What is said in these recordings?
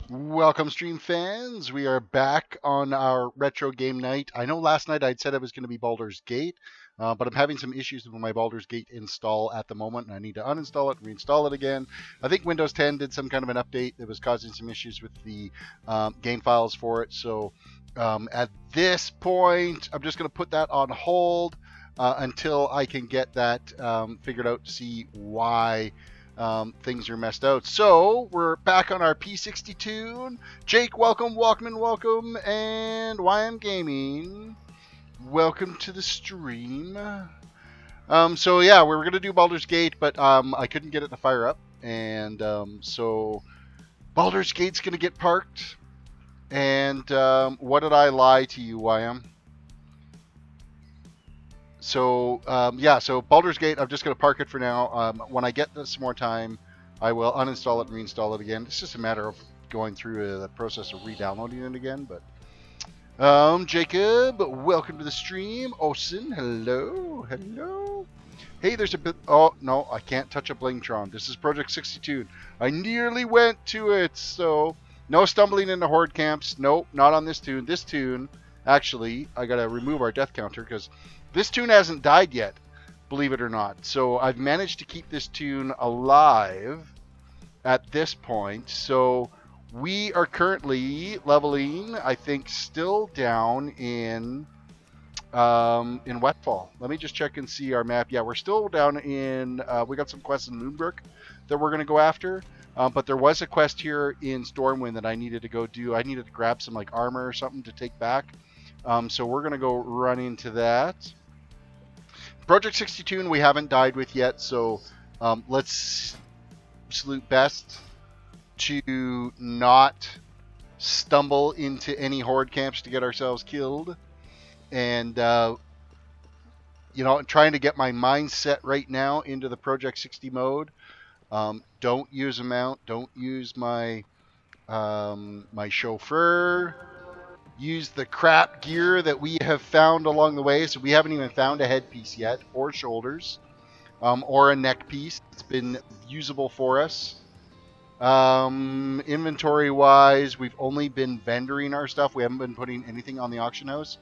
Welcome, stream fans. We are back on our retro game night. I know last night I'd said it was going to be Baldur's Gate, but I'm having some issues with my Baldur's Gate install at the moment, and I need to uninstall it and reinstall it again. I think Windows 10 did some kind of an update that was causing some issues with the game files for it. So at this point, I'm just going to put that on hold until I can get that figured out to see why things are messed out. So we're back on our P62. Jake, welcome, Walkman, welcome, and YM Gaming, welcome to the stream. So yeah, we were gonna do Baldur's Gate, but I couldn't get it to fire up, and so Baldur's Gate's gonna get parked. And what did I lie to you, YM? So yeah, so Baldur's Gate, I'm just going to park it for now. When I get some more time, I will uninstall it and reinstall it again. It's just a matter of going through the process of re-downloading it again. But Jacob, welcome to the stream. Osin, hello, hello. Hey, there's a bit. Oh no, I can't touch a Blingtron. This is Project 62. I nearly went to it, so no stumbling into horde camps. Nope, not on this toon. This toon, actually, I gotta remove our death counter because this toon hasn't died yet, believe it or not. So I've managed to keep this toon alive at this point. So we are currently leveling, I think, still down in Wetfall. Let me just check and see our map. Yeah, we're still down in, we got some quests in Moonbrook that we're going to go after. But there was a quest here in Stormwind that I needed to go do. I needed to grab some like armor or something to take back. So we're going to go run into that. Project 62 we haven't died with yet, so let's absolute best to not stumble into any horde camps to get ourselves killed. And, you know, trying to get my mindset right now into the Project 60 mode. Don't use a mount. Don't use my my chauffeur. Use the crap gear that we have found along the way. So we haven't even found a headpiece yet, or shoulders, or a neck piece. It's been usable for us. Inventory wise, we've only been vendoring our stuff. We haven't been putting anything on the auction house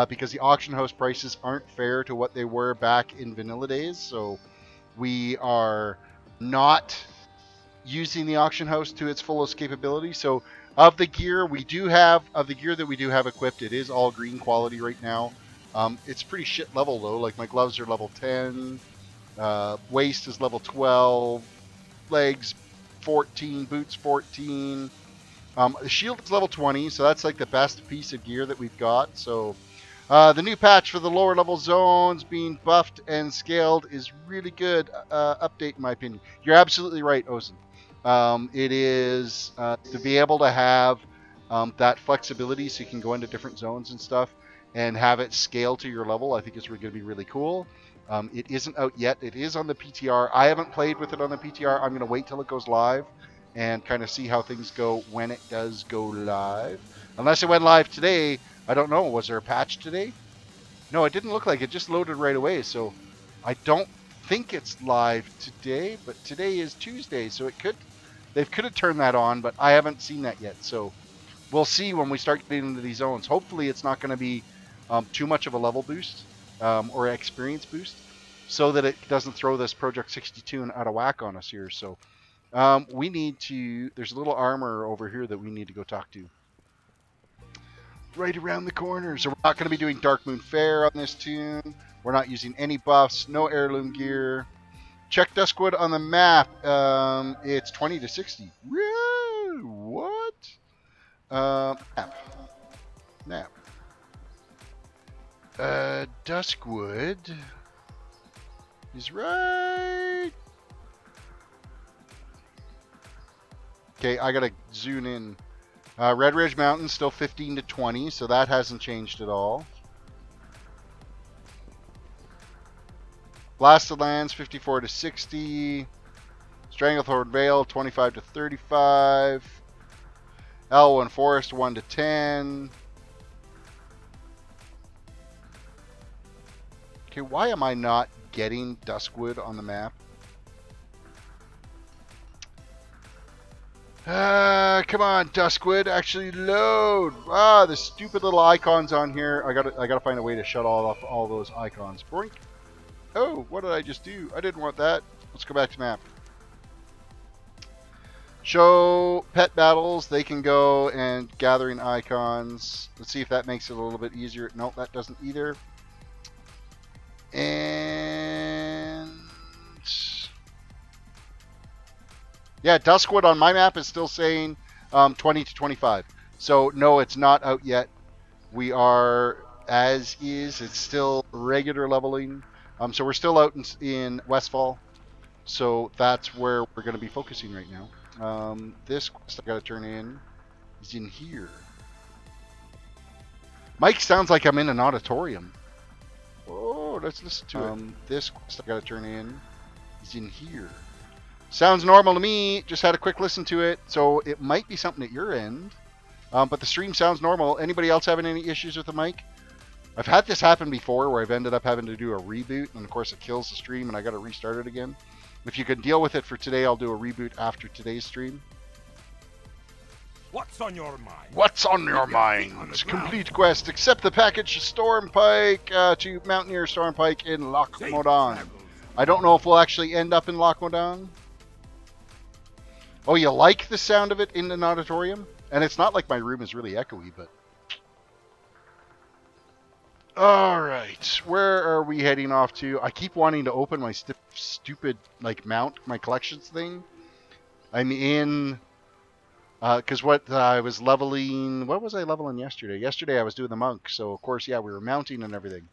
because the auction house prices aren't fair to what they were back in vanilla days. So we are not using the auction house to its fullest capability. So of the gear we do have, equipped, it is all green quality right now. It's pretty shit level though. Like my gloves are level 10, waist is level 12, legs 14, boots 14. The shield is level 20, so that's like the best piece of gear that we've got. So the new patch for the lower level zones being buffed and scaled is really good update in my opinion. You're absolutely right, Ozen. It is to be able to have that flexibility so you can go into different zones and stuff and have it scale to your level. I think it's going to be really cool. It isn't out yet. It is on the PTR. I haven't played with it on the PTR. I'm going to wait till it goes live and kind of see how things go when it does go live. Unless it went live today. I don't know. Was there a patch today? No, it didn't look like it. Just loaded right away. So I don't think it's live today, but today is Tuesday, so it could. They could have turned that on, but I haven't seen that yet. So we'll see when we start getting into these zones. Hopefully it's not going to be too much of a level boost or experience boost so that it doesn't throw this Project 62 out of whack on us here. So we need to, there's a little armor over here that we need to go talk to. Right around the corner. So we're not going to be doing Dark Moon Fair on this toon. We're not using any buffs, no heirloom gear. Check Duskwood on the map. It's 20 to 60. Woo! What? Map. Duskwood is right. Okay, I gotta zoom in. Red Ridge Mountain still 15 to 20, so that hasn't changed at all. Blasted Lands 54 to 60. Stranglethorn Vale 25 to 35. Elwyn Forest 1 to 10. Okay, why am I not getting Duskwood on the map? Come on, Duskwood, actually load. Ah, the stupid little icons on here. I gotta find a way to shut off all those icons. Boink. Oh, what did I just do? I didn't want that. Let's go back to map. Show pet battles. They can go and gathering icons. Let's see if that makes it a little bit easier. No, that doesn't either. And yeah, Duskwood on my map is still saying 20 to 25. So no, it's not out yet. We are as is. It's still regular leveling. So we're still out in Westfall. So that's where we're going to be focusing right now. This quest I got to turn in is in here. Mike sounds like I'm in an auditorium. Oh, let's listen to it. This quest I got to turn in is in here. Sounds normal to me. Just had a quick listen to it. So it might be something at your end. But the stream sounds normal. Anybody else having any issues with the mic? I've had this happen before where I've ended up having to do a reboot. And of course it kills the stream and I got to restart it again. If you can deal with it for today, I'll do a reboot after today's stream. What's on your mind? What's on your mind? Complete quest. Accept the package Stormpike to Mountaineer Stormpike in Loch Modan. I don't know if we'll actually end up in Loch Modan. Oh, you like the sound of it in an auditorium? And it's not like my room is really echoey, but... Alright, where are we heading off to? I keep wanting to open my stupid, like, mount, my collections thing. I'm in... Because what I was leveling... What was I leveling yesterday? Yesterday I was doing the monk, so of course, yeah, we were mounting and everything.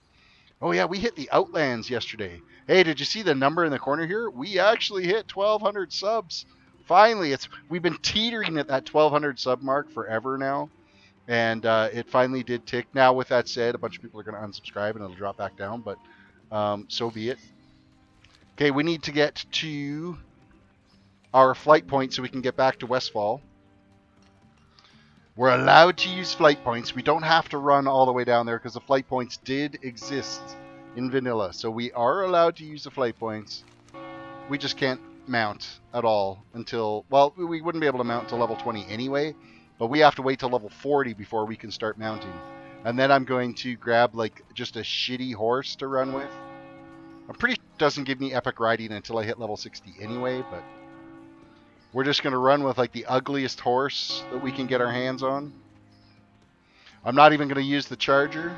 Oh yeah, we hit the Outlands yesterday. Hey, did you see the number in the corner here? We actually hit 1,200 subs. Finally, we've been teetering at that 1,200 sub mark forever now. And it finally did tick. Now, with that said, a bunch of people are going to unsubscribe and it'll drop back down, but so be it. Okay, we need to get to our flight point so we can get back to Westfall. We're allowed to use flight points. We don't have to run all the way down there because the flight points did exist in vanilla. So we are allowed to use the flight points. We just can't mount at all until, well, we wouldn't be able to mount until level 20 anyway. But we have to wait till level 40 before we can start mounting. And then I'm going to grab like just a shitty horse to run with. I'm pretty sure it doesn't give me epic riding until I hit level 60 anyway, but we're just going to run with like the ugliest horse that we can get our hands on. I'm not even going to use the charger.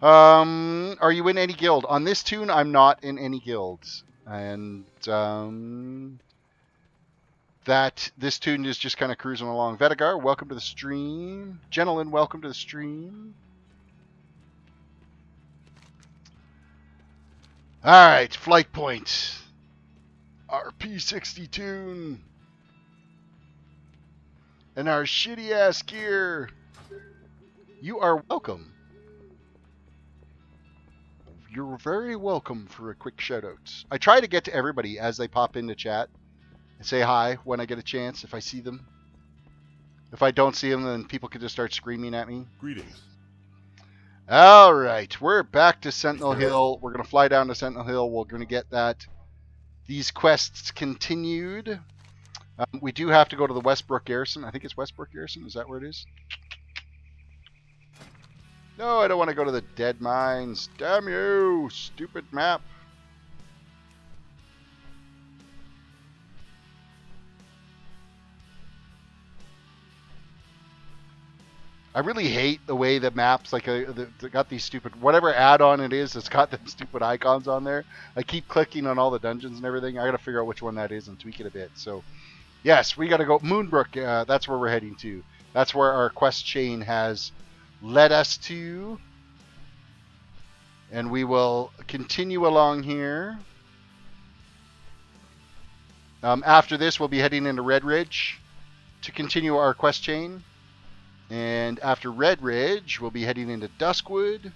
Are you in any guild? On this toon, I'm not in any guilds. And this toon is just kind of cruising along. Vedagar, welcome to the stream. Gentlemen, welcome to the stream. Alright, flight point. RP60 toon. And our shitty ass gear. You are welcome. You're very welcome for a quick shout out. I try to get to everybody as they pop into chat. And say hi when I get a chance, if I see them. If I don't see them, then people can just start screaming at me. Greetings. Alright, we're back to Sentinel Hill. We're going to fly down to Sentinel Hill. We're going to get these quests continued. We do have to go to the Westbrook Garrison. I think it's Westbrook Garrison. Is that where it is? No, I don't want to go to the Dead Mines. Damn you, stupid map. I really hate the way the maps, like, they got these stupid, whatever add-on it is, it's got them stupid icons on there. I keep clicking on all the dungeons and everything. I got to figure out which one that is and tweak it a bit. So, yes, we got to go. Moonbrook, that's where we're heading to. That's where our quest chain has led us to. And we will continue along here. After this, we'll be heading into Red Ridge to continue our quest chain. And after Red Ridge, we'll be heading into Duskwood,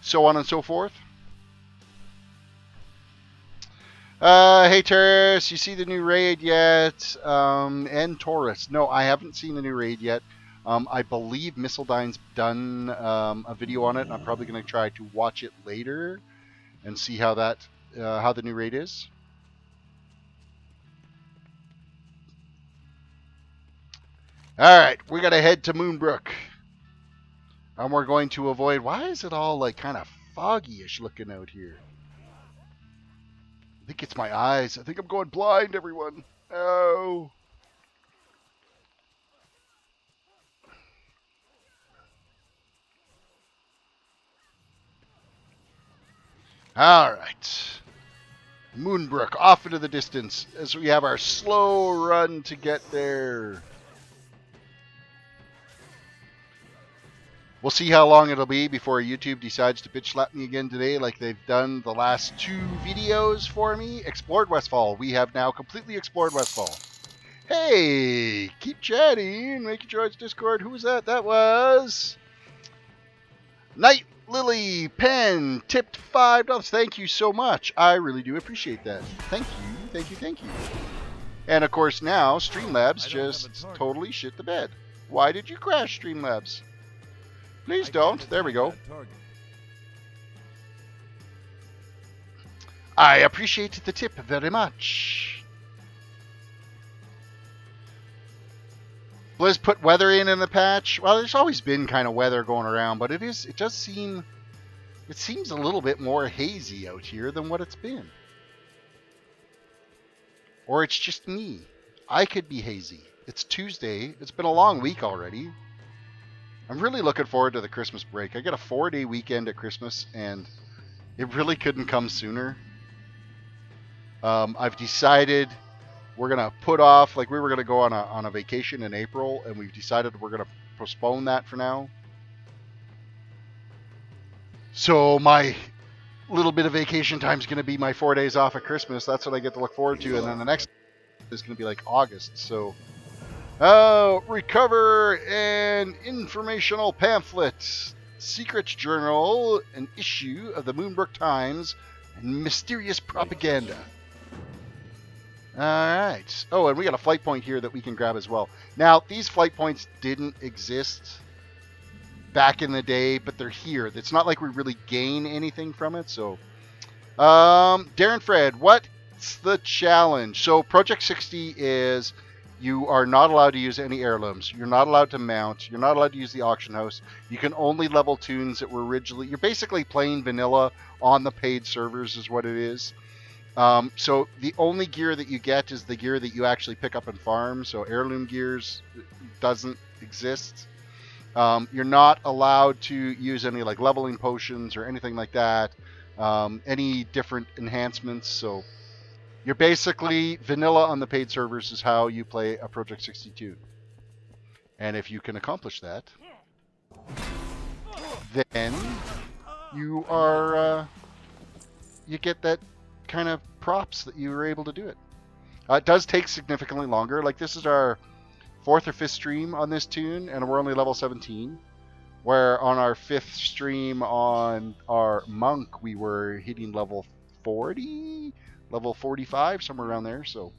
so on and so forth. Hey, Terris, you see the new raid yet? And Taurus. No, I haven't seen the new raid yet. I believe Missildines done a video on it. I'm probably going to try to watch it later and see how the new raid is. Alright, we're going to head to Moonbrook. And we're going to avoid... Why is it all like kind of foggy-ish looking out here? I think it's my eyes. I think I'm going blind, everyone. Oh. Alright. Moonbrook, off into the distance as we have our slow run to get there. We'll see how long it'll be before YouTube decides to bitch slap me again today like they've done the last 2 videos for me. Explored Westfall. We have now completely explored Westfall. Hey, keep chatting. Make your choice Discord. Who was that? That was... Night Lily Pen tipped $5. Thank you so much. I really do appreciate that. Thank you, thank you, thank you. And of course now Streamlabs just totally shit the bed. Why did you crash, Streamlabs? Please don't. There we go. I appreciate the tip very much. Blizz put weather in the patch. Well, there's always been kind of weather going around, but it seems a little bit more hazy out here than what it's been. Or it's just me. I could be hazy. It's Tuesday. It's been a long week already. I'm really looking forward to the Christmas break. I get a 4-day weekend at Christmas, and it really couldn't come sooner. I've decided we're going to put off, like we were going to go on a vacation in April, and we've decided we're going to postpone that for now. So my little bit of vacation time is going to be my 4 days off at Christmas. That's what I get to look forward to, and then the next is going to be like August, so... recover an informational pamphlet, secret journal, an issue of the Moonbrook Times, and mysterious propaganda. Alright. Oh, and we got a flight point here that we can grab as well. Now, these flight points didn't exist back in the day, but they're here. It's not like we really gain anything from it, so... Darren Fred, what's the challenge? So, Project 60 is... You are not allowed to use any heirlooms. You're not allowed to mount. You're not allowed to use the auction house. You can only level toons that were originally... You're basically playing vanilla on the paid servers is what it is. So the only gear that you get is the gear that you actually pick up and farm. So heirloom gears doesn't exist. You're not allowed to use any like leveling potions or anything like that. Any different enhancements. So... You're basically vanilla on the paid servers is how you play a Project 62. And if you can accomplish that, then you are, you get that kind of props that you were able to do it. It does take significantly longer. Like this is our 4th or 5th stream on this toon, and we're only level 17. Where on our 5th stream on our monk, we were hitting level 40? Level 45, somewhere around there. So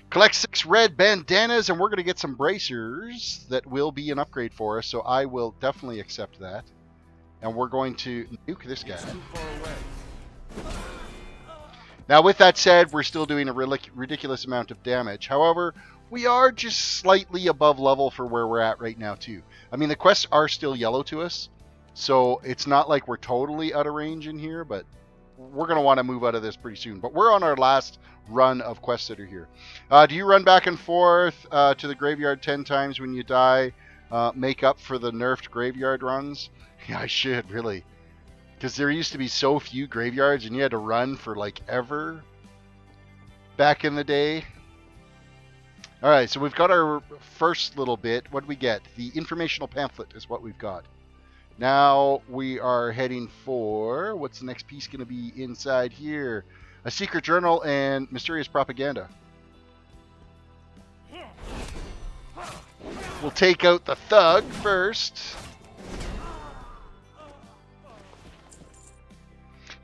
collect 6 red bandanas, and we're going to get some bracers that will be an upgrade for us. So I will definitely accept that. And we're going to nuke this guy. Now, with that said, we're still doing a ridiculous amount of damage. However, we are just slightly above level for where we're at right now, too. I mean, the quests are still yellow to us. So it's not like we're totally out of range in here, but... We're going to want to move out of this pretty soon. But we're on our last run of quests that are here. Do you run back and forth to the graveyard 10 times when you die? Make up for the nerfed graveyard runs? Yeah, I should, really. Because there used to be so few graveyards and you had to run for like ever back in the day. Alright, so we've got our first little bit. What do we get? The informational pamphlet is what we've got. Now we are heading for, what's the next piece going to be inside here? A secret journal and mysterious propaganda. We'll take out the thug first.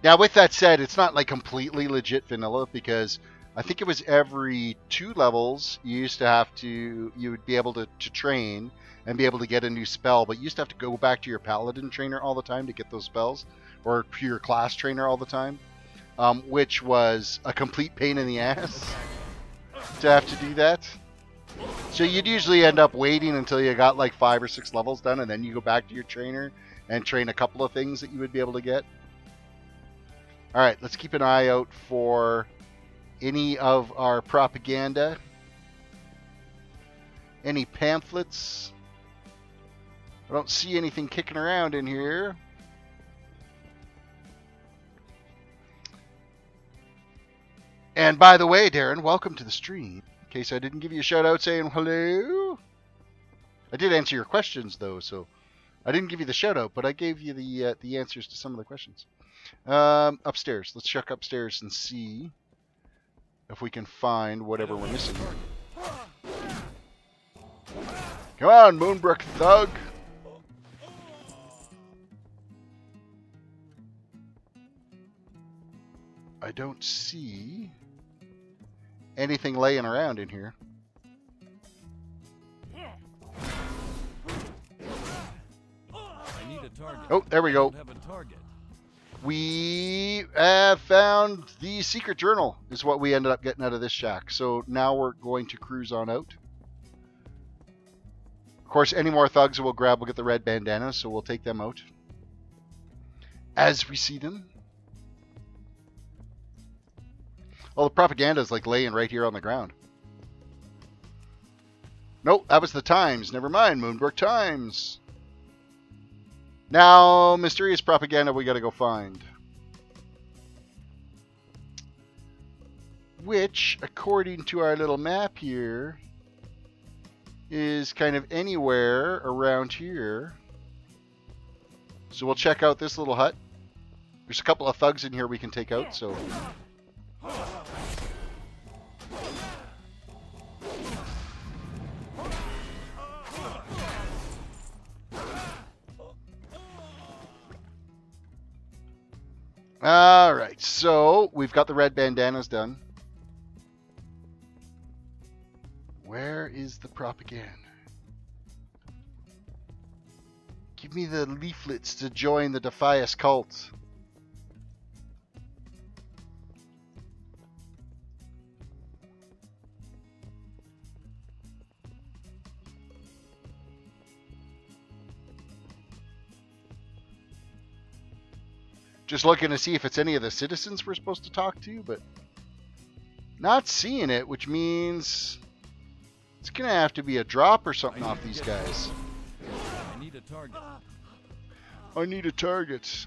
Now with that said, it's not like completely legit vanilla because I think it was every 2 levels you used to have to, you would be able to train and be able to get a new spell, but you used to have to go back to your paladin trainer all the time to get those spells, or to your class trainer all the time, which was a complete pain in the ass to have to do that. So you'd usually end up waiting until you got like 5 or 6 levels done, and then you go back to your trainer and train a couple of things that you would be able to get. All right, let's keep an eye out for any of our propaganda. Any pamphlets? I don't see anything kicking around in here. And by the way, Darren, welcome to the stream. In case I didn't give you a shout out saying hello. I did answer your questions though, so I didn't give you the shout out, but I gave you the answers to some of the questions. Upstairs. Let's check upstairs and see if we can find whatever we're missing here. Come on, Moonbrook Thug. I don't see anything laying around in here. I need a target. Oh, there we go. I don't have a target. We have found the secret journal is what we ended up getting out of this shack. So now we're going to cruise on out. Of course, any more thugs we'll grab, we'll get the red bandanas, so we'll take them out as we see them. Oh, the propaganda is like laying right here on the ground. Nope, that was the Times. Never mind, Moonbrook Times. Now, mysterious propaganda we got to go find. Which, according to our little map here, is kind of anywhere around here. So we'll check out this little hut. There's a couple of thugs in here we can take out, so... Alright, so we've got the red bandanas done. Where is the propaganda? Give me the leaflets to join the Defias cult. Just looking to see if it's any of the citizens we're supposed to talk to, but not seeing it, which means it's going to have to be a drop or something off these guys. I need a target. I need a target.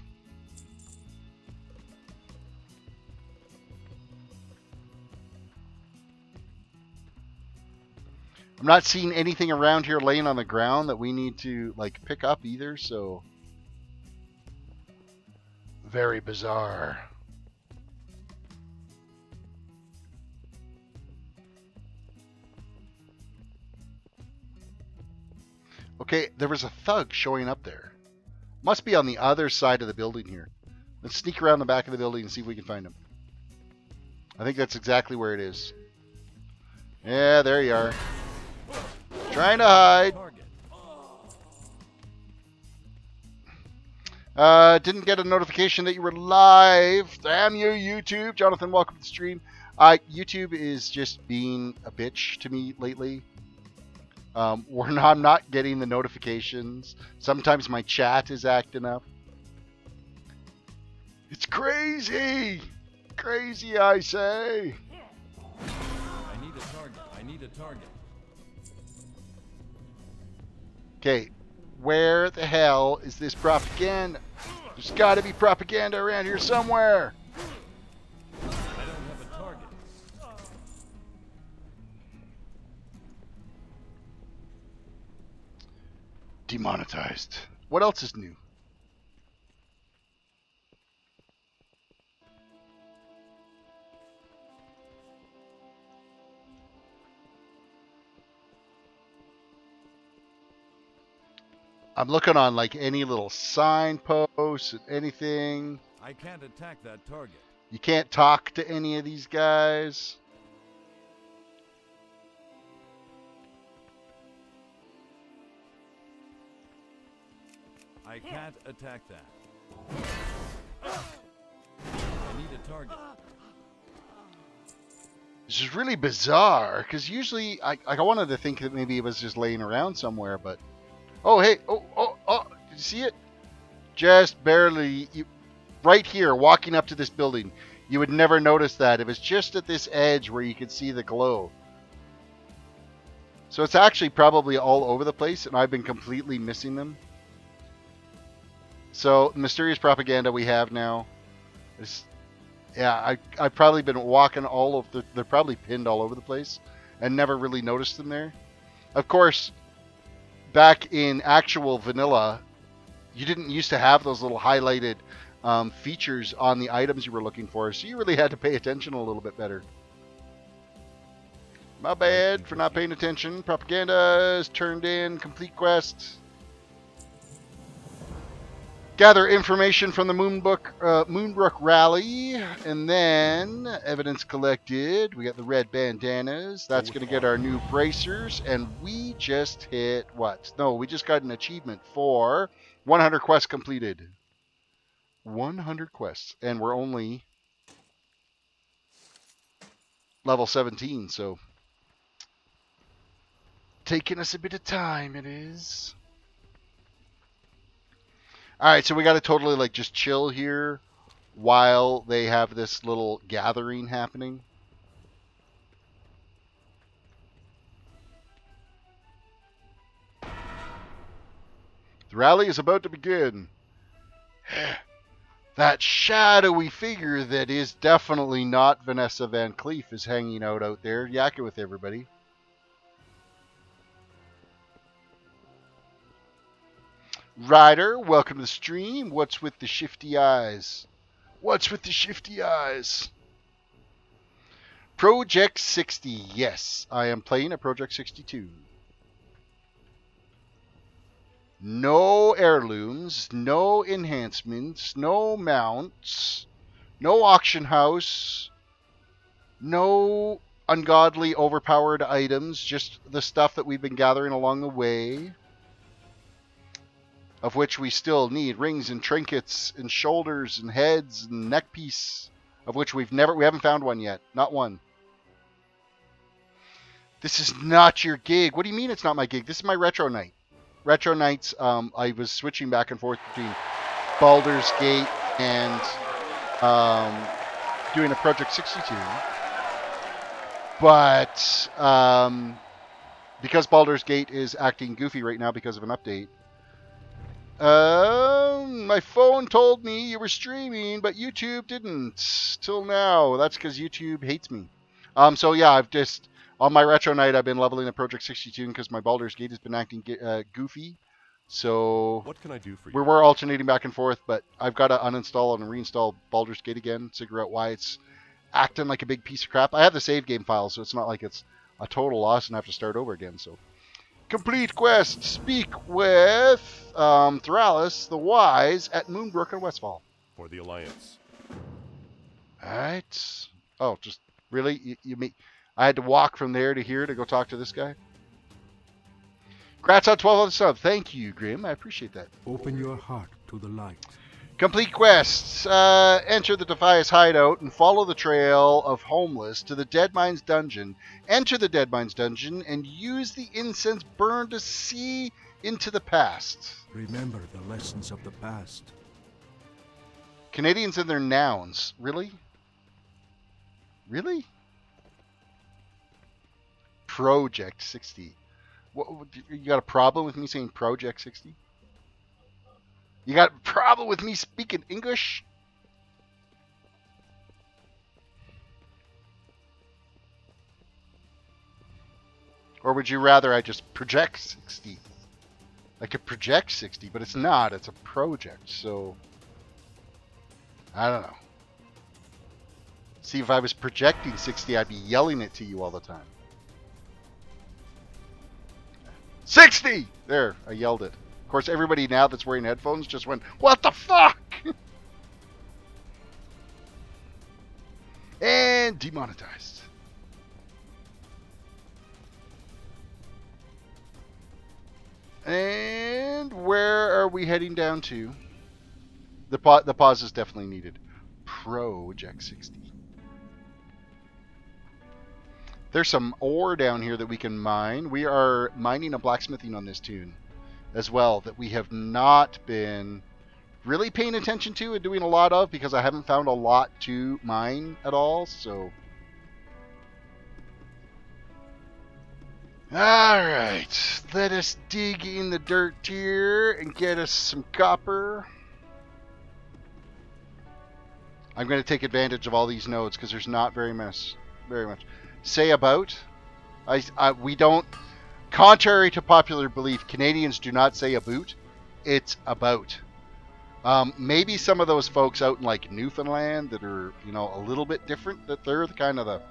I'm not seeing anything around here laying on the ground that we need to like pick up either, so... Very bizarre. Okay, there was a thug showing up there. Must be on the other side of the building here. Let's sneak around the back of the building and see if we can find him. I think that's exactly where it is. Yeah, there you are. Trying to hide. Didn't get a notification that you were live. Damn you, YouTube. Jonathan, welcome to the stream. YouTube is just being a bitch to me lately. I'm not getting the notifications. Sometimes my chat is acting up. It's crazy. Crazy, I say. I need a target. I need a target. Okay, where the hell is this propaganda? There's got to be propaganda around here somewhere. I don't have a target. Demonetized. What else is new? I'm looking on like any little signposts, anything. I can't attack that target. You can't talk to any of these guys. I can't attack that. I need a target. This is really bizarre, because usually I wanted to think that maybe it was just laying around somewhere, but... Oh, hey! Oh! Did you see it? Just barely... right here, walking up to this building. You would never notice that. It was just at this edge where you could see the glow. So it's actually probably all over the place, and I've been completely missing them. So, mysterious propaganda we have now. Yeah, I've probably been walking all of they're probably pinned all over the place and never really noticed them there. Of course, back in actual vanilla, you didn't used to have those little highlighted features on the items you were looking for, so you really had to pay attention a little bit better. My bad for not paying attention. Propaganda is turned in. Complete quest. Gather information from the Moonbrook rally, and then evidence collected. We got the red bandanas. That's going to get our new bracers, and we just hit what? No, we just got an achievement for 100 quests completed. 100 quests, and we're only level 17, so taking us a bit of time, it is. Alright, so we got to totally like just chill here while they have this little gathering happening. The rally is about to begin. That shadowy figure that is definitely not Vanessa Van Cleef is hanging out there, yakking with everybody. Ryder, welcome to the stream. What's with the shifty eyes? What's with the shifty eyes? Project 60. Yes, I am playing a Project 62. No heirlooms, no enhancements, no mounts, no auction house, no ungodly overpowered items, just the stuff that we've been gathering along the way. Of which we still need rings and trinkets and shoulders and heads and neck piece, of which we haven't found one yet. Not one. This is not your gig. What do you mean it's not my gig? This is my retro night. Retro nights, I was switching back and forth between Baldur's Gate and doing a Project 62. But because Baldur's Gate is acting goofy right now because of an update, my phone told me you were streaming, but YouTube didn't till now. That's because YouTube hates me. So yeah, I've just on my retro night I've been leveling a Project 62 because my Baldur's Gate has been acting goofy. So what can I do for you? We were alternating back and forth, but I've got to uninstall and reinstall Baldur's Gate again, figure out why it's acting like a big piece of crap. I have the save game file, so it's not like it's a total loss and I have to start over again. So. Complete quest. Speak with Thralis the Wise at Moonbrook and Westfall. For the Alliance. Alright. Oh, just really? You mean I had to walk from there to here to go talk to this guy? Grats on 12 on the sub. Thank you, Grim. I appreciate that. Open your heart to the light. Complete quests. Enter the Defias hideout and follow the trail of Homeless to the Deadmines dungeon. Enter the Deadmines dungeon and use the incense burned to see into the past. Remember the lessons of the past. Canadians and their nouns. Really? Really? Project 60. What, you got a problem with me saying Project 60? You got a problem with me speaking English? Or would you rather I just project 60? I could project 60, but it's not. It's a project, so... I don't know. See, if I was projecting 60, I'd be yelling it to you all the time. 60! There, I yelled it. Of course, everybody now that's wearing headphones just went, what the fuck? And demonetized. And where are we heading down to? The pause is definitely needed. Project 60. There's some ore down here that we can mine. We are mining and blacksmithing on this toon as well that we have not been really paying attention to and doing a lot of because I haven't found a lot to mine at all. So, all right, let us dig in the dirt here and get us some copper. I'm going to take advantage of all these nodes because there's not very much. Say about. We don't. Contrary to popular belief, Canadians do not say about. It's about. Maybe some of those folks out in like Newfoundland that are, you know, a little bit different. That they're the kind of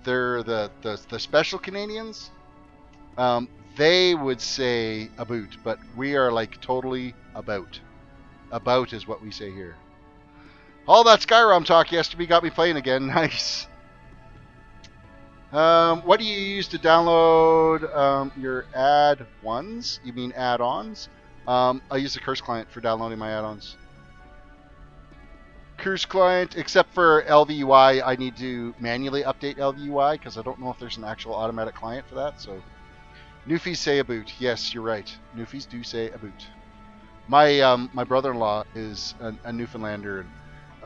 the special Canadians. They would say about, but we are like totally about. About is what we say here. All that Skyrim talk yesterday got me playing again. Nice. What do you use to download your add-ons? You mean add-ons? I use the Curse client for downloading my add-ons. Curse client, except for LVUI, I need to manually update LVUI because I don't know if there's an actual automatic client for that. So, Newfies say about. Yes, you're right. Newfies do say about. My brother-in-law is a Newfoundlander. And,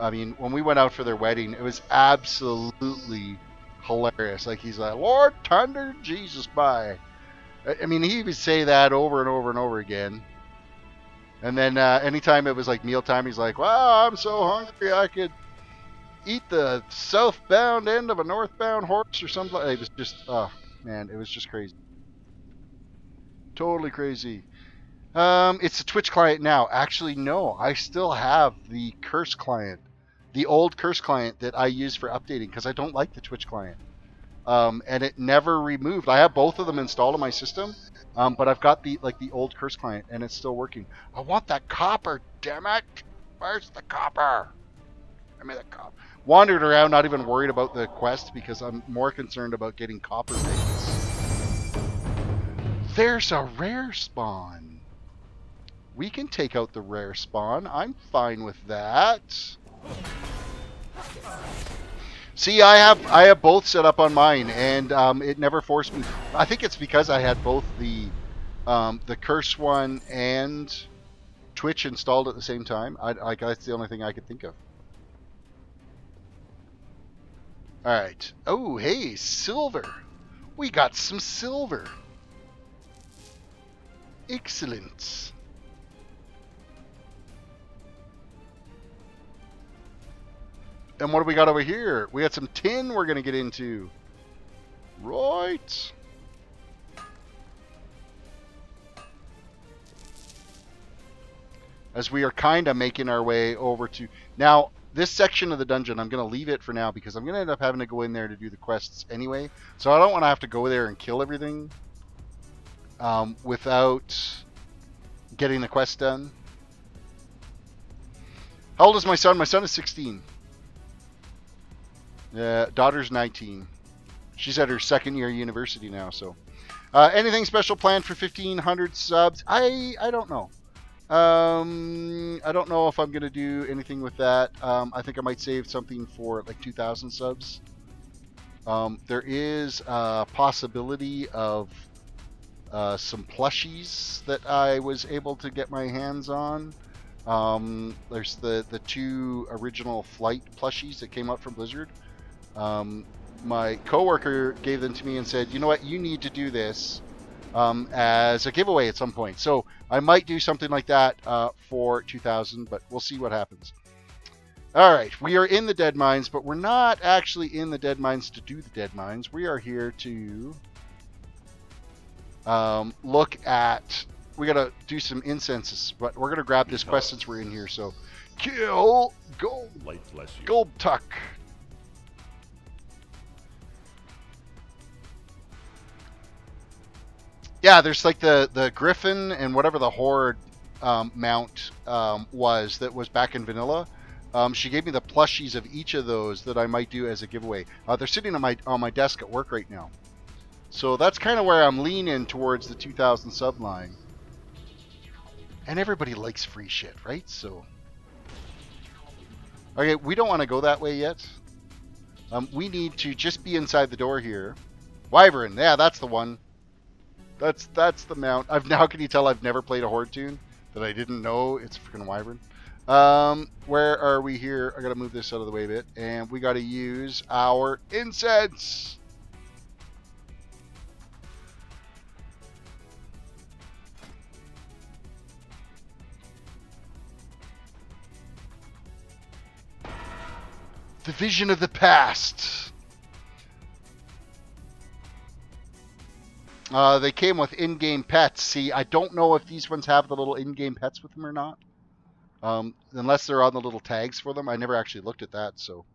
I mean, when we went out for their wedding, it was absolutely hilarious. Like, he's like, Lord, thunder, Jesus, bye. I mean, he would say that over and over and over again. And then anytime it was like mealtime, he's like, wow, I'm so hungry I could eat the southbound end of a northbound horse or something. It was just, oh, man, it was just crazy. Totally crazy. It's a Twitch client now. Actually, no, I still have the Curse client. The old Curse client that I use for updating because I don't like the Twitch client. And it never removed. I have both of them installed on my system, but I've got the old Curse client and it's still working. I want that copper, damn it! Where's the copper? I mean, the copper. Wandered around, not even worried about the quest because I'm more concerned about getting copper bits. There's a rare spawn. We can take out the rare spawn. I'm fine with that. See, I have both set up on mine, and it never forced me. I think it's because I had both the Curse one and Twitch installed at the same time. That's the only thing I could think of. All right. Oh, hey, silver. We got some silver. Excellent. And what do we got over here? We got some tin we're going to get into. Right. As we are kind of making our way over to... Now, this section of the dungeon, I'm going to leave it for now because I'm going to end up having to go in there to do the quests anyway. So I don't want to have to go there and kill everything without getting the quest done. How old is my son? My son is 16. Daughter's 19. She's at her second year of university now. So, anything special planned for 1,500 subs? I don't know. I don't know if I'm gonna do anything with that. I think I might save something for like 2,000 subs. There is a possibility of some plushies that I was able to get my hands on. There's the two original Flight plushies that came out from Blizzard. My coworker gave them to me and said, you know what, you need to do this as a giveaway at some point. So I might do something like that for 2,000, but we'll see what happens. All right, we are in the Dead Mines, but we're not actually in the Dead Mines to do the Dead Mines. We are here to look at... We got to do some incenses, but we're going to grab this quest since we're in here. So, kill gold, gold tuck. Yeah, there's like the Griffin and whatever the Horde mount was that was back in vanilla. She gave me the plushies of each of those that I might do as a giveaway. They're sitting on my desk at work right now. So that's kind of where I'm leaning towards the 2,000 sub line. And everybody likes free shit, right? So, okay, we don't want to go that way yet. We need to just be inside the door here. Wyvern, yeah, that's the one. That's the mount. How can you tell I've never played a Horde toon? That I didn't know it's a freaking Wyvern. Where are we here? I gotta move this out of the way a bit. And we gotta use our incense. The vision of the past. They came with in-game pets. See, I don't know if these ones have the little in-game pets with them or not. Unless they're on the little tags for them. I never actually looked at that, so.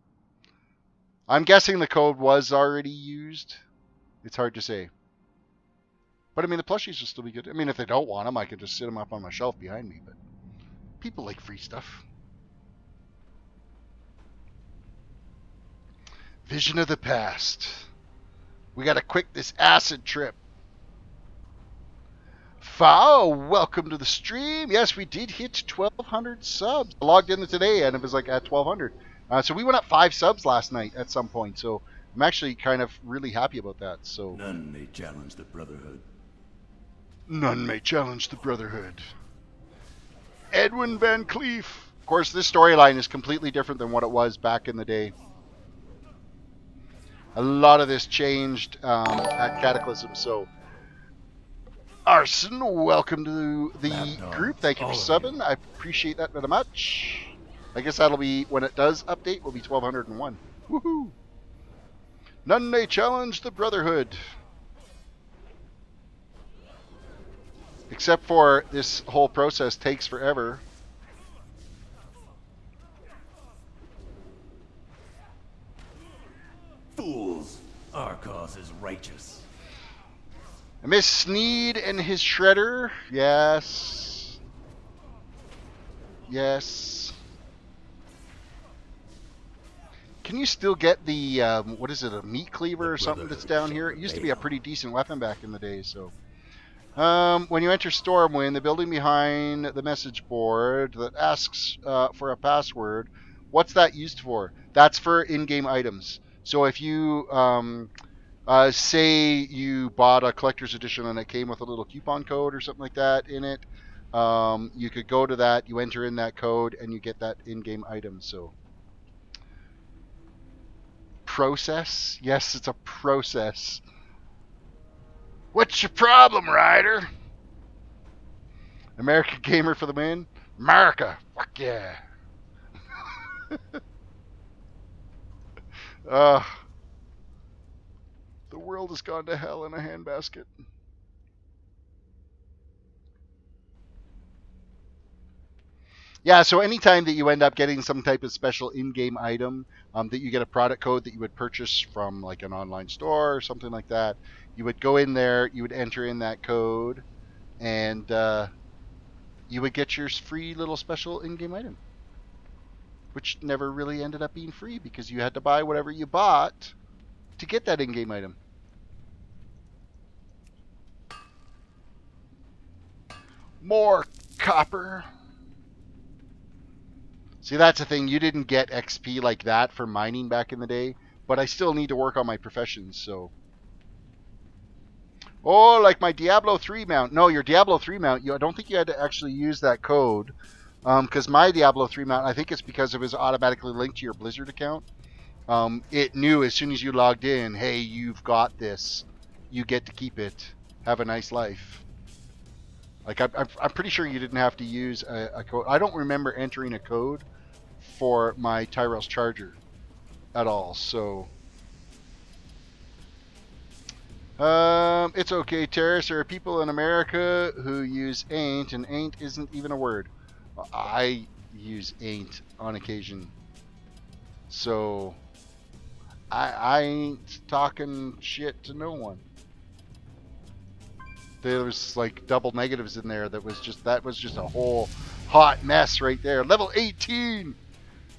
I'm guessing the code was already used. It's hard to say. But, I mean, the plushies will still be good. I mean, if they don't want them, I could just sit them up on my shelf behind me. But people like free stuff. Vision of the past. We gotta quick this acid trip. Fow, welcome to the stream. Yes, we did hit 1,200 subs. I logged in today and it was like at 1,200. So we went up 5 subs last night at some point. So I'm actually kind of really happy about that. So None may challenge the Brotherhood. None may challenge the Brotherhood. Edwin Van Cleef. Of course, this storyline is completely different than what it was back in the day. A lot of this changed at Cataclysm, so... Arson, welcome to the group. Thank you for subbing. I appreciate that very much. I guess that'll be, when it does update, will be 1,201. Woohoo! None may challenge the Brotherhood. Except for this whole process takes forever. Fools! Our cause is righteous. Miss Sneed and his Shredder. Yes. Yes. Can you still get the, what is it, a meat cleaver or something that's down here? It used to be a pretty decent weapon back in the day, so. When you enter Stormwind, the building behind the message board that asks for a password, what's that used for? That's for in-game items. So if you, say you bought a collector's edition and it came with a little coupon code or something like that in it, you could go to that, you enter in that code, and you get that in-game item. So, process? Yes, it's a process. What's your problem, Ryder? American Gamer for the win? America! Fuck yeah! The world has gone to hell in a handbasket. Yeah, so anytime that you end up getting some type of special in-game item, that you get a product code that you would purchase from like an online store or something like that, you would go in there, you would enter in that code, and you would get your free little special in-game item. Which never really ended up being free because you had to buy whatever you bought to get that in-game item. More copper. See, that's the thing. You didn't get XP like that for mining back in the day, but I still need to work on my professions, so. Oh, like my Diablo 3 mount. No, your Diablo 3 mount, I don't think you had to actually use that code. Because my Diablo 3 mount, I think it's because it was automatically linked to your Blizzard account. It knew as soon as you logged in, hey, you've got this. You get to keep it. Have a nice life. Like, I'm pretty sure you didn't have to use a code. I don't remember entering a code for my Tyrell's Charger at all, so. It's okay, Terrace. There are people in America who use ain't, and ain't isn't even a word. I use ain't on occasion. So, I ain't talking shit to no one. There was like double negatives in there. That was just a whole hot mess right there. Level 18!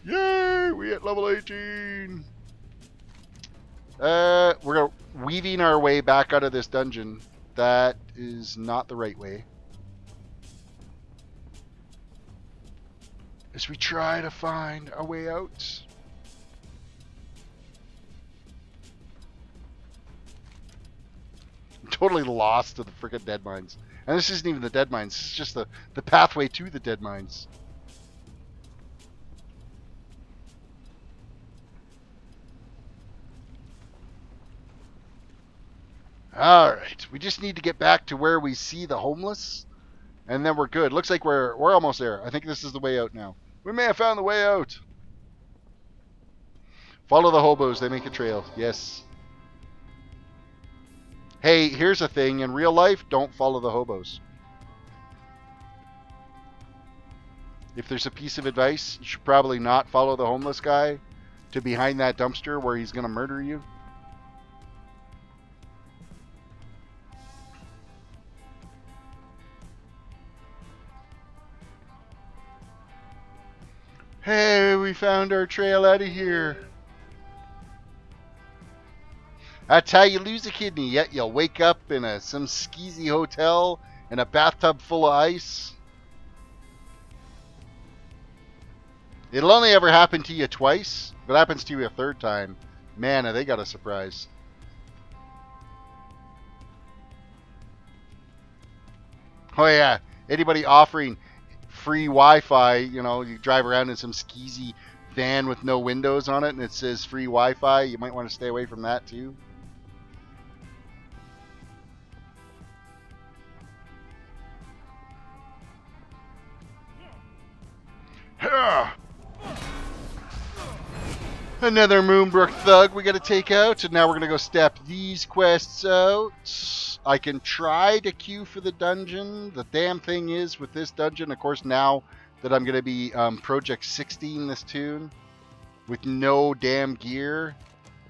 Yay! We hit level 18! We're weaving our way back out of this dungeon. That is not the right way. As we try to find our way out. totally lost to the freaking dead mines. And this isn't even the dead mines. It's just the pathway to the dead mines. Alright. We just need to get back to where we see the homeless. And then we're good. Looks like we're almost there. I think this is the way out now. We may have found the way out. Follow the hobos. They make a trail. Yes. Hey, here's a thing. In real life, don't follow the hobos. If there's a piece of advice, you should probably not follow the homeless guy to behind that dumpster where he's going to murder you. Hey, we found our trail out of here. That's how you lose a kidney. Yet you'll wake up in some skeezy hotel in a bathtub full of ice. It'll only ever happen to you twice. If it happens to you a third time, man, have they got a surprise. Oh yeah, anybody offering free Wi-Fi, you know, you drive around in some skeezy van with no windows on it and it says free Wi-Fi, you might want to stay away from that too. Another Moonbrook thug we got to take out, and now we're going to go step these quests out. I can try to queue for the dungeon. The damn thing is with this dungeon, of course, now that I'm going to be Project 16 this toon with no damn gear,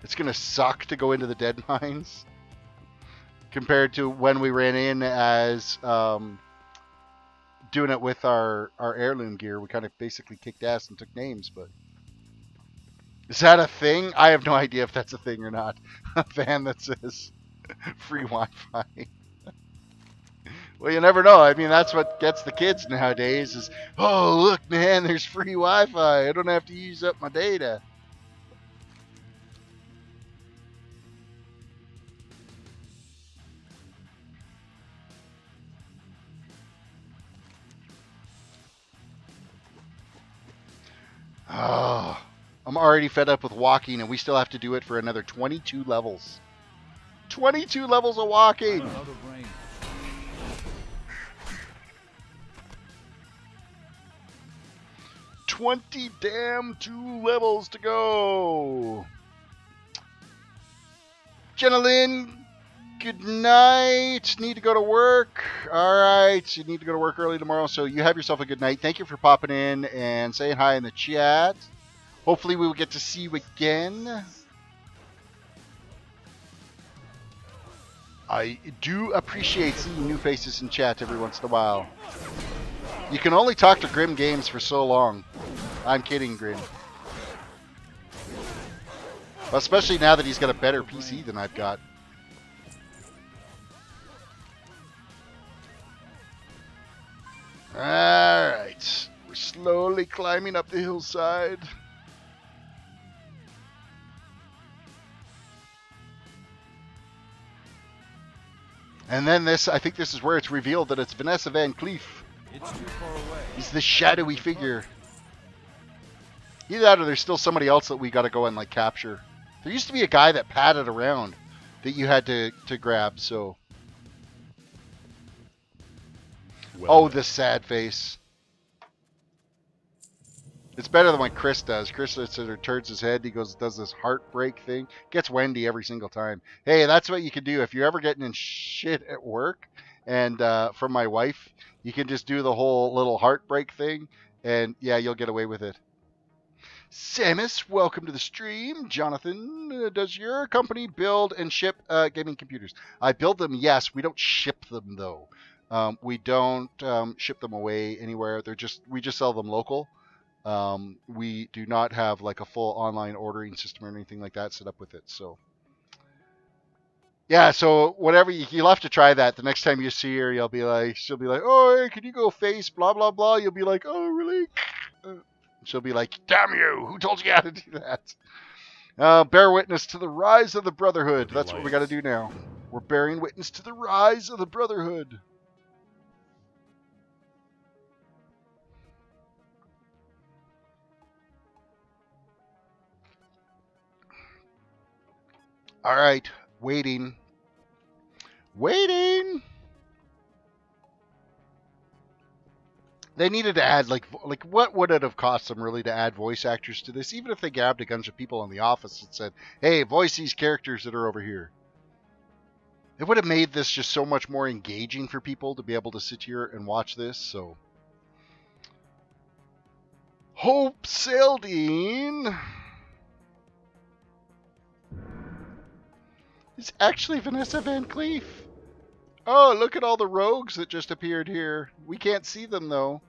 it's going to suck to go into the dead mines compared to when we ran in as doing it with our heirloom gear. We kind of basically kicked ass and took names, but is that a thing? I have no idea if that's a thing or not. A van that says free Wi-Fi. Well, you never know. I mean, that's what gets the kids nowadays is, oh, look, man, there's free Wi-Fi. I don't have to use up my data. Oh, I'm already fed up with walking, and we still have to do it for another 22 levels. 22 levels of walking! Out of range. 20 damn 2 levels to go! Jenna Lynn, good night. Need to go to work. Alright, you need to go to work early tomorrow, so you have yourself a good night. Thank you for popping in and saying hi in the chat. Hopefully we will get to see you again. I do appreciate seeing new faces in chat every once in a while. You can only talk to Grim Games for so long. I'm kidding, Grim. Especially now that he's got a better PC than I've got. Alright. We're slowly climbing up the hillside. And then this, I think this is where it's revealed that it's Vanessa Van Cleef. It's too far away. He's the shadowy figure. Either that or there's still somebody else that we got to go and like capture. There used to be a guy that padded around that you had to grab, so. Well, oh, the sad face. It's better than what Chris does. Chris sits there, turns his head, he goes, does this heartbreak thing. Gets Wendy every single time. Hey, that's what you can do if you're ever getting in shit at work. And from my wife, you can just do the whole little heartbreak thing. And yeah, you'll get away with it. Samus, welcome to the stream. Jonathan, does your company build and ship gaming computers? I build them, yes. We don't ship them, though. We don't ship them away anywhere. We just sell them local. We do not have like a full online ordering system or anything like that set up with it. So yeah, so whatever you'll have to try that. The next time you see her, she'll be like, oh, hey, can you go face blah blah blah? You'll be like, oh really? She'll be like, damn you, who told you how to do that? Bear witness to the rise of the Brotherhood. That's what we got to do now. We're bearing witness to the rise of the Brotherhood. All right, waiting. Waiting. They needed to add, like what would it have cost them really to add voice actors to this? Even if they grabbed a bunch of people in the office and said, hey, voice these characters that are over here. It would have made this just so much more engaging for people to be able to sit here and watch this, so. Hope Saldine is actually Vanessa Van Cleef. Oh, look at all the rogues that just appeared here. We can't see them, though.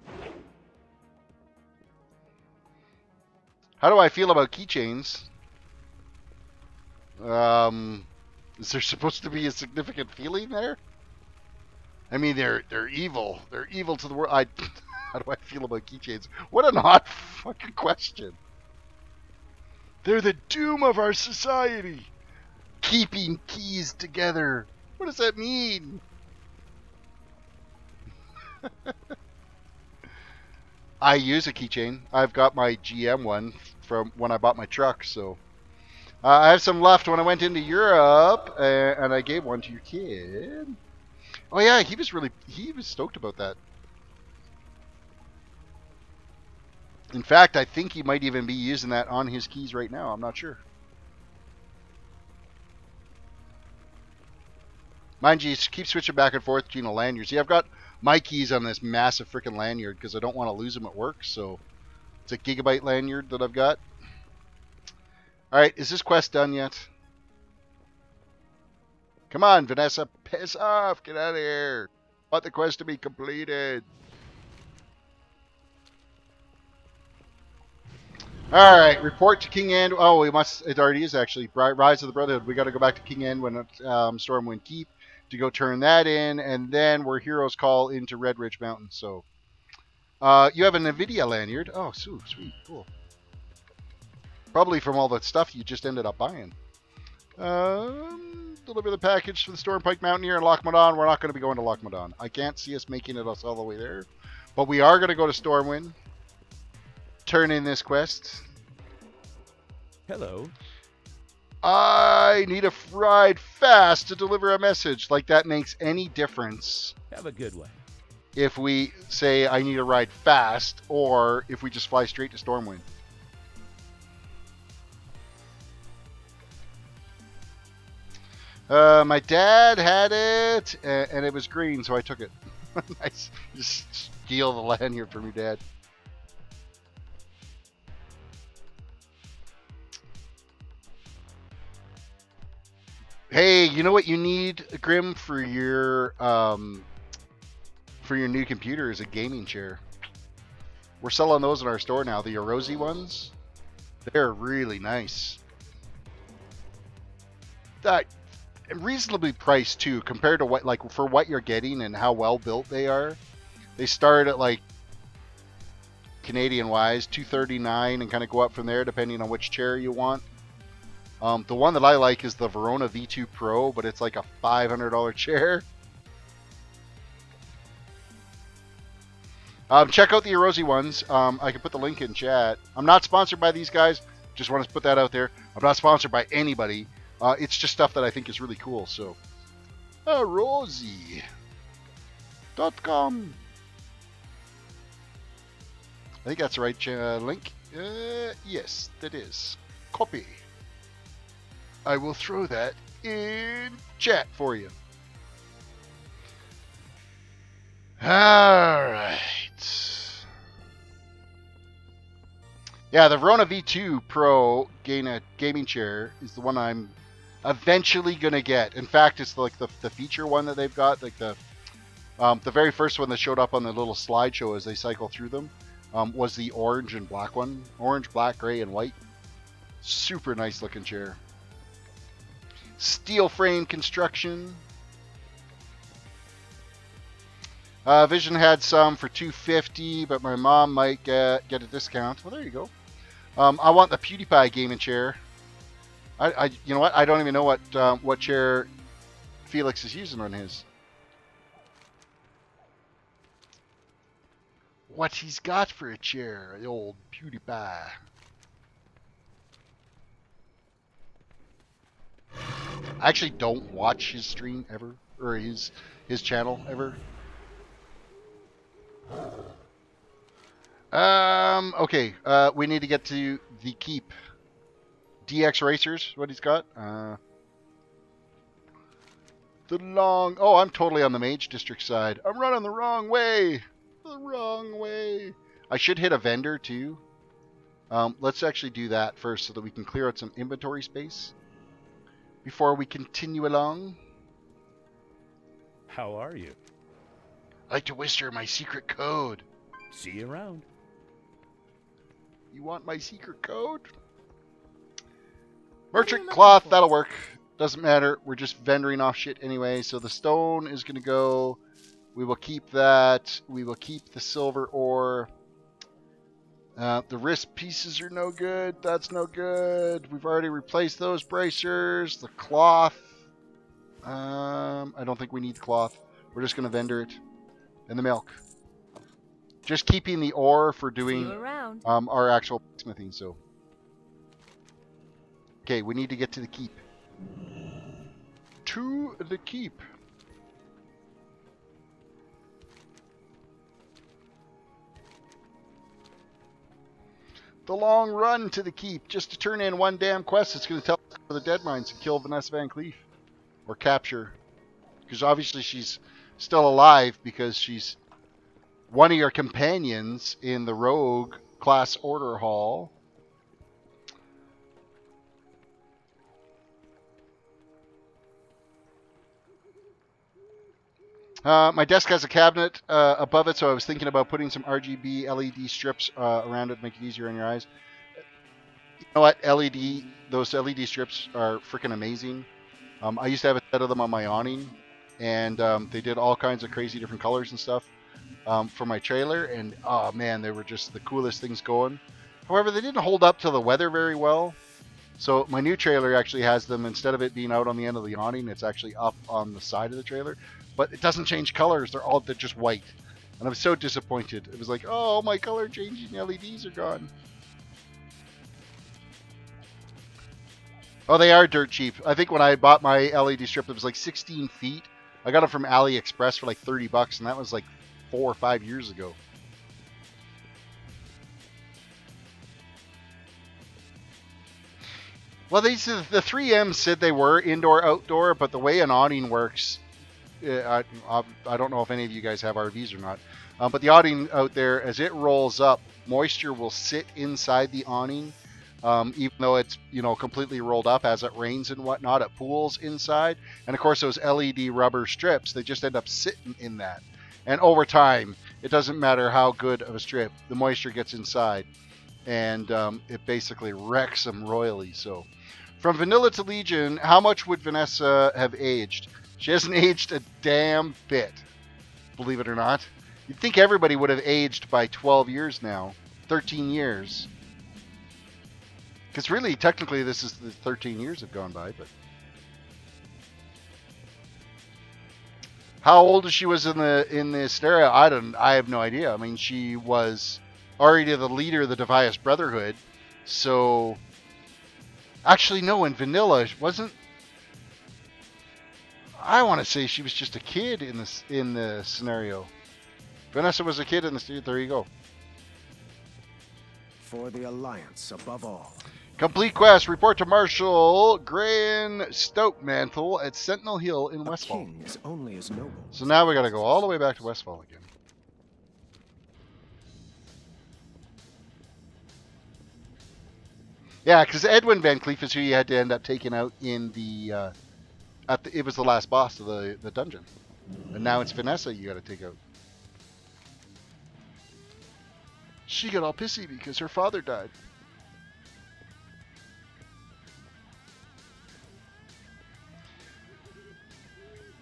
How do I feel about keychains? Is there supposed to be a significant feeling there? I mean, they're evil. They're evil to the world. How do I feel about keychains? What an odd fucking question. They're the doom of our society. Keeping keys together. What does that mean? I use a keychain. I've got my GM one from when I bought my truck, so I have some left when I went into Europe, and I gave one to your kid. Oh yeah, he was stoked about that. In fact, I think he might even be using that on his keys right now. I'm not sure. Mind you, keep switching back and forth between the lanyards. See, I've got my keys on this massive freaking lanyard because I don't want to lose them at work. So it's a gigabyte lanyard that I've got. All right, is this quest done yet? Come on, Vanessa, piss off. Get out of here. I want the quest to be completed. All right, report to King End. Oh, we must. It already is actually. Rise of the Brotherhood. We got to go back to King End when Stormwind Keep to go turn that in, and then we're Heroes Call into Red Ridge Mountain. So, you have an NVIDIA lanyard. Oh, sweet, cool. Probably from all the stuff you just ended up buying. Deliver the package to the Stormpike Mountaineer in Lochmadon. We're not going to be going to Lochmadon. I can't see us making it all the way there, but we are going to go to Stormwind. Turn in this quest. Hello. I need a ride fast to deliver a message. Like that makes any difference. Have a good one. If we say I need a ride fast, or if we just fly straight to Stormwind. My dad had it, and it was green, so I took it. Nice. Just steal the lanyard from your dad. Hey, you know what you need, Grim, for your new computer is a gaming chair. We're selling those in our store now, the Orosi ones. They're really nice. That reasonably priced too, compared to what for what you're getting and how well built they are. They start at like Canadian wise $239 and kind of go up from there depending on which chair you want. The one that I like is the Verona V2 Pro, but it's like a $500 chair. Check out the Orosi ones. I can put the link in chat. I'm not sponsored by these guys. Just want to put that out there. I'm not sponsored by anybody. It's just stuff that I think is really cool. So, Orosi.com. I think that's the right link. Yes, that is. Copy. I will throw that in chat for you. All right. Yeah, the Verona V2 Pro gaming chair is the one I'm eventually going to get. In fact, it's like the feature one that they've got, like the very first one that showed up on the little slideshow as they cycle through them was the orange and black one. Orange, black, gray, and white. Super nice looking chair. Steel frame construction. Vision had some for $250, but my mom might get a discount. Well, there you go. I want the PewDiePie gaming chair. You know what? I don't even know what chair Felix is using on his. What he's got for a chair, the old beauty pie. I actually don't watch his stream ever, or his channel ever. Okay, we need to get to the keep. DX Racers, what he's got. The long... Oh, I'm totally on the Mage District side. I'm running the wrong way. The wrong way. I should hit a vendor, too. Let's actually do that first so that we can clear out some inventory space before we continue along. How are you? I like to whisper my secret code. See you around. You want my secret code? Merchant cloth, that'll work. Doesn't matter. We're just vendoring off shit anyway. So the stone is going to go. We will keep that. We will keep the silver ore. The wrist pieces are no good. That's no good. We've already replaced those bracers. The cloth. I don't think we need the cloth. We're just going to vendor it. And the milk. Just keeping the ore for doing our actual smithing. So, okay, we need to get to the keep. To the keep. The long run to the keep, just to turn in one damn quest that's going to tell us the dead mines and kill Vanessa Van Cleef. Or capture. Because obviously she's still alive because she's one of your companions in the Rogue class order hall. My desk has a cabinet above it, so I was thinking about putting some RGB LED strips around it to make it easier on your eyes. You know what? Those LED strips are freaking amazing. I used to have a set of them on my awning, and they did all kinds of crazy different colors and stuff for my trailer, and oh man, they were just the coolest things going. However, they didn't hold up to the weather very well. So my new trailer actually has them, instead of it being out on the end of the awning, it's actually up on the side of the trailer. But it doesn't change colors. They're just white. And I'm so disappointed. It was like, oh, my color changing LEDs are gone. Oh, they are dirt cheap. I think when I bought my LED strip, it was like 16 feet. I got them from AliExpress for like 30 bucks, and that was like 4 or 5 years ago. Well, the 3M said they were indoor-outdoor, but the way an awning works... I don't know if any of you guys have RVs or not, but the awning out there, as it rolls up, moisture will sit inside the awning, even though it's completely rolled up. As it rains and whatnot, it pools inside, and of course those LED rubber strips, they just end up sitting in that, and over time, it doesn't matter how good of a strip, the moisture gets inside, and it basically wrecks them royally. So from Vanilla to Legion, how much would Vanessa have aged? She hasn't aged a damn bit, believe it or not. You'd think everybody would have aged by 12 years now, 13 years. Because really, technically, this is the 13 years have gone by, but... How old she was in the scenario, I have no idea. I mean, she was already the leader of the Devious Brotherhood, so... Actually, no, in Vanilla, wasn't... I want to say she was just a kid in the scenario. Vanessa was a kid in the... There you go. For the Alliance above all. Complete quest. Report to Marshal Gran Stoutmantle at Sentinel Hill in Westfall. King is only as noble. So now we got to go all the way back to Westfall again. Yeah, because Edwin Van Cleef is who you had to end up taking out in the... it was the last boss of the dungeon. And now it's Vanessa you got to take out. She got all pissy because her father died.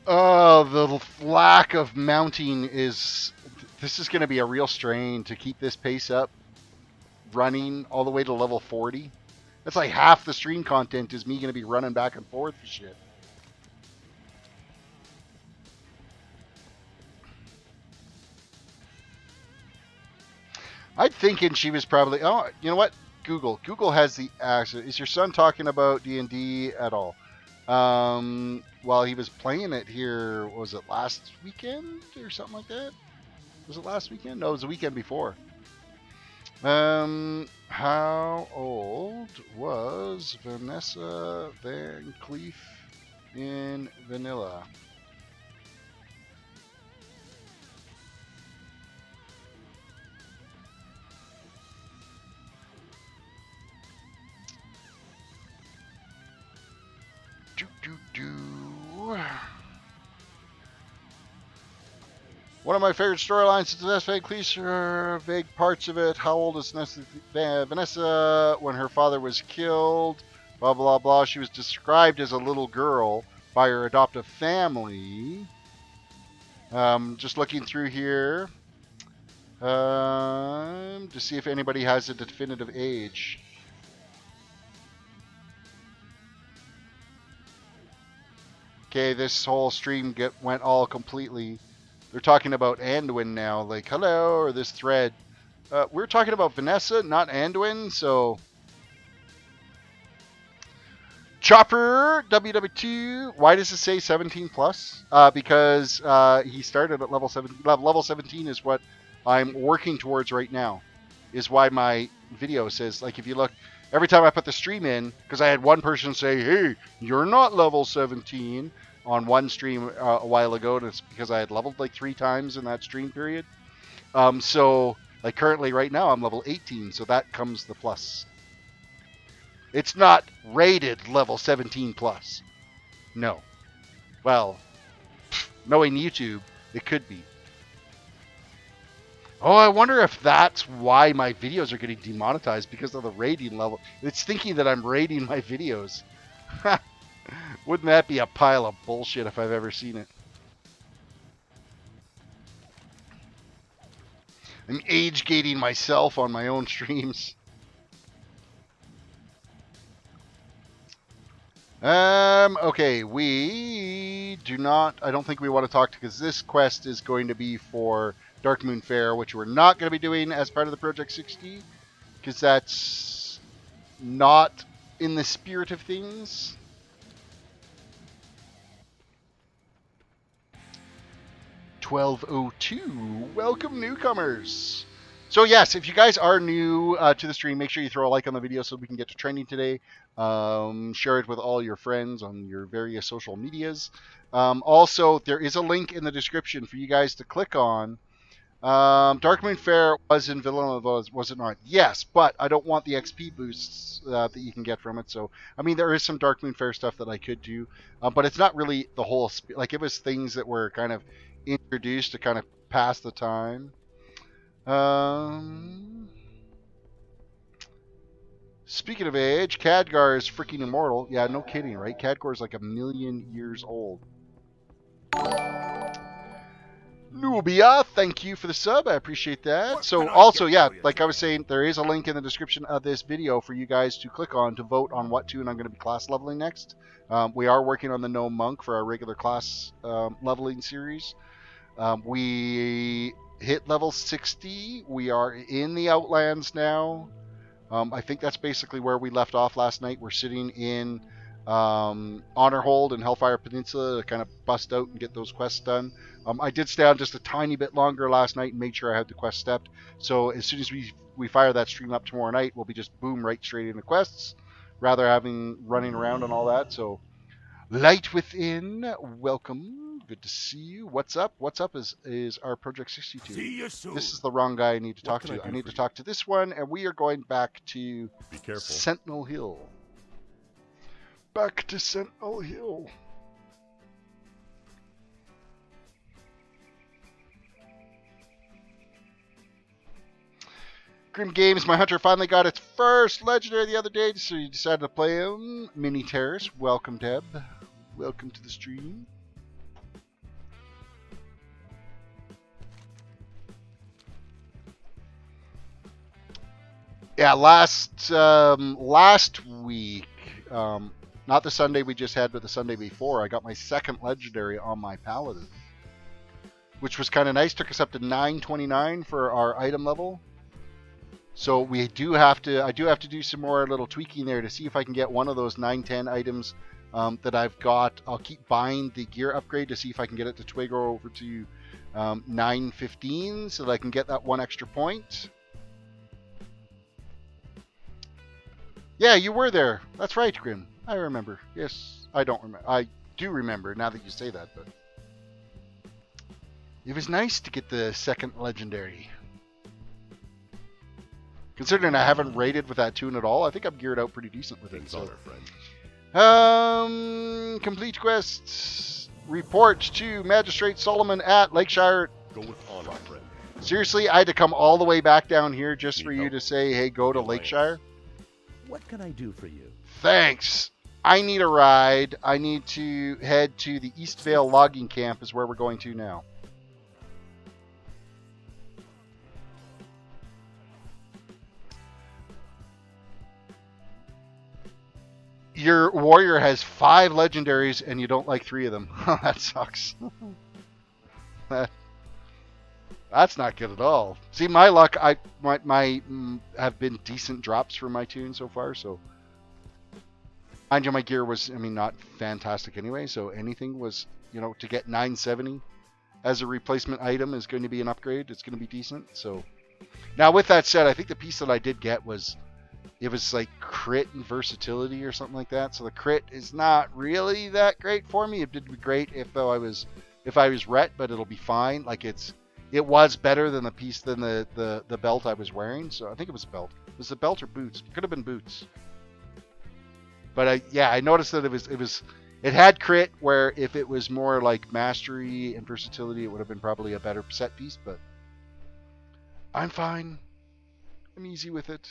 Oh, the lack of mounting is... This is going to be a real strain to keep this pace up. Running all the way to level 40. That's like half the stream content is me going to be running back and forth for shit. I'm thinking she was probably. Oh, you know what? Google. Google has the access. Is your son talking about D&D at all? While he was playing it here, was it last weekend or something like that? Was it last weekend? No, it was the weekend before. How old was Vanessa Van Cleef in Vanilla? One of my favorite storylines is Vanessa Van Cleef, vague parts of it. How old is Vanessa when her father was killed? Blah, blah, blah. She was described as a little girl by her adoptive family. Just looking through here to see if anybody has a definitive age. Okay, this whole stream went all completely. They're talking about Anduin now, like, hello, or this thread. We're talking about Vanessa, not Anduin, so... Chopper, WW2, why does it say 17 plus? Because he started at level 17. Level 17 is what I'm working towards right now, is why my video says, like, if you look, every time I put the stream in, because I had one person say, hey, you're not level 17, on one stream a while ago, and it's because I had leveled like 3 times in that stream period. So, like currently right now, I'm level 18, so that comes the plus. It's not rated level 17 plus. No. Well, knowing YouTube, it could be. Oh, I wonder if that's why my videos are getting demonetized, because of the rating level. It's thinking that I'm rating my videos. Wouldn't that be a pile of bullshit if I've ever seen it? I'm age gating myself on my own streams. Okay, we do not, I don't think we want to talk to, because this quest is going to be for Darkmoon Faire, which we're not going to be doing as part of the Project 60, because that's not in the spirit of things. $12.02. Welcome, newcomers. So yes, if you guys are new to the stream, make sure you throw a like on the video so we can get to trending today. Share it with all your friends on your various social medias. Also, there is a link in the description for you guys to click on. Darkmoon Faire was in Vanilla, was it not? Yes, but I don't want the XP boosts that you can get from it. So, I mean, there is some Darkmoon Faire stuff that I could do, but it's not really the whole. Like, it was things that were kind of introduced to kind of pass the time. Speaking of age, Khadgar is freaking immortal. Yeah, no kidding, right? Khadgar is like 1,000,000 years old. Nubia, thank you for the sub. I appreciate that. So also, yeah, like I was saying, there is a link in the description of this video for you guys to click on to vote on what toon I'm going to be class leveling next. We are working on the Gnome Monk for our regular class leveling series. We hit level 60. We are in the Outlands now. I think that's basically where we left off last night. We're sitting in Honorhold and Hellfire Peninsula to kind of bust out and get those quests done. I did stay on just a tiny bit longer last night and made sure I had the quest stepped. So as soon as we fire that stream up tomorrow night, we'll be just boom right straight into quests, rather having running around and all that. So Light Within, welcome. Good to see you. What's up? What's up is our Project 62. See you soon. This is the wrong guy I need to talk to. I need to talk to this one, and we are going back to Be careful. Sentinel Hill. Back to Sentinel Hill. Grim Games, my hunter finally got its first legendary the other day, so you decided to play him. Mini Terrace, welcome, Deb. Welcome to the stream. Yeah, last week, not the Sunday we just had, but the Sunday before, I got my second legendary on my Paladin, which was kind of nice. Took us up to 929 for our item level. So we do have to. I do have to do some more little tweaking there to see if I can get one of those 910 items that I've got. I'll keep buying the gear upgrade to see if I can get it to twig over to 915 so that I can get that one extra point. Yeah, you were there. That's right, Grim. I remember. Yes, I don't remember. I do remember now that you say that, but it was nice to get the second legendary. Considering I haven't raided with that toon at all, I think I'm geared out pretty decent with it. So. Complete quests. Report to Magistrate Solomon at Lakeshire. Go with honor, friend. Seriously, I had to come all the way back down here just for you to say, hey, go to Lakeshire? What can I do for you? Thanks. I need a ride. I need to head to the Eastvale logging camp is where we're going to now. Your warrior has 5 legendaries and you don't like 3 of them. That sucks. That's not good at all. See, my luck, my have been decent drops for my toon so far. So, mind you, my gear was, I mean, not fantastic anyway. So anything was, you know, to get 970 as a replacement item is going to be an upgrade. It's going to be decent. So now, with that said, I think the piece that I did get was, it was like crit and versatility or something like that. So the crit is not really that great for me. It did be great if I was ret, but it'll be fine. Like it was better than the piece than the belt I was wearing. So I think it was a belt. Was it belt or boots? It could have been boots. But I noticed that it had crit, where if it was more like mastery and versatility, it would have been probably a better set piece. But I'm fine. I'm easy with it.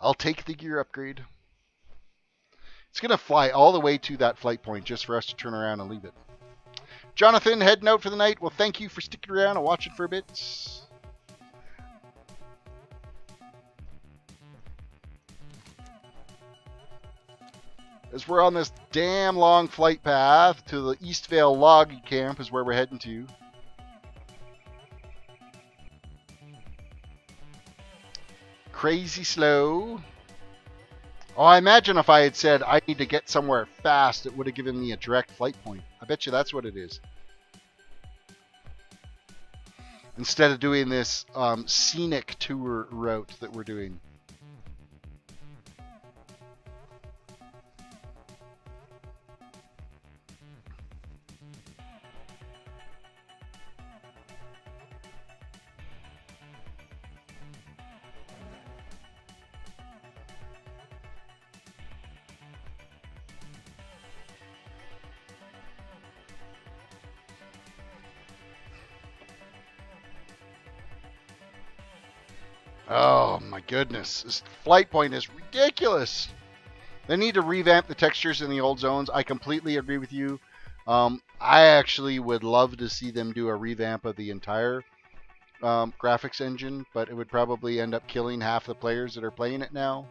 I'll take the gear upgrade. It's going to fly all the way to that flight point just for us to turn around and leave it. Jonathan, heading out for the night. Well, thank you for sticking around and watching for a bit. As we're on this damn long flight path to the Eastvale logging camp is where we're heading to. Crazy slow. Oh, I imagine if I had said I need to get somewhere fast, it would have given me a direct flight point. I bet you that's what it is. Instead of doing this scenic tour route that we're doing. Oh my goodness, this flight point is ridiculous. They need to revamp the textures in the old zones. I completely agree with you. I actually would love to see them do a revamp of the entire graphics engine, but it would probably end up killing half the players that are playing it now.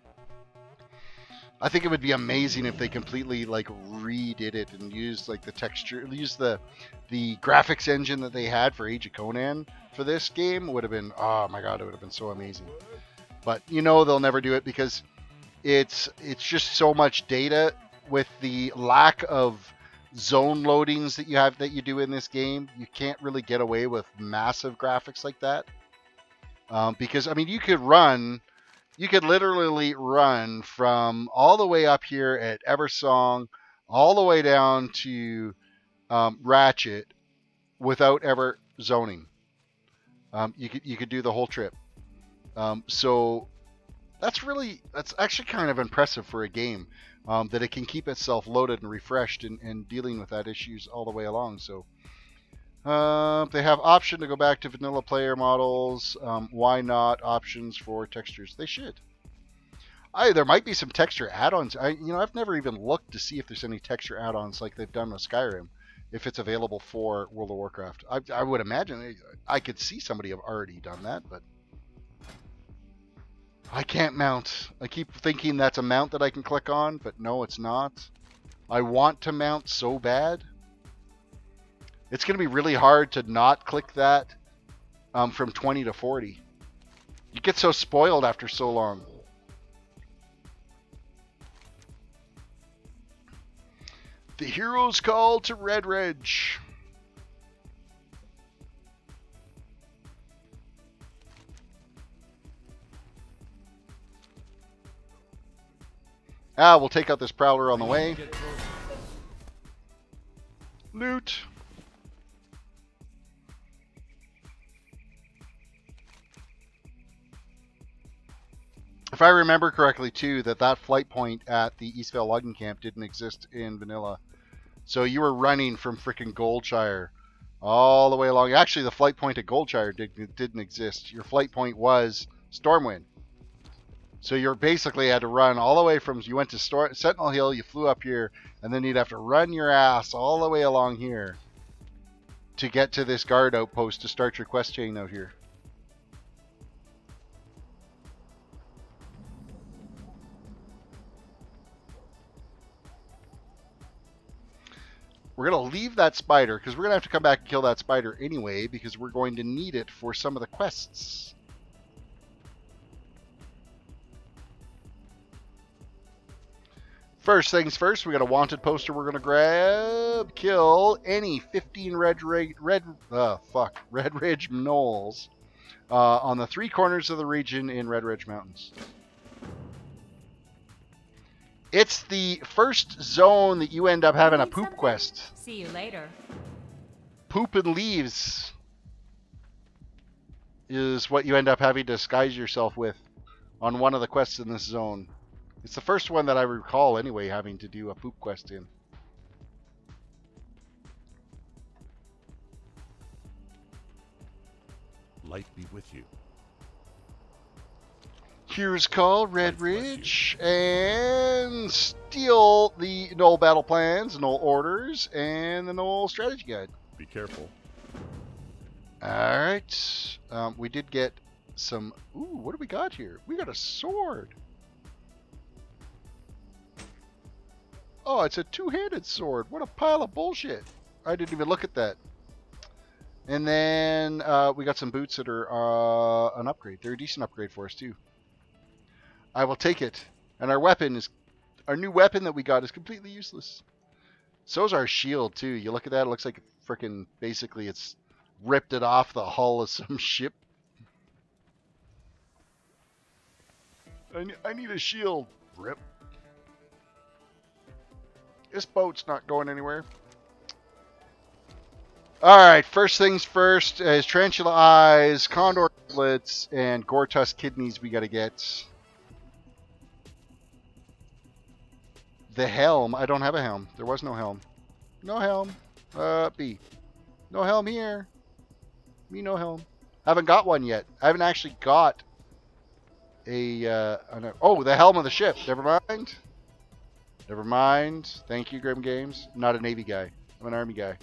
I think it would be amazing if they completely like redid it and used like the texture, used the graphics engine that they had for Age of Conan for this game. Would have been, oh my god, it would have been so amazing. But you know they'll never do it because it's just so much data with the lack of zone loadings that you do in this game. You can't really get away with massive graphics like that because I mean you could literally run from all the way up here at Eversong all the way down to Ratchet without ever zoning. You could do the whole trip. So that's actually kind of impressive for a game that it can keep itself loaded and refreshed and dealing with that issues all the way along. So they have option to go back to vanilla player models. Why not options for textures? They should. There might be some texture add-ons. I've never even looked to see if there's any texture add-ons like they've done with Skyrim, if it's available for World of Warcraft. I would imagine I could see somebody have already done that, but I can't mount. I keep thinking that's a mount that I can click on, but no, it's not. I want to mount so bad. It's going to be really hard to not click that from 20 to 40. You get so spoiled after so long. The hero's call to Red Ridge. Ah, we'll take out this prowler on the way. Loot. If I remember correctly, too, that flight point at the Eastvale logging camp didn't exist in vanilla. So you were running from frickin' Goldshire all the way along. Actually, the flight point at Goldshire didn't exist. Your flight point was Stormwind. So you basically had to run all the way from, you went to Sentinel Hill, you flew up here, and then you'd have to run your ass all the way along here to get to this guard outpost to start your quest chain out here. We're going to leave that spider because we're going to have to come back and kill that spider anyway because we're going to need it for some of the quests. First things first, we got a wanted poster we're going to grab. Kill any 15 Red Ridge gnolls on the 3 corners of the region in Red Ridge Mountains. It's the first zone that you end up having a poop quest. See you later. Poop and leaves is what you end up having to disguise yourself with on one of the quests in this zone. It's the first one that I recall anyway having to do a poop quest in. Light be with you. Here's call Red Ridge and steal the Gnoll battle plans, Gnoll orders, and the Gnoll strategy guide. Be careful. Alright. We did get some... Ooh, what do we got here? We got a sword. Oh, it's a two-handed sword. What a pile of bullshit. I didn't even look at that. And then we got some boots that are an upgrade. They're a decent upgrade for us, too. I will take it. And our weapon is... Our new weapon that we got is completely useless. So is our shield, too. You look at that, it looks like freaking... Basically, it's ripped it off the hull of some ship. I need a shield. Rip. This boat's not going anywhere. Alright, first things first is Tarantula Eyes, Condor Antlets, and Gortusk Kidneys we gotta get. The helm. I don't have a helm. There was no helm. No helm. B. No helm here. Me no helm. Haven't got one yet. I haven't actually got a... oh, the helm of the ship. Never mind. Never mind. Thank you, Grim Games. I'm not a Navy guy. I'm an Army guy.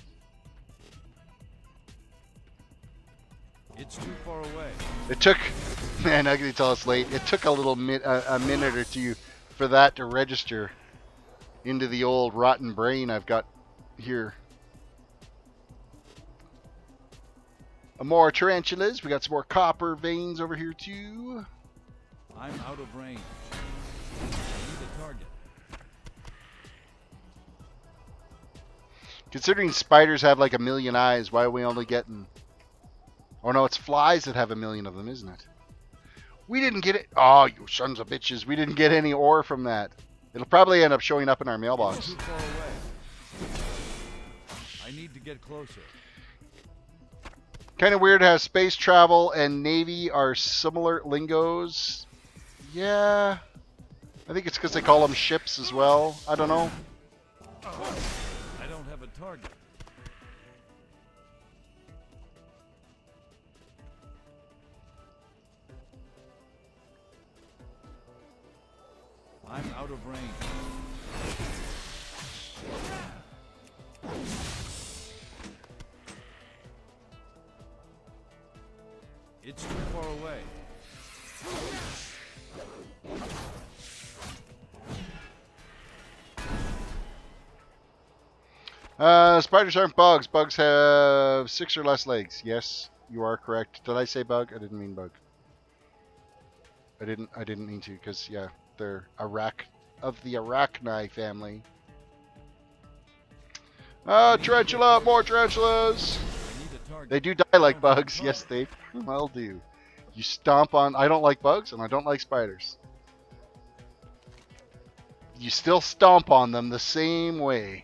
It's too far away. It took... Man, I can tell it's late. It took a little a minute or two for that to register into the old rotten brain I've got here. More tarantulas. We got some more copper veins over here too. I'm out of range. I need a target. Considering spiders have like 1,000,000 eyes, why are we only getting... Oh no, it's flies that have 1,000,000 of them, isn't it? We didn't get it. Oh, you sons of bitches. We didn't get any ore from that. It'll probably end up showing up in our mailbox. Too far away. I need to get closer. Kind of weird how space travel and Navy are similar lingos. Yeah. I think it's because they call them ships as well. I don't know. I don't have a target. I'm out of range. It's too far away. Spiders aren't bugs. Bugs have 6 or less legs. Yes, you are correct. Did I say bug? I didn't mean bug. I didn't mean to, because yeah, they're of the Arachni family. Tarantula, more tarantulas. I need a target. They do die like bugs. Yes, they well do. You stomp on. I don't like bugs, and I don't like spiders. You still stomp on them the same way.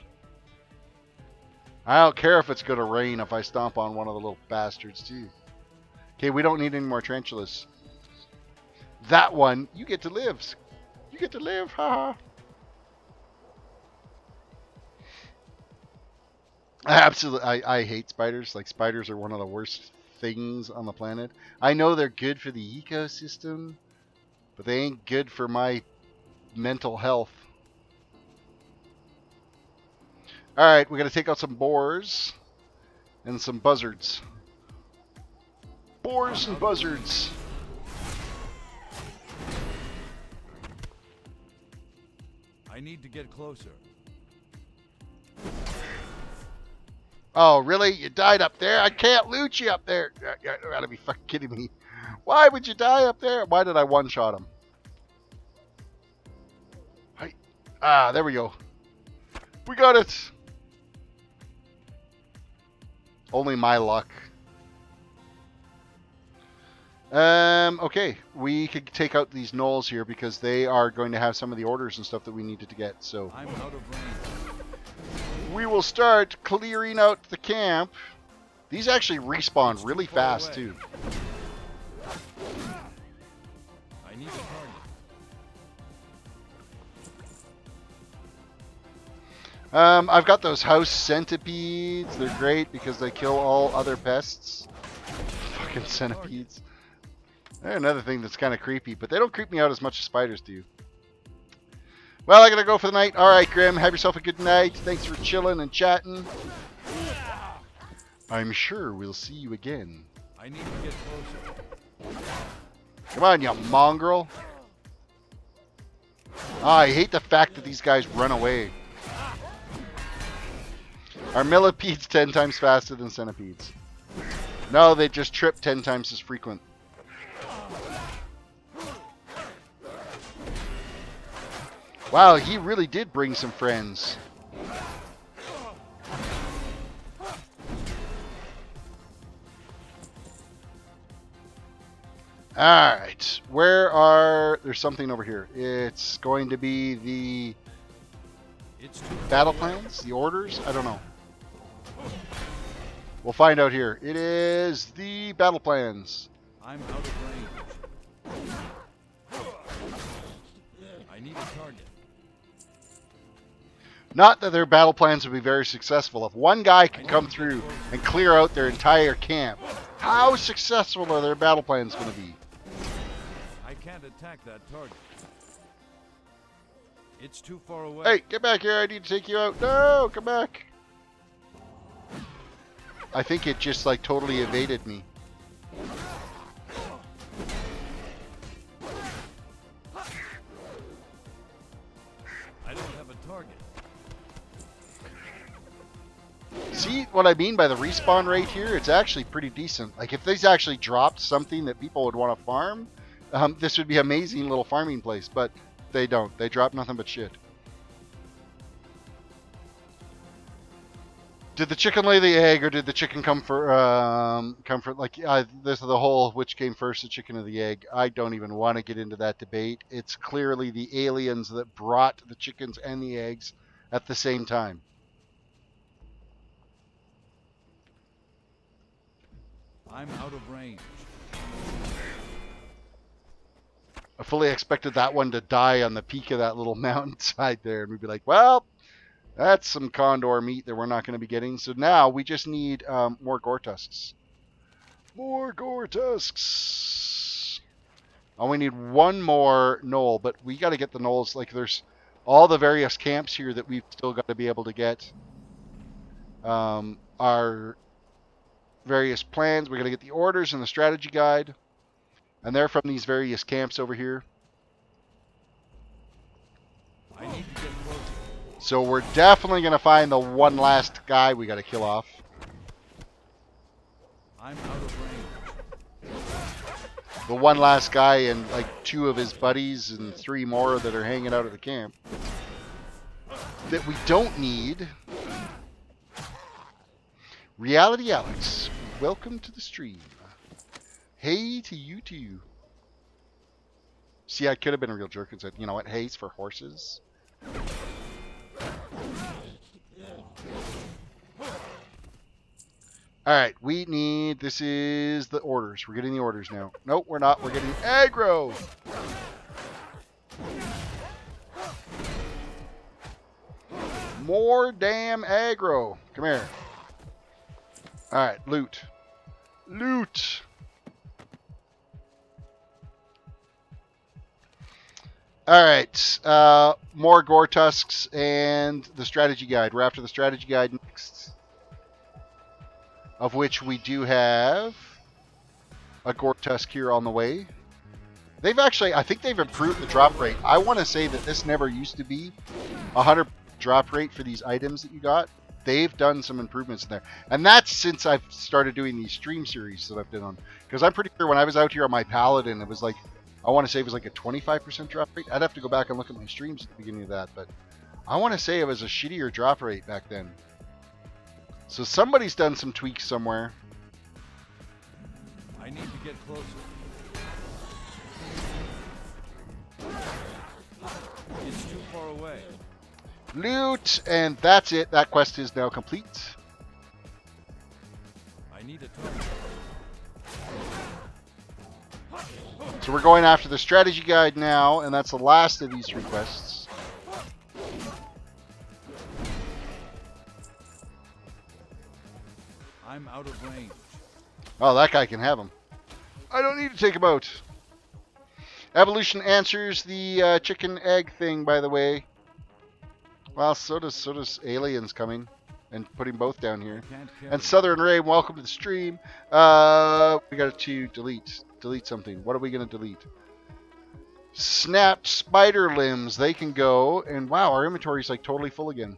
I don't care if it's going to rain if I stomp on one of the little bastards too. Okay, we don't need any more tarantulas. That one, you get to live. You get to live, haha. I hate spiders. Like, spiders are one of the worst things on the planet. I know they're good for the ecosystem, but they ain't good for my mental health. Alright, we gotta take out some boars and some buzzards. Boars and buzzards. I need to get closer. Oh, really? You died up there? I can't loot you up there. You gotta be fucking kidding me. Why would you die up there? Why did I one-shot him? There we go. We got it. Only my luck. Okay, we could take out these gnolls here because they are going to have some of the orders and stuff that we needed to get. So I'm out of range. we will start clearing out the camp. These actually respawn really fast too. I need a target. I've got those house centipedes. They're great because they kill all other pests. Fucking centipedes. They're another thing that's kind of creepy, but they don't creep me out as much as spiders do. Well, I gotta go for the night. Alright, Grim, have yourself a good night. Thanks for chilling and chatting. I'm sure we'll see you again. I need to get closer. Come on, you mongrel. I hate the fact that these guys run away. Are millipedes 10 times faster than centipedes? No, they just trip 10 times as frequent. Wow, he really did bring some friends. Alright, there's something over here. It's going to be the battle plans, the orders, I don't know. We'll find out here. It is the battle plans. I'm out of range. I need a target. Not that their battle plans would be very successful. If one guy could come through and clear out their entire camp, how successful are their battle plans going to be? I can't attack that target. It's too far away. Hey, get back here. I need to take you out. No, come back. I think it just like totally evaded me. I don't have a target. See what I mean by the respawn rate here? It's actually pretty decent. Like if these actually dropped something that people would want to farm, this would be an amazing little farming place, but they don't. They drop nothing but shit. Did the chicken lay the egg, or did the chicken come for like this is the whole which came first, the chicken or the egg? I don't even want to get into that debate. It's clearly the aliens that brought the chickens and the eggs at the same time. I'm out of range. I fully expected that one to die on the peak of that little mountainside there, and we'd be like, well, that's some condor meat that we're not going to be getting. So now we just need more gore tusks. More gore tusks. Oh, we need one more gnoll, but we got to get the gnolls. Like, there's all the various camps here that we've still got to be able to get our various plans. We got to get the orders and the strategy guide. And they're from these various camps over here. I need to get closer. So we're definitely going to find the one last guy we got to kill off. I'm out of range. the one last guy and like 2 of his buddies and 3 more that are hanging out at the camp that we don't need. Reality Alex, welcome to the stream. Hey to you too. See, I could have been a real jerk and said, you know what, hay's for horses. Alright, we need, this is the orders. We're getting the orders now. Nope, we're not. We're getting aggro. More damn aggro. Come here. Alright, loot. Loot. Alright, more gore tusks and the strategy guide. We're after the strategy guide next. Of which we do have a gore tusk here on the way. They've actually, I think they've improved the drop rate. I want to say that this never used to be 100 drop rate for these items that you got. They've done some improvements in there. And that's since I've started doing these stream series that I've been on. Because I'm pretty sure when I was out here on my Paladin, it was like, I want to say it was like a 25% drop rate. I'd have to go back and look at my streams at the beginning of that. But I want to say it was a shittier drop rate back then. So somebody's done some tweaks somewhere. I need to get closer. It's too far away. Loot, and that's it. That quest is now complete. I need a target. So we're going after the strategy guide now, and that's the last of these 3 quests. I'm out of range. Oh, that guy can have him. I don't need to take him out. Evolution answers the chicken egg thing, by the way. Well, so does aliens coming and putting both down here. And Southern Ray, welcome to the stream. We got to delete something. What are we gonna delete? Snapped spider limbs. They can go. And wow, our inventory is like totally full again.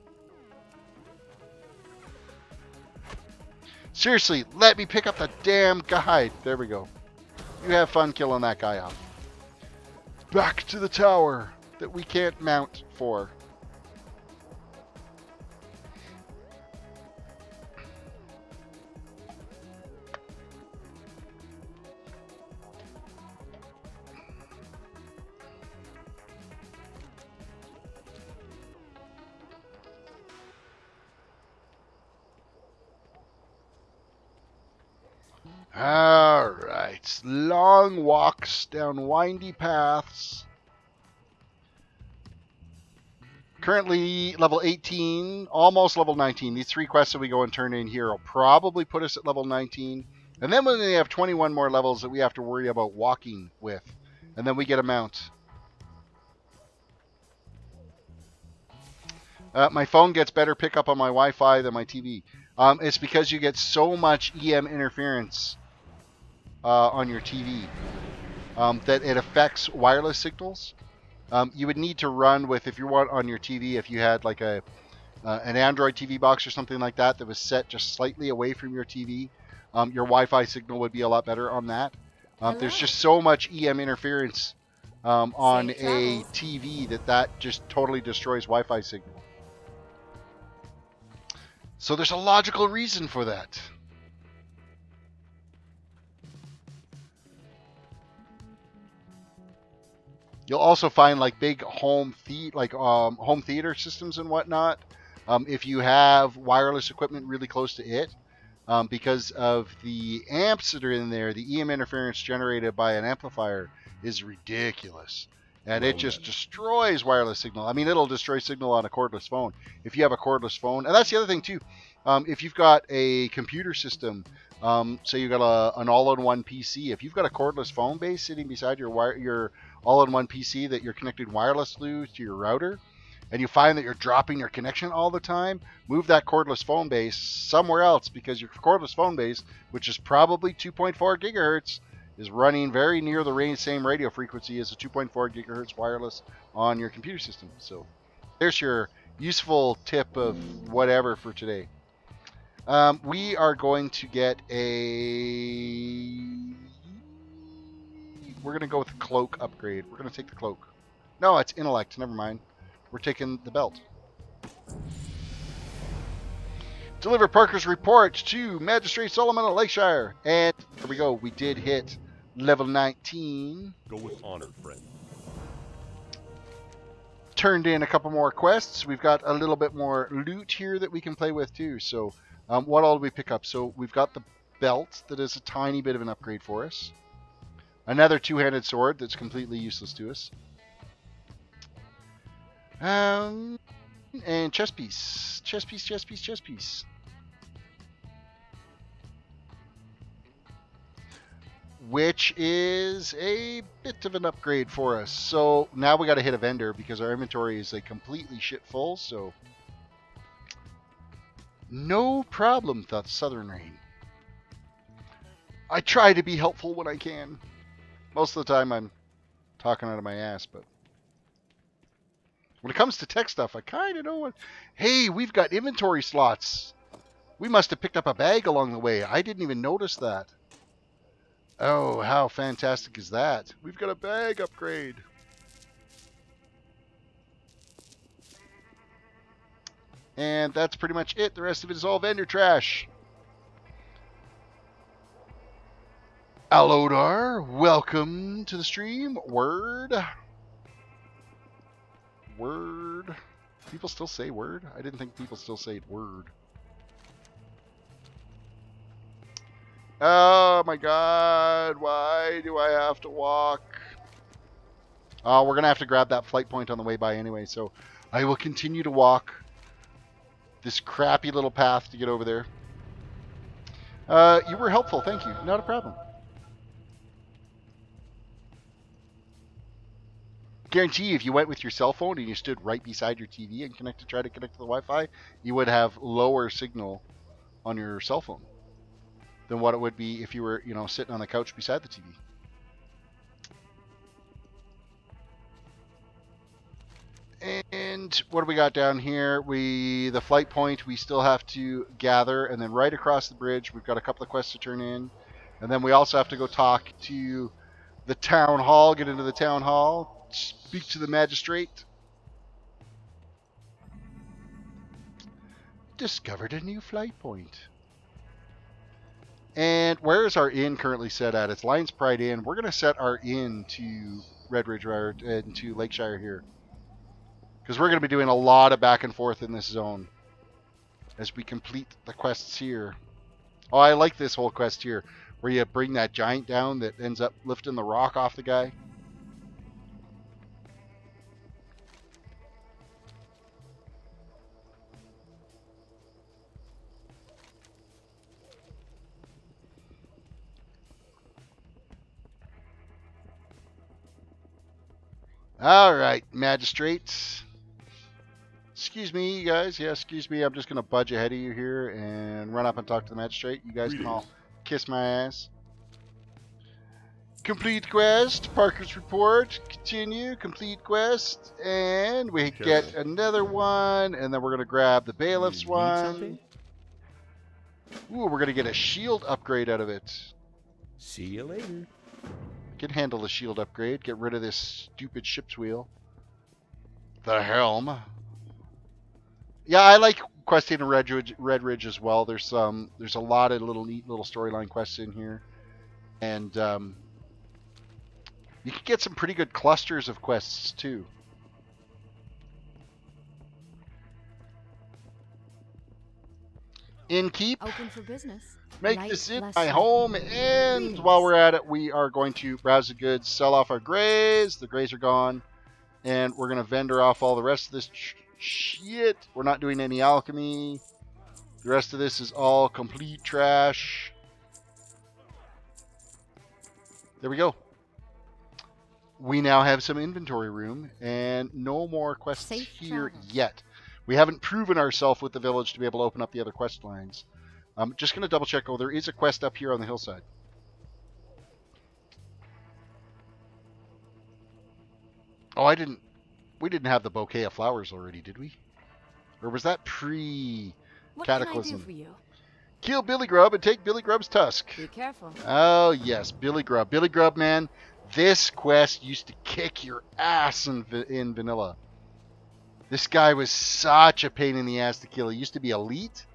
Seriously, let me pick up the damn guide. There we go. You have fun killing that guy off. Back to the tower that we can't mount for. Alright, long walks down windy paths. Currently level 18, almost level 19. These 3 quests that we go and turn in here will probably put us at level 19. And then we only have 21 more levels that we have to worry about walking with. And then we get a mount. My phone gets better pickup on my Wi-Fi than my TV. It's because you get so much EM interference on your TV that it affects wireless signals. You would need to run with, if you want on your TV, if you had like an Android TV box or something like that that was set just slightly away from your TV, your Wi-Fi signal would be a lot better on that. There's just so much EM interference on a TV that just totally destroys Wi-Fi signal. So there's a logical reason for that. You'll also find like big home theater systems and whatnot. If you have wireless equipment really close to it, because of the amps that are in there, the EM interference generated by an amplifier is ridiculous. And it just destroys wireless signal. I mean, it'll destroy signal on a cordless phone. If you have a cordless phone, and that's the other thing too. If you've got a computer system, say you've got an all-in-one PC, if you've got a cordless phone base sitting beside your all-in-one PC that you're connected wirelessly to your router, and you find that you're dropping your connection all the time, move that cordless phone base somewhere else, because your cordless phone base, which is probably 2.4 gigahertz, is running very near the same radio frequency as a 2.4 gigahertz wireless on your computer system. So there's your useful tip of whatever for today. We are going to get a we're going to go with the cloak upgrade. We're going to take the cloak. No, it's intellect. Never mind. We're taking the belt. Deliver Parker's report to Magistrate Solomon of Lakeshire. And there we go. We did hit level 19. Go with honor, friend. Turned in a couple more quests. We've got a little bit more loot here that we can play with too. So what all did we pick up? So we've got the belt that is a tiny bit of an upgrade for us. Another two-handed sword that's completely useless to us. And chess piece. Chess piece, chess piece, chess piece. Which is a bit of an upgrade for us. So now we got to hit a vendor because our inventory is like completely shit full. So no problem, thought Southern Rain. I try to be helpful when I can. Most of the time I'm talking out of my ass, but when it comes to tech stuff, I kind of know what... Hey, we've got inventory slots. We must have picked up a bag along the way. I didn't even notice that. Oh, how fantastic is that? We've got a bag upgrade. And that's pretty much it. The rest of it is all vendor trash. Alodar, welcome to the stream. Word. Word. People still say word? I didn't think people still say word. Oh my god, why do I have to walk? Oh, we're going to have to grab that flight point on the way by anyway, so I will continue to walk this crappy little path to get over there. You were helpful, thank you. Not a problem. Guarantee if you went with your cell phone and you stood right beside your TV and tried to connect to the Wi-Fi, you would have lower signal on your cell phone than what it would be if you were, you know, sitting on the couch beside the TV. And what do we got down here? The flight point we still have to gather, and then right across the bridge we've got a couple of quests to turn in, and then we also have to go talk to the town hall, get into the town hall, speak to the magistrate. Discovered a new flight point. And where is our inn currently set at? It's Lion's Pride Inn. We're going to set our inn to Redridge and to Lakeshire here, because we're going to be doing a lot of back and forth in this zone as we complete the quests here. Oh, I like this whole quest here, where you bring that giant down that ends up lifting the rock off the guy. All right, magistrates. Excuse me, you guys. Yeah, excuse me. I'm just going to budge ahead of you here and run up and talk to the magistrate. You guys can all kiss my ass. Complete quest. Parker's report. Continue. Complete quest. And we get another one. And then we're going to grab the bailiff's one. Ooh, we're going to get a shield upgrade out of it. See you later. Can handle the shield upgrade. Get rid of this stupid ship's wheel. The helm. Yeah, I like questing in Red Ridge as well. There's a lot of neat little storyline quests in here, and you can get some pretty good clusters of quests too. Innkeep. Open for business. Make this inn my home, and while we're at it, we are going to browse the goods, sell off our grays. The grays are gone, and we're going to vendor off all the rest of this shit. We're not doing any alchemy. The rest of this is all complete trash. There we go. We now have some inventory room, and no more quests here yet. We haven't proven ourselves with the village to be able to open up the other quest lines. I'm just going to double check. Oh, there is a quest up here on the hillside. Oh, we didn't have the bouquet of flowers already, did we? Or was that pre-Cataclysm? What can I do for you? Kill Billy Grub and take Billy Grub's tusk. Be careful. Oh, yes, Billy Grub. Billy Grub, man, This quest used to kick your ass in vanilla. This guy was such a pain in the ass to kill. He used to be elite,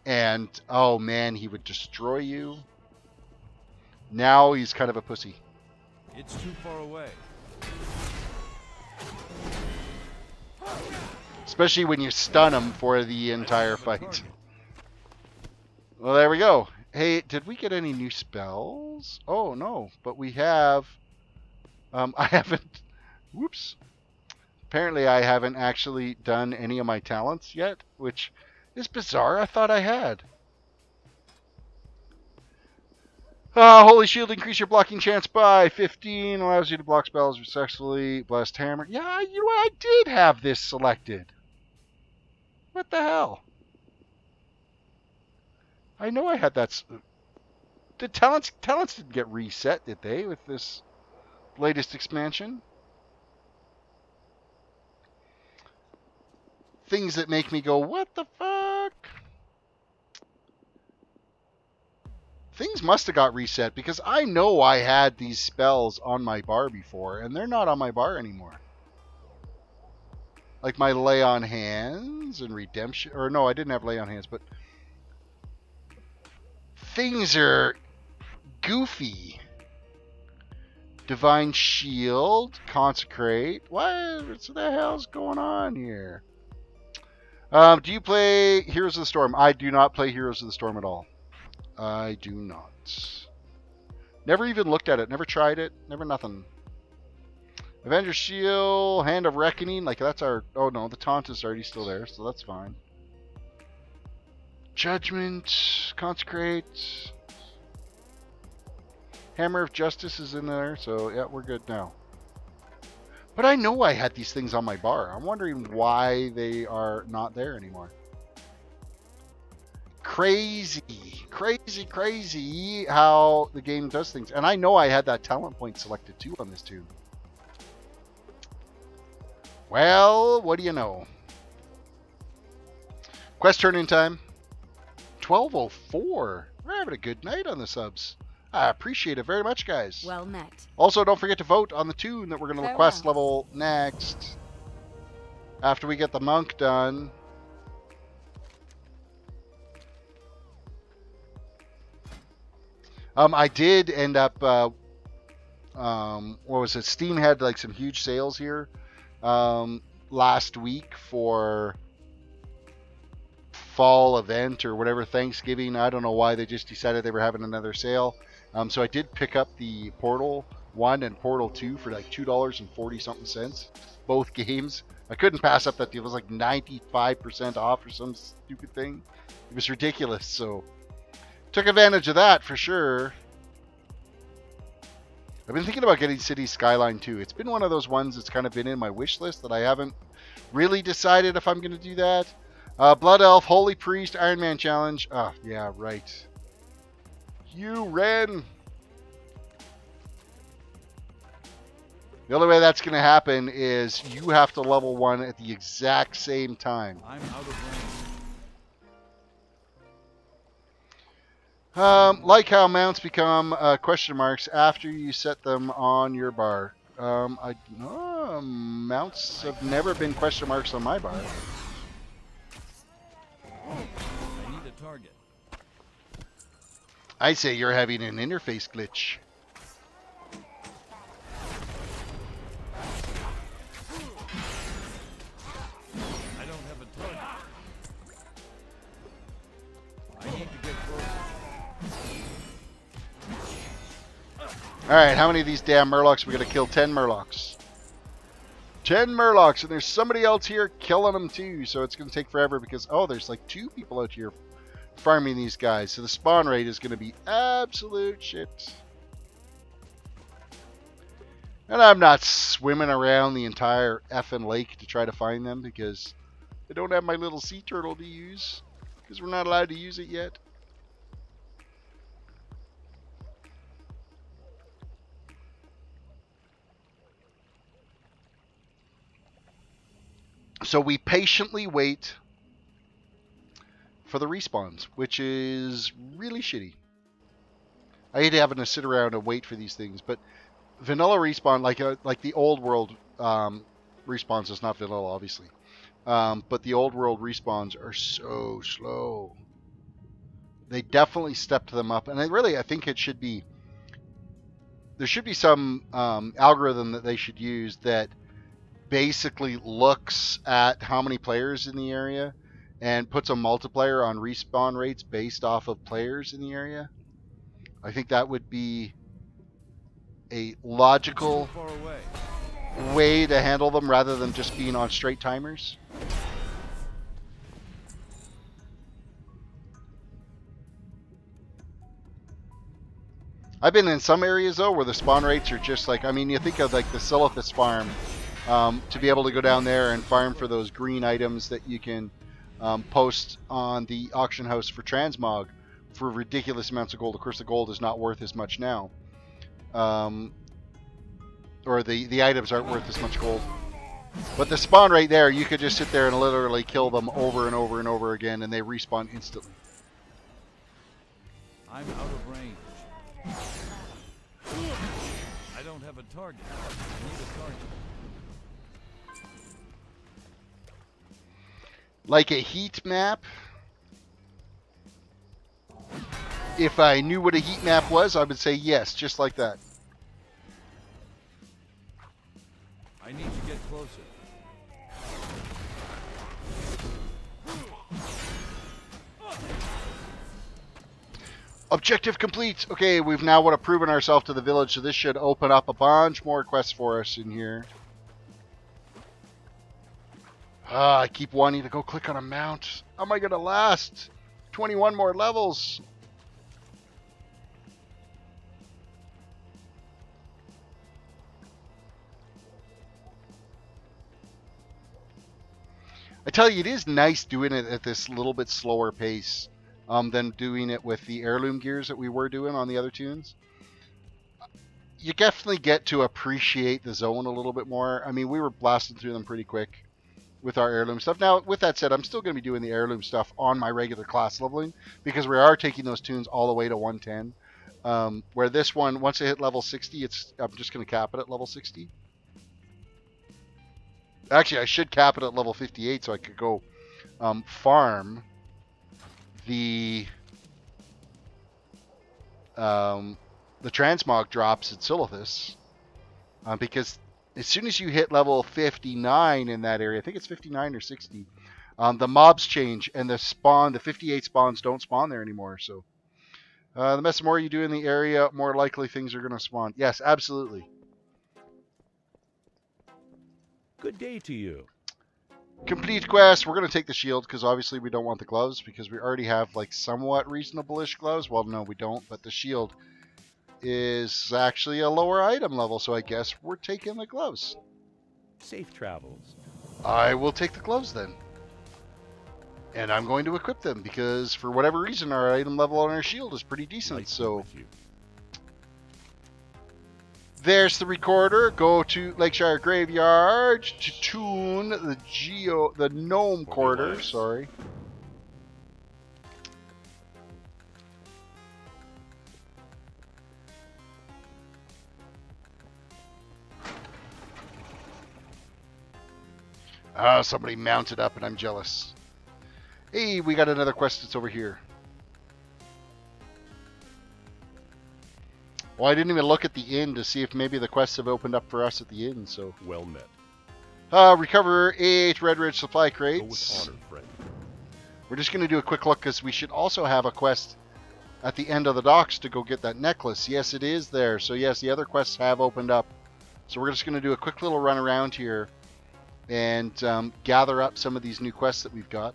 and oh man, he would destroy you. Now he's kind of a pussy. It's too far away. Especially when you stun him for the entire fight. Well, there we go. Hey, did we get any new spells? Oh, no. But we have... I haven't... Whoops. Apparently, I haven't actually done any of my talents yet, which is bizarre. I thought I had. Holy Shield, increase your blocking chance by 15. Allows you to block spells successfully. Blessed Hammer. Yeah, you know what? I did have this selected. What the hell? I know I had that. The talents didn't get reset, did they, with this latest expansion? Things that make me go, what the fuck? Things must have got reset because I know I had these spells on my bar before, and they're not on my bar anymore. Like my Lay on Hands and Redemption. Or no, I didn't have Lay on Hands, but things are goofy. Divine Shield, Consecrate. What the hell's going on here? Do you play Heroes of the Storm? I do not play Heroes of the Storm at all. I do not. Never even looked at it. Never tried it. Never nothing. Avenger Shield, Hand of Reckoning. Like, that's our... Oh, no. The taunt is already still there, so that's fine. Judgment. Consecrate. Hammer of Justice is in there, so, yeah, we're good now. But I know I had these things on my bar. I'm wondering why they are not there anymore. Crazy how the game does things. And I know I had that talent point selected too on this too. Well, what do you know? Quest turn-in time. 12:04. We're having a good night on the subs. I appreciate it very much, guys. Well met. Also, don't forget to vote on the toon that we're going to quest level next. After we get the monk done. I did end up, what was it? Steam had like some huge sales here last week for fall event or whatever, Thanksgiving. I don't know why they just decided they were having another sale. So I did pick up the Portal 1 and Portal 2 for like $2.40 something, both games. I couldn't pass up that deal. It was like 95% off or some stupid thing. It was ridiculous, so took advantage of that for sure. I've been thinking about getting City Skyline too. It's been one of those ones that's kind of been in my wish list that I haven't really decided if I'm going to do that. Blood Elf, Holy Priest, Iron Man Challenge. Oh, yeah, right. You, Ren. The only way that's going to happen is you have to level 1 at the exact same time. I'm out of range. Like how mounts become question marks after you set them on your bar. Mounts have never been question marks on my bar. I need a target. I say you're having an interface glitch. I don't have a target. I need to get closer. Alright, how many of these damn Murlocs? We're going to kill 10 Murlocs. 10 Murlocs, and there's somebody else here killing them too, so it's going to take forever because, oh, there's like 2 people out here farming these guys, so the spawn rate is going to be absolute shit. And I'm not swimming around the entire effing lake to try to find them because I don't have my little sea turtle to use because we're not allowed to use it yet. So we patiently wait for the respawns, which is really shitty. I hate having to sit around and wait for these things, but vanilla respawn, like the old world respawns, is not vanilla, obviously. But the old world respawns are so slow. They definitely stepped them up, and I think it should be. There should be some algorithm that they should use that basically looks at how many players in the area and puts a multiplier on respawn rates based off of players in the area. I think that would be a logical Far away. way to handle them rather than just being on straight timers. I've been in some areas though where the spawn rates are just like, I mean, you think of like the Silithus farm, to be able to go down there and farm for those green items that you can post on the auction house for transmog for ridiculous amounts of gold. Of course, the gold is not worth as much now, or the items aren't worth as much gold. But the spawn rate there, you could just sit there and literally kill them over and over and over again, and they respawn instantly. I'm out of range. I don't have a target. I need a target. Like a heat map. If I knew what a heat map was, I would say yes, just like that. I need to get closer. Objective complete. Okay, we've now proven ourselves to the village, so this should open up a bunch more quests for us in here. I keep wanting to go click on a mount. How am I going to last? 21 more levels. I tell you, it is nice doing it at this little bit slower pace than doing it with the heirloom gears that we were doing on the other tunes. You definitely get to appreciate the zone a little bit more. I mean, we were blasting through them pretty quick with our heirloom stuff. Now, with that said, I'm still going to be doing the heirloom stuff on my regular class leveling because we are taking those tunes all the way to 110. Where this one, once I hit level 60, I'm just going to cap it at level 60. Actually, I should cap it at level 58 so I could go farm the transmog drops at Silithus, because as soon as you hit level 59 in that area, I think it's 59 or 60, the mobs change and the 58 spawns don't spawn there anymore. So the more you do in the area, more likely things are going to spawn. Yes, absolutely. Good day to you. Complete quest. We're going to take the shield because obviously we don't want the gloves because we already have like somewhat reasonable-ish gloves. Well, no, we don't, but the shield is actually a lower item level, so I guess we're taking the gloves. Safe travels. I will take the gloves then. And I'm going to equip them because for whatever reason our item level on our shield is pretty decent. So there's the recorder. Go to Lakeshire Graveyard to tune the gnome quarter. Sorry. Somebody mounted up and I'm jealous. Hey, we got another quest that's over here. Well, I didn't even look at the inn to see if maybe the quests have opened up for us at the inn, so. Well met. Recover 8 Red Ridge supply crates. Go with honor, friend. We're just going to do a quick look because we should also have a quest at the end of the docks to go get that necklace. Yes, it is there. So yes, the other quests have opened up. So we're just going to do a quick little run around here and gather up some of these new quests that we've got.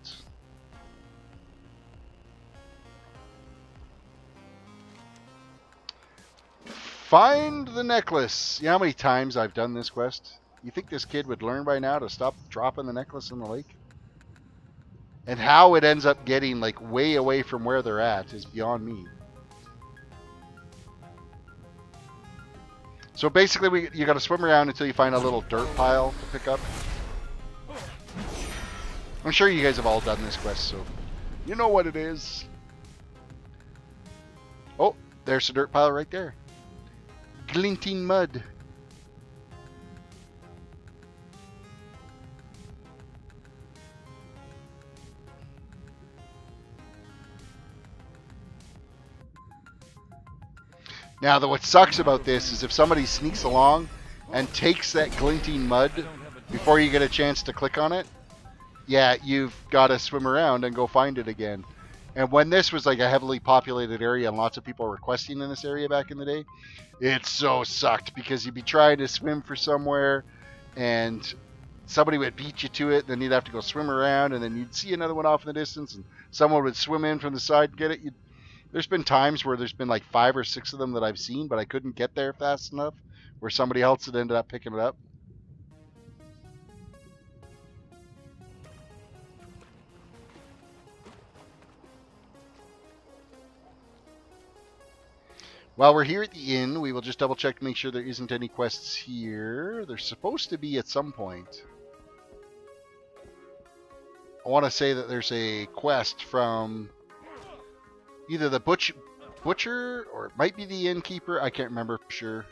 Find the necklace. You know how many times I've done this quest? You think this kid would learn by now to stop dropping the necklace in the lake? And how it ends up getting like way away from where they're at is beyond me. So basically you got to swim around until you find a little dirt pile to pick up. I'm sure you guys have all done this quest, so you know what it is. Oh, there's the dirt pile right there. Glinting mud. Now, what sucks about this is if somebody sneaks along and takes that glinting mud before you get a chance to click on it, yeah, you've got to swim around and go find it again. And when this was like a heavily populated area and lots of people were questing in this area back in the day, it so sucked because you'd be trying to swim for somewhere and somebody would beat you to it, and then you'd have to go swim around, and then you'd see another one off in the distance, and someone would swim in from the side and get it. There's been times where there's been like 5 or 6 of them that I've seen, but I couldn't get there fast enough, where somebody else had ended up picking it up. While we're here at the inn, we will just double check to make sure there isn't any quests here. There's supposed to be at some point. I want to say that there's a quest from either the butcher or it might be the innkeeper. I can't remember for sure.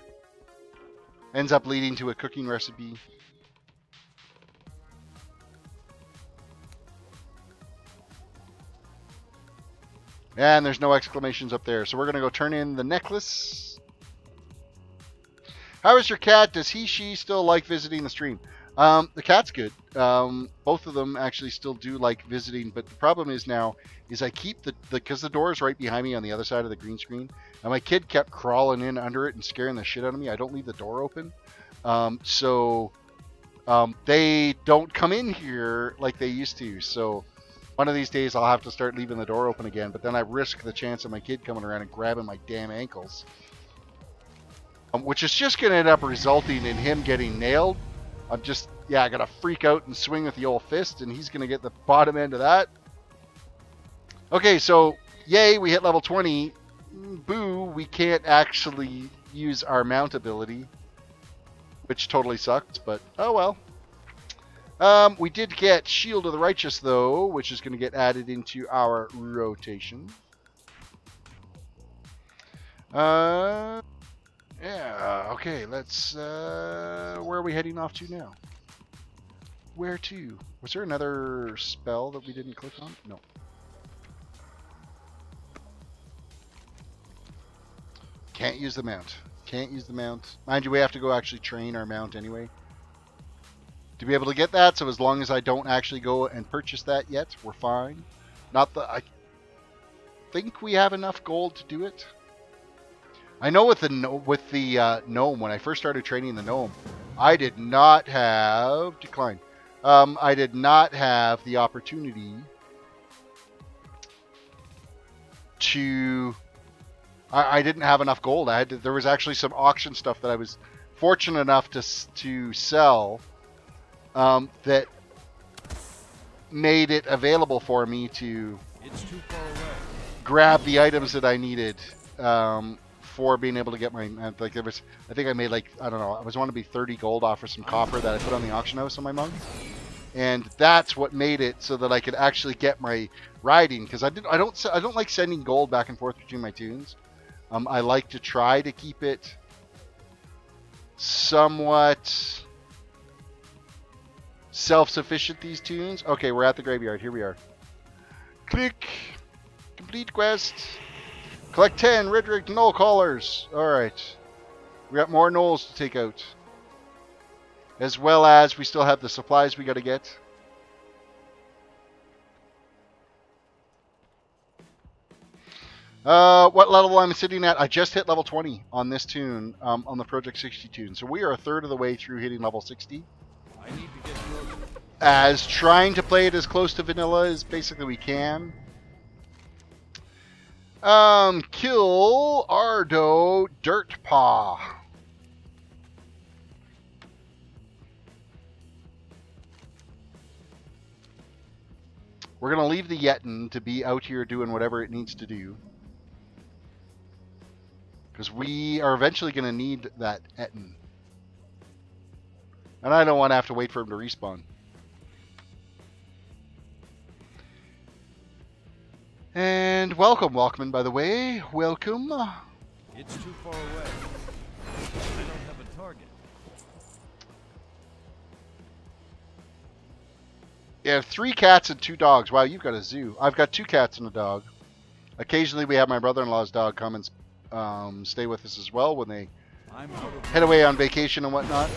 Ends up leading to a cooking recipe. And there's no exclamations up there. So we're going to go turn in the necklace. How is your cat? Does she still like visiting the stream? The cat's good. Both of them actually still do like visiting, but the problem is now is I keep because the door is right behind me on the other side of the green screen, and my kid kept crawling in under it and scaring the shit out of me. I don't leave the door open. So they don't come in here like they used to. So one of these days I'll have to start leaving the door open again, but then I risk the chance of my kid coming around and grabbing my damn ankles. Which is just going to end up resulting in him getting nailed. I got to freak out and swing with the old fist, and he's going to get the bottom end of that. Okay, so, yay, we hit level 20. Boo, we can't actually use our mount ability, which totally sucks, but oh well. We did get Shield of the Righteous, though, which is going to get added into our rotation. Yeah, okay, let's, where are we heading off to now? Where to? Was there another spell that we didn't click on? No. Can't use the mount. Can't use the mount. Mind you, we have to go actually train our mount anyway to be able to get that, so as long as I don't actually go and purchase that yet, we're fine. Not that I think we have enough gold to do it. I know with the gnome, when I first started training the gnome, I did not have decline. I did not have the opportunity to. I didn't have enough gold. There was actually some auction stuff that I was fortunate enough to sell that made it available for me to grab the items that I needed. For being able to get my, like, there was, I think I made like, I don't know, I was wanting to be 30 gold off of some copper that I put on the auction house on my monk, and that's what made it so that I could actually get my riding, because I don't like sending gold back and forth between my tunes. I like to try to keep it somewhat self-sufficient, these tunes. Okay, we're at the graveyard. Here we are. Click. Complete quest. Collect 10 Redrick Knoll Collars. Alright. We got more knolls to take out. As well as we still have the supplies we got to get. What level I'm sitting at? I just hit level 20 on this tune, on the Project 60 tune. So we are a third of the way through hitting level 60. I need to get closer. As trying to play it as close to vanilla as basically we can. Kill Ardo Dirtpaw. We're going to leave the Yetin to be out here doing whatever it needs to do. Because we are eventually going to need that Etin. And I don't want to have to wait for him to respawn. And welcome, Walkman, by the way. Welcome. It's too far away. I don't have a target. You have 3 cats and 2 dogs. Wow, you've got a zoo. I've got 2 cats and a dog. Occasionally we have my brother-in-law's dog come and stay with us as well when they I'm out of head away on vacation and whatnot.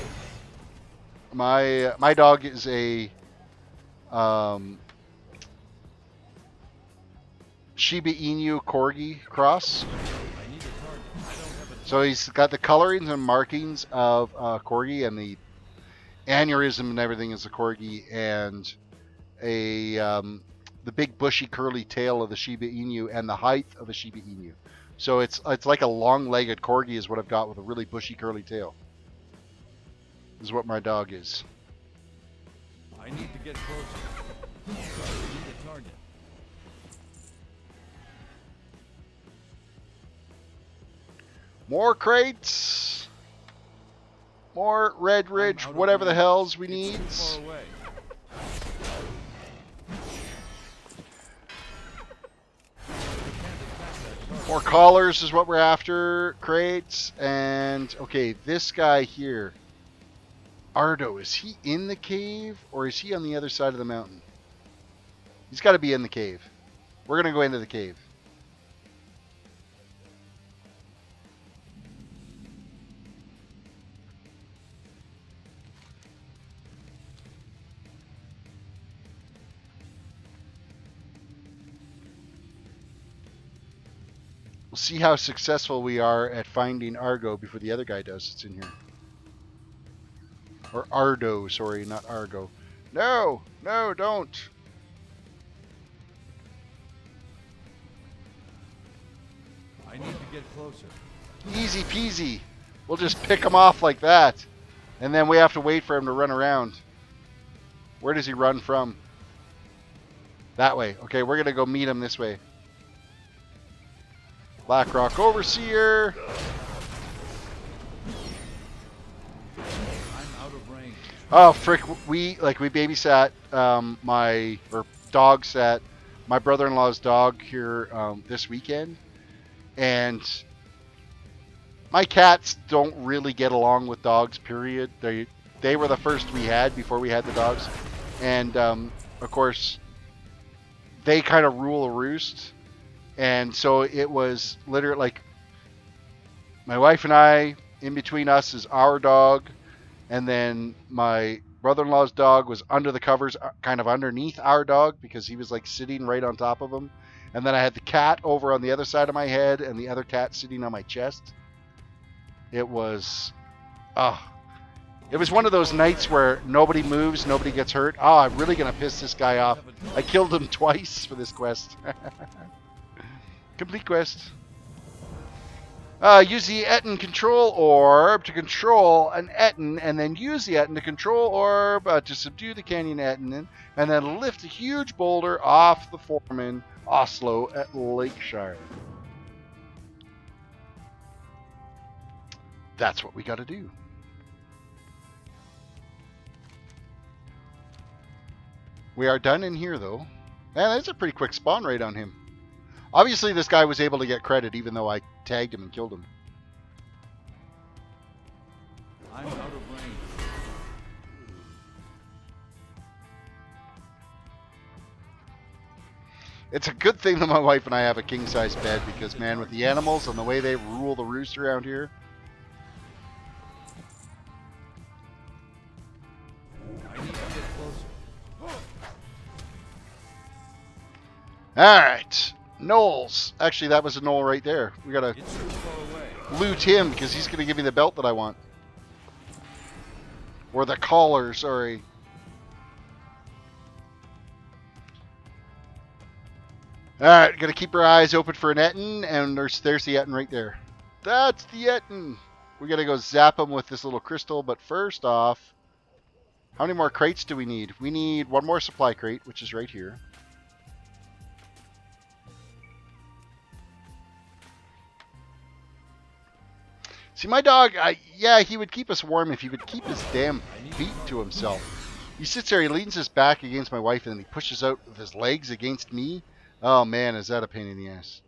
My dog is a Shiba Inu Corgi cross. I need a target. I don't have a So he's got the colorings and markings of Corgi, and the aneurysm and everything is a Corgi, and the big bushy curly tail of the Shiba Inu and the height of a Shiba Inu. So it's like a long-legged Corgi is what I've got with a really bushy curly tail. This is what my dog is. I need to get closer. I need a target. More crates. More Red Ridge, I'm out of whatever the range. hells we It's need. too far away. More collars is what we're after. Crates. And, okay, this guy here. Ardo, is he in the cave? Or is he on the other side of the mountain? He's got to be in the cave. We're going to go into the cave. We'll see how successful we are at finding Argo before the other guy does. It's in here. Or Ardo, sorry, not Argo. No, no, don't. I need to get closer. Easy peasy. We'll just pick him off like that. And then we have to wait for him to run around. Where does he run from? That way. Okay, we're going to go meet him this way. Blackrock Overseer. I'm out of range. Oh, frick. We babysat dog sat my brother-in-law's dog here this weekend. And my cats don't really get along with dogs, period. They were the first we had before we had the dogs. And, of course, they kind of rule the roost. And so it was literally like my wife and I, in between us is our dog. And then my brother-in-law's dog was under the covers, kind of underneath our dog, because he was like sitting right on top of him. And then I had the cat over on the other side of my head and the other cat sitting on my chest. It was, it was one of those nights where nobody moves, nobody gets hurt. Oh, I'm really going to piss this guy off. I killed him twice for this quest. Complete quest. Use the Etten control orb to control an Etten, and then use the Etten to control orb to subdue the canyon Etten, and then lift a huge boulder off the foreman Oslo at Lakeshire. That's what we got to do. We are done in here, though. Man, that's a pretty quick spawn rate on him. Obviously, this guy was able to get credit, even though I tagged him and killed him. I'm out of range. It's a good thing that my wife and I have a king-size bed, because, man, with the animals and the way they rule the roost around here. I need to get closer. Alright. Knowles. Actually, that was a knoll right there. We gotta It's too far away. loot him, because he's gonna give me the belt that I want. Or the collar, sorry. Alright, gotta keep our eyes open for an Etten, and there's the Etten right there. That's the Etten! We gotta go zap him with this little crystal, but first off, how many more crates do we need? We need one more supply crate, which is right here. See, my dog, yeah, he would keep us warm if he would keep his damn feet to himself. He sits there, he leans his back against my wife, and then he pushes out with his legs against me. Oh, man, is that a pain in the ass.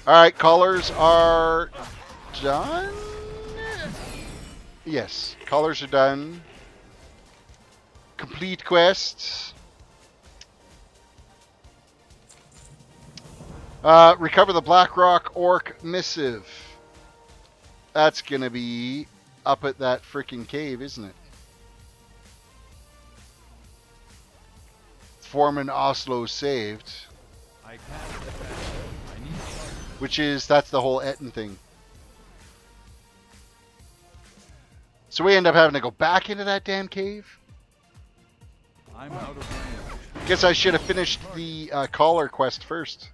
Alright, collars are done? Yes, collars are done. Complete quest. Recover the Blackrock Orc Missive. That's going to be up at that freaking cave, isn't it? Foreman Oslo saved. I can't defend. I need a target. Which is, that's the whole Etten thing. So we end up having to go back into that damn cave? I'm out of range. Guess I should have finished the collar quest first.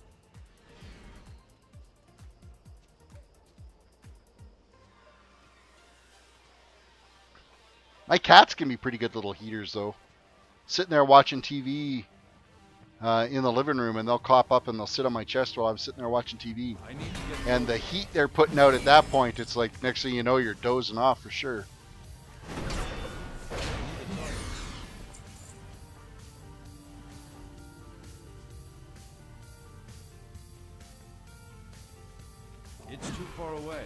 My cats can be pretty good little heaters, though. Sitting there watching TV in the living room, and they'll clop up and they'll sit on my chest while I'm sitting there watching TV. I need to get And the heat they're putting out at that point, it's like next thing you know, you're dozing off for sure. It's too far away.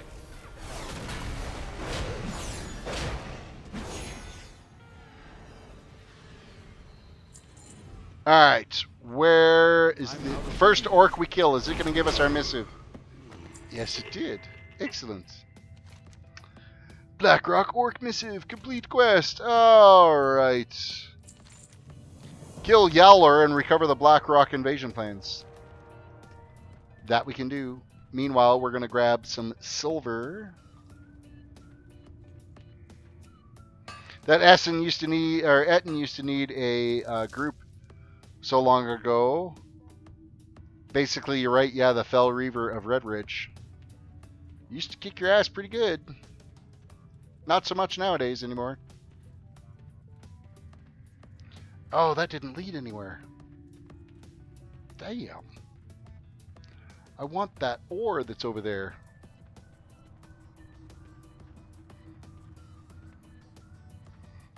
Alright, where is the first orc we kill? Is it going to give us our missive? Yes, it did. Excellent. Blackrock Orc Missive, complete quest. Alright. Kill Yowler and recover the Blackrock invasion plans. That we can do. Meanwhile, we're going to grab some silver. That Essen used to need, or Etten used to need a group so long ago. Basically, you're right. Yeah, the Fell Reaver of Redridge used to kick your ass pretty good. Not so much nowadays anymore. Oh, that didn't lead anywhere. Damn. I want that ore that's over there.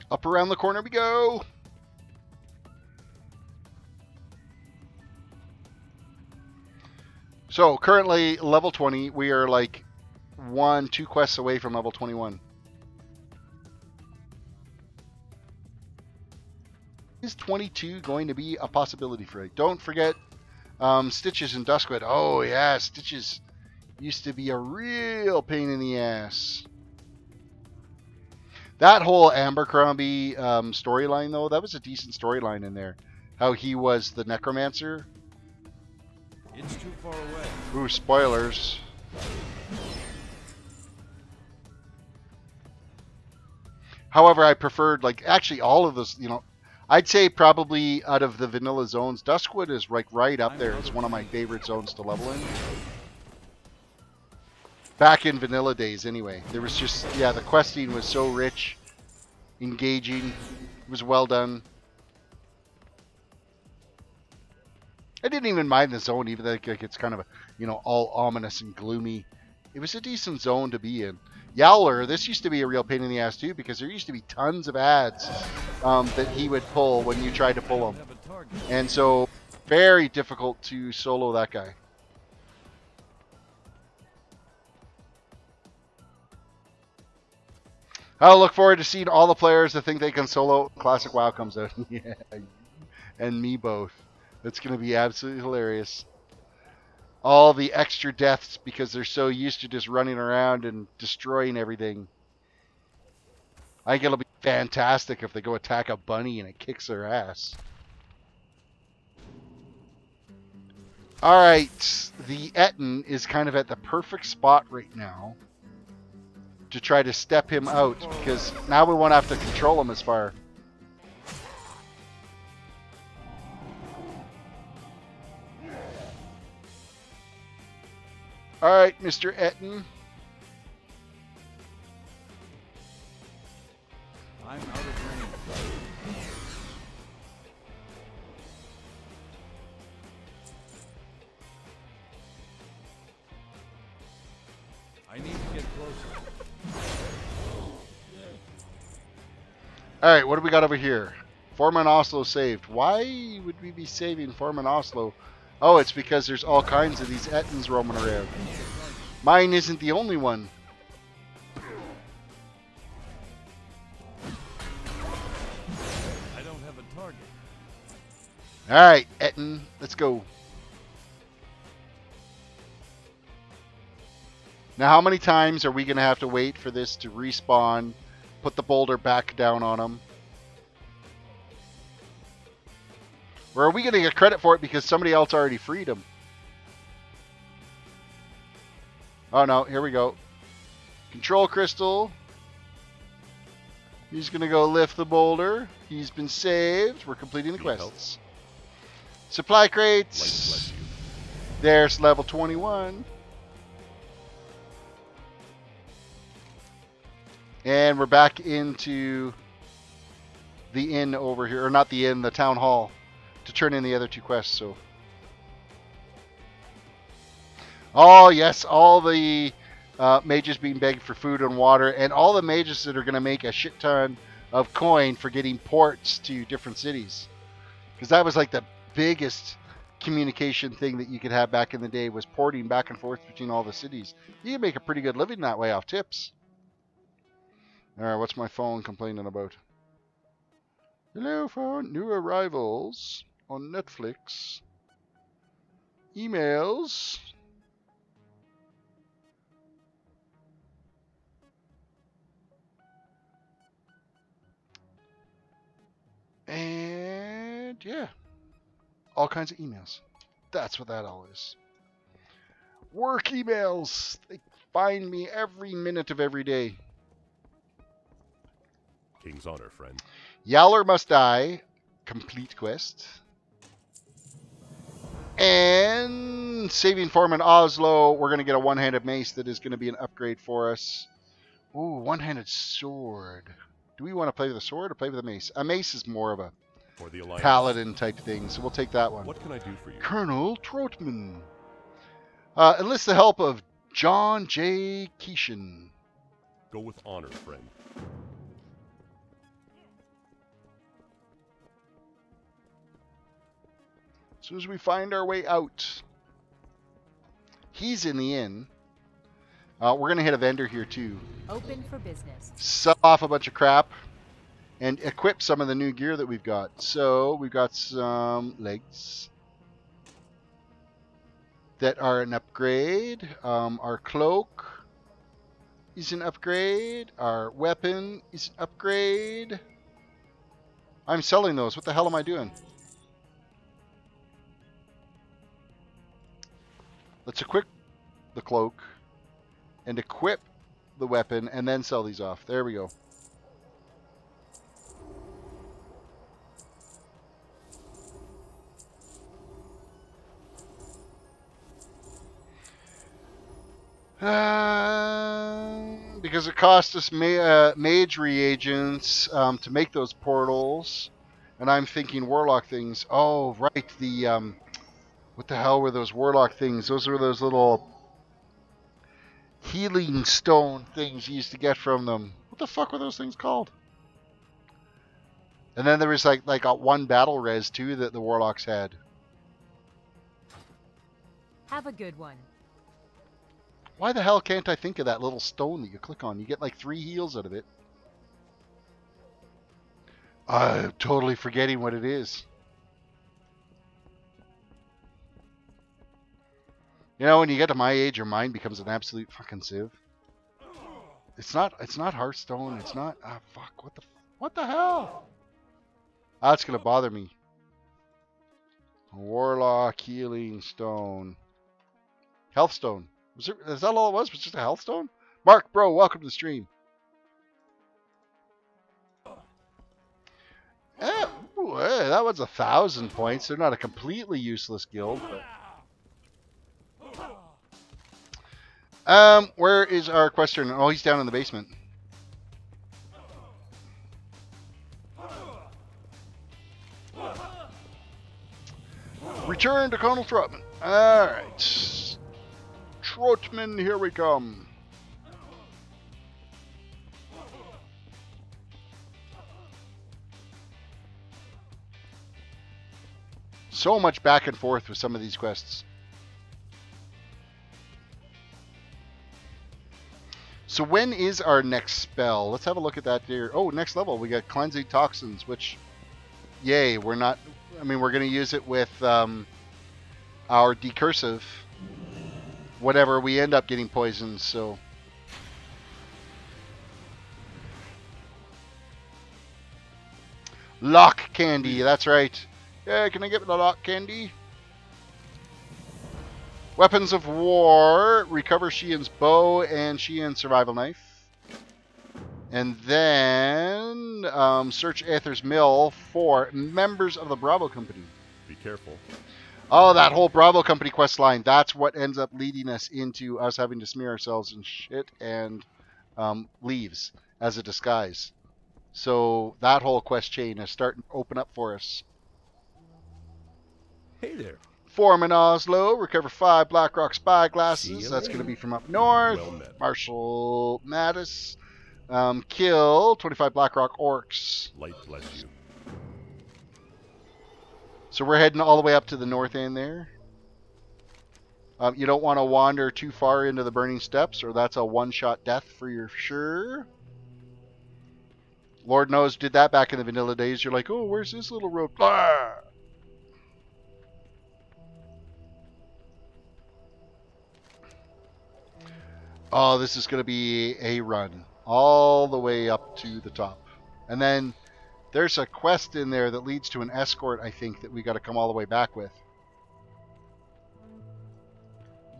Up around the corner we go. So currently level 20, we are like 2 quests away from level 21. Is 22 going to be a possibility for it? Don't forget Stitches and Duskwood. Oh yeah, Stitches used to be a real pain in the ass. That whole Abercrombie storyline, though, that was a decent storyline in there. How he was the necromancer. It's too far away. Ooh, spoilers. However, I preferred, like, actually all of this, you know, I'd say probably out of the vanilla zones, Duskwood is like right up there. It's one of my favorite zones to level in. Back in vanilla days, anyway. There was just, yeah, the questing was so rich, engaging, it was well done. I didn't even mind the zone, even though like it's kind of, a, you know, all ominous and gloomy. It was a decent zone to be in. Yowler, this used to be a real pain in the ass too, because there used to be tons of ads that he would pull when you tried to pull him. And so, very difficult to solo that guy. I'll look forward to seeing all the players that think they can solo Classic WoW comes out. Yeah, and me both. It's going to be absolutely hilarious. All the extra deaths because they're so used to just running around and destroying everything. I think it'll be fantastic if they go attack a bunny and it kicks their ass. Alright, the Etten is kind of at the perfect spot right now to try to step him out, because now we won't have to control him as far. Alright, Mr. Etten. I'm out of range. I need to get closer. Alright, what do we got over here? Foreman Oslo saved. Why would we be saving Foreman Oslo? Oh, it's because there's all kinds of these Ettins roaming around. Mine isn't the only one. I don't have a target. Alright, Etten, let's go. Now, how many times are we going to have to wait for this to respawn, put the boulder back down on him? Or are we going to get credit for it because somebody else already freed him? Oh no, here we go. Control crystal. He's going to go lift the boulder. He's been saved. We're completing the quests. Supply crates. There's level 21. And we're back into the inn over here. Or not the inn, the town hall. To turn in the other 2 quests. So, oh yes, all the mages being begged for food and water, and all the mages that are going to make a shit ton of coin for getting ports to different cities. Because that was like the biggest communication thing that you could have back in the day, was porting back and forth between all the cities. You can make a pretty good living that way off tips. Alright, what's my phone complaining about? Hello phone, new arrivals on Netflix. Emails. And yeah, all kinds of emails. That's what that all is. Work emails. They find me every minute of every day. King's honor, friend. Yowler must die. Complete quest. And saving Foreman Oslo, we're going to get a one-handed mace that is going to be an upgrade for us. Ooh, one-handed sword. Do we want to play with the sword or play with the mace? A mace is more of a paladin type thing, so we'll take that one. What can I do for you? Colonel Trotman. Enlist the help of John J. Keeshan. Go with honor, friend. As soon as we find our way out. He's in the inn. We're going to hit a vendor here too. Open for business. Sell off a bunch of crap and equip some of the new gear that we've got. So we've got some legs that are an upgrade. Our cloak is an upgrade. Our weapon is an upgrade. I'm selling those. What the hell am I doing? Let's equip the cloak and equip the weapon and then sell these off. There we go. Because it cost us mage reagents to make those portals, and I'm thinking warlock things. Oh, right, the what the hell were those warlock things? Those were those little healing stone things you used to get from them. What the fuck were those things called? And then there was like a one battle res too that the warlocks had. Have a good one. Why the hell can't I think of that little stone that you click on? You get like 3 heals out of it. I'm totally forgetting what it is. You know, when you get to my age, your mind becomes an absolute fucking sieve. It's not Hearthstone. It's not. Ah, fuck. What the hell? That's gonna bother me. Warlock healing stone. Health stone. Is that all it was? Was it just a health stone? Mark, bro, welcome to the stream. Ooh, hey, that was 1,000 points. They're not a completely useless guild, but. Where is our question? Oh, he's down in the basement. Return to Colonel Trotman. Alright. Trotman, here we come. So much back and forth with some of these quests. So when is our next spell? Let's have a look at that here. Oh, next level. We got Cleansing Toxins, which, yay, we're not... I mean, we're going to use it with our Decursive. whatever, we end up getting poisoned, so. Lock candy, that's right. Yeah, can I get the lock candy? Weapons of war. Recover Sheehan's bow and Sheehan's survival knife. And then search Aether's Mill for members of the Bravo Company. Be careful. Oh, that whole Bravo Company quest line. That's what ends up leading us into us having to smear ourselves in shit and leaves as a disguise. So that whole quest chain is starting to open up for us. Hey there. Foreman Oslo, recover 5 Blackrock spy See glasses. you That's later. going to be from up north. Well met. Marshall Mattis. Kill 25 Blackrock orcs. Light bless you. So we're heading all the way up to the north end there. You don't want to wander too far into the Burning Steps, or that's a one-shot death for your sure. Lord knows, did that back in the vanilla days. You're like, oh, where's this little road? Blah! Oh, this is going to be a run all the way up to the top. And then there's a quest in there that leads to an escort, I think, that we got to come all the way back with.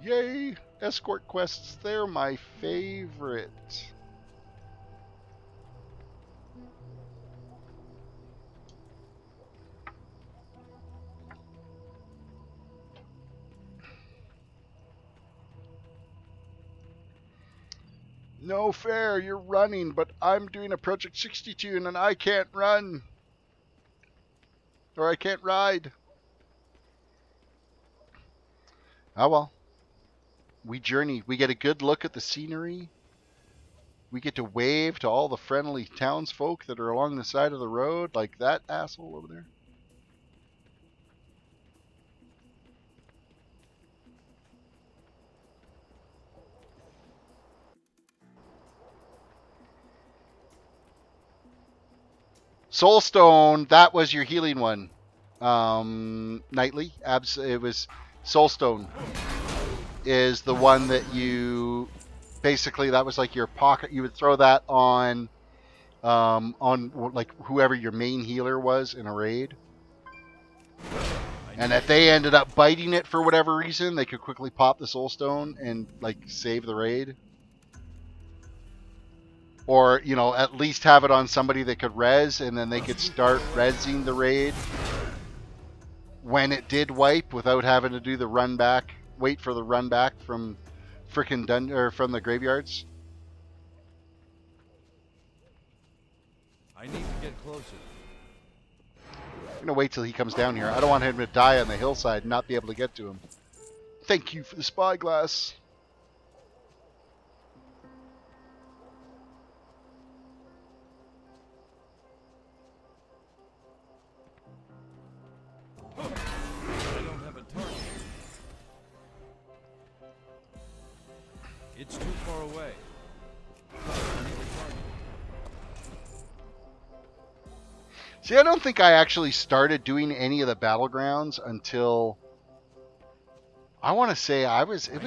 Yay! Escort quests, they're my favorite. No fair, you're running, but I'm doing a Project 62 and I can't run. Or I can't ride. Oh well. We journey. We get a good look at the scenery. We get to wave to all the friendly townsfolk that are along the side of the road, like that asshole over there. Soulstone, that was your healing one. Nightly, it was Soulstone is the one that you basically, that was like your pocket. You would throw that on like whoever your main healer was in a raid, and if they ended up biting it for whatever reason, they could quickly pop the Soulstone and like save the raid. Or, you know, at least have it on somebody that could res, and then they could start resing the raid when it did wipe without having to do the run back, wait for the run back from frickin' or from the graveyards. I need to get closer. I'm gonna wait till he comes down here. I don't want him to die on the hillside and not be able to get to him. Thank you for the spyglass. I don't have a target. It's too far away. I need a target. See, I don't think I actually started doing any of the battlegrounds until I want to say it was at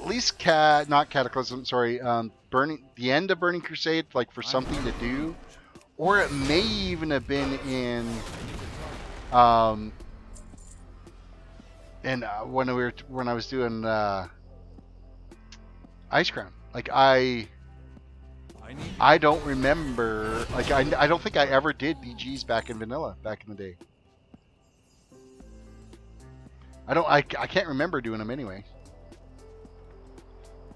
least not Cataclysm, sorry, the end of Burning Crusade, like for something to do, or it may even have been in when I was doing Ice Crown. Like I don't remember, like I don't think I ever did BGs back in vanilla back in the day. I can't remember doing them anyway.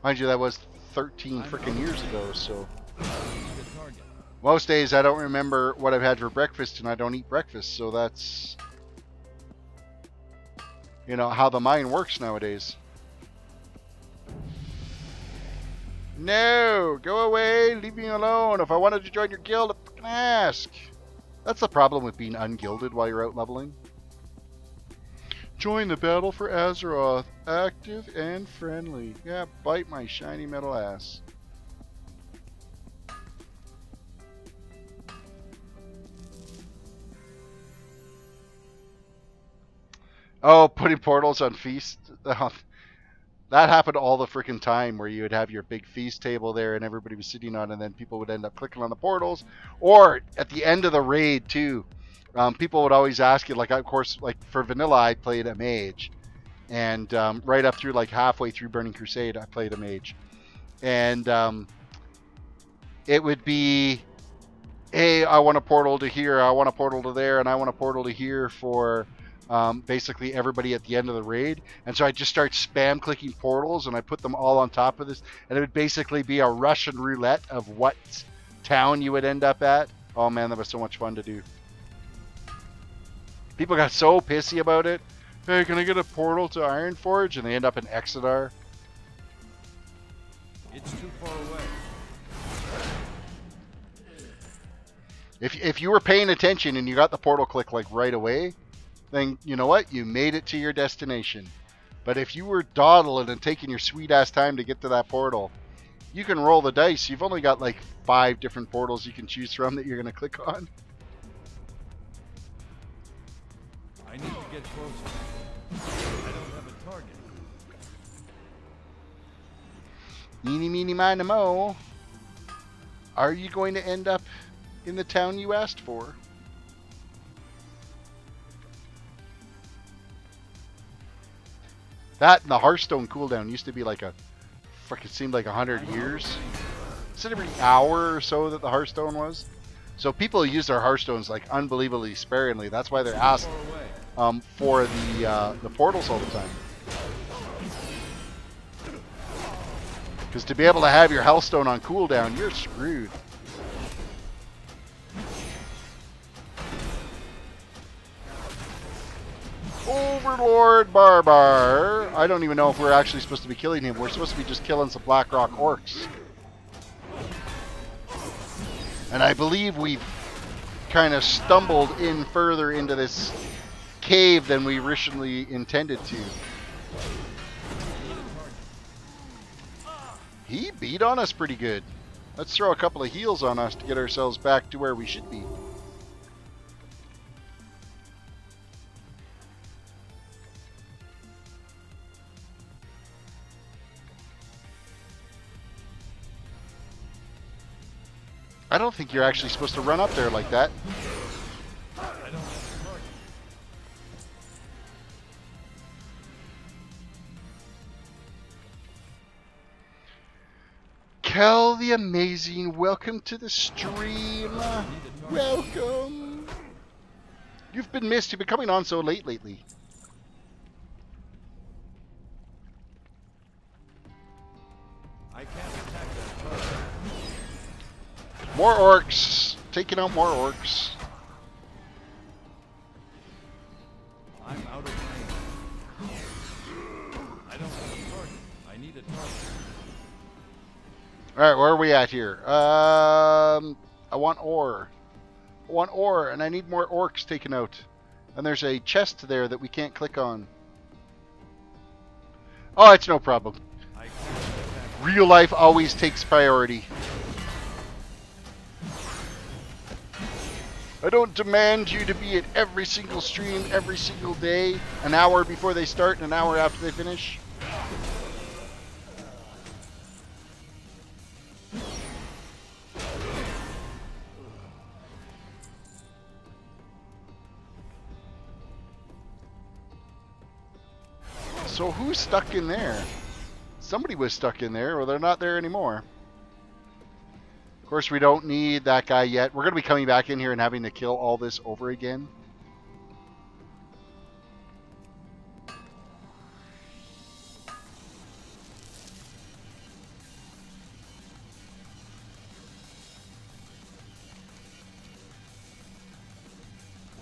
Mind you, that was 13 freaking years ago, so most days I don't remember what I've had for breakfast, and I don't eat breakfast, so that's, you know, how the mind works nowadays. No, go away, leave me alone. If I wanted to join your guild, I'd fucking ask. That's the problem with being ungilded while you're out leveling. Join the battle for Azeroth, active and friendly. Yeah, bite my shiny metal ass. Oh, putting portals on feast That happened all the freaking time, where you would have your big feast table there and everybody was sitting on, and then people would end up clicking on the portals. Or at the end of the raid too, people would always ask you, like, of course, like for vanilla I played a mage, and right up through like halfway through Burning Crusade I played a mage, and it would be, hey, I want a portal to here, I want a portal to there, and I want a portal to here for basically everybody at the end of the raid. And so I just start spam clicking portals, and I put them all on top of this, and it would basically be a Russian roulette of what town you would end up at. Oh man, that was so much fun to do. People got so pissy about it. Hey, can I get a portal to Ironforge? And they end up in Exodar. It's too far away. If you were paying attention and you got the portal click like right away, then you know what? You made it to your destination. But if you were dawdling and taking your sweet ass time to get to that portal, you can roll the dice. You've only got like 5 different portals you can choose from that you're going to click on. I need to get closer. I don't have a target. Meeny, meeny, miny, mo. Are you going to end up in the town you asked for? That and the Hearthstone cooldown used to be like it seemed like 100 years. Is it every hour or so that the Hearthstone was? So people use their Hearthstones like unbelievably sparingly. That's why they're asked for the portals all the time. Because to be able to have your Hearthstone on cooldown, you're screwed. Overlord Barbar. I don't even know if we're actually supposed to be killing him. We're supposed to be just killing some Blackrock orcs. And I believe we've kind of stumbled in further into this cave than we originally intended to. He beat on us pretty good. Let's throw a couple of heals on us to get ourselves back to where we should be. I don't think you're actually supposed to run up there like that. I don't have a target. Kel the Amazing, welcome to the stream. Welcome. You've been missed. You've been coming on so late lately. I can't attack that target. More orcs. Taking out more orcs. I'm out of range. I don't have a target. I need a target. Alright, where are we at here? I want ore. I want ore, and I need more orcs taken out. And there's a chest there that we can't click on. Oh, it's no problem. I can't attack. Real life always takes priority. I don't demand you to be at every single stream, every single day, an hour before they start and an hour after they finish. So who's stuck in there? Somebody was stuck in there, or they're not there anymore. Of course, we don't need that guy yet. We're going to be coming back in here and having to kill all this over again.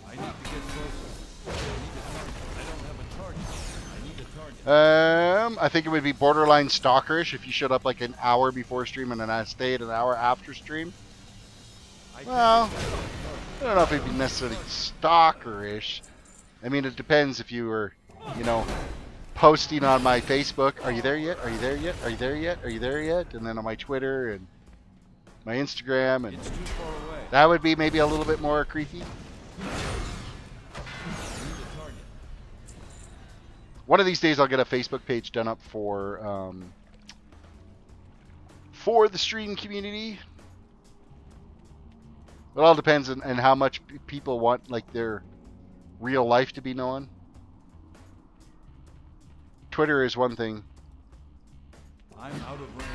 I need to get closer. I don't have a target. I need a target. I think it would be borderline stalkerish if you showed up like an hour before stream and then I stayed an hour after stream. Well, I don't know if it'd be necessarily stalkerish. I mean, it depends if you were, you know, posting on my Facebook, are you there yet? Are you there yet? Are you there yet? Are you there yet? And then on my Twitter and my Instagram, and It's too far away. that would be maybe a little bit more creepy. I need a target. One of these days I'll get a Facebook page done up for the stream community. It all depends on how much people want like their real life to be known. Twitter is one thing. I'm out of range.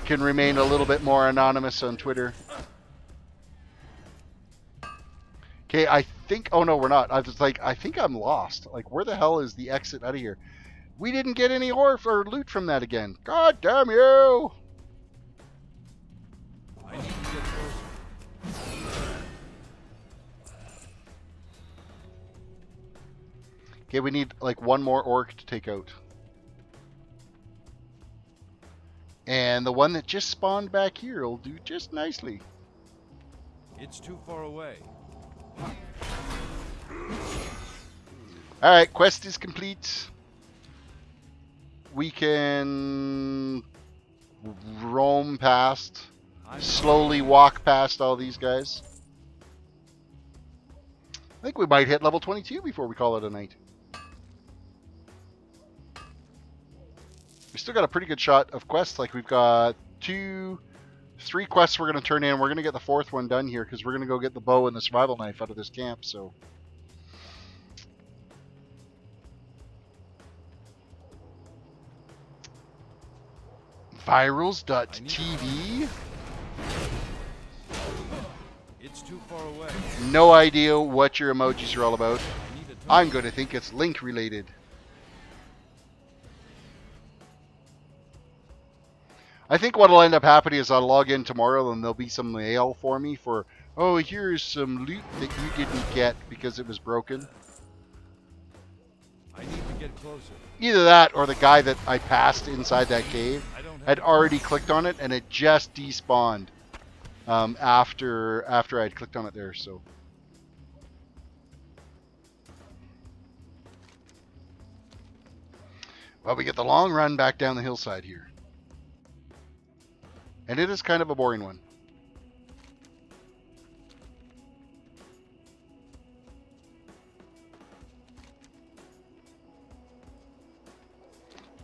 Can remain a little bit more anonymous on Twitter. Okay, I think... Oh, no, we're not. I was like, I think I'm lost. Like, where the hell is the exit out of here? We didn't get any ore or loot from that again. God damn you! I need to get closer. Okay, we need, like, one more orc to take out. And the one that just spawned back here will do just nicely. It's too far away. Alright, quest is complete. We can roam past, slowly walk past all these guys. I think we might hit level 22 before we call it a night. We still got a pretty good shot of quests. Like, we've got 3 quests we're going to turn in. We're going to get the 4th one done here because we're going to go get the bow and the survival knife out of this camp. So, virals.tv. It's too far away. No idea what your emojis are all about. I'm going to think it's link related. I think what'll end up happening is I'll log in tomorrow and there'll be some mail for me for, oh, here's some loot that you didn't get because it was broken. I need to get closer. Either that or the guy that I passed inside that cave had already clicked on it and it just despawned after I'd clicked on it there. So, well, we get the long run back down the hillside here. And it is kind of a boring one.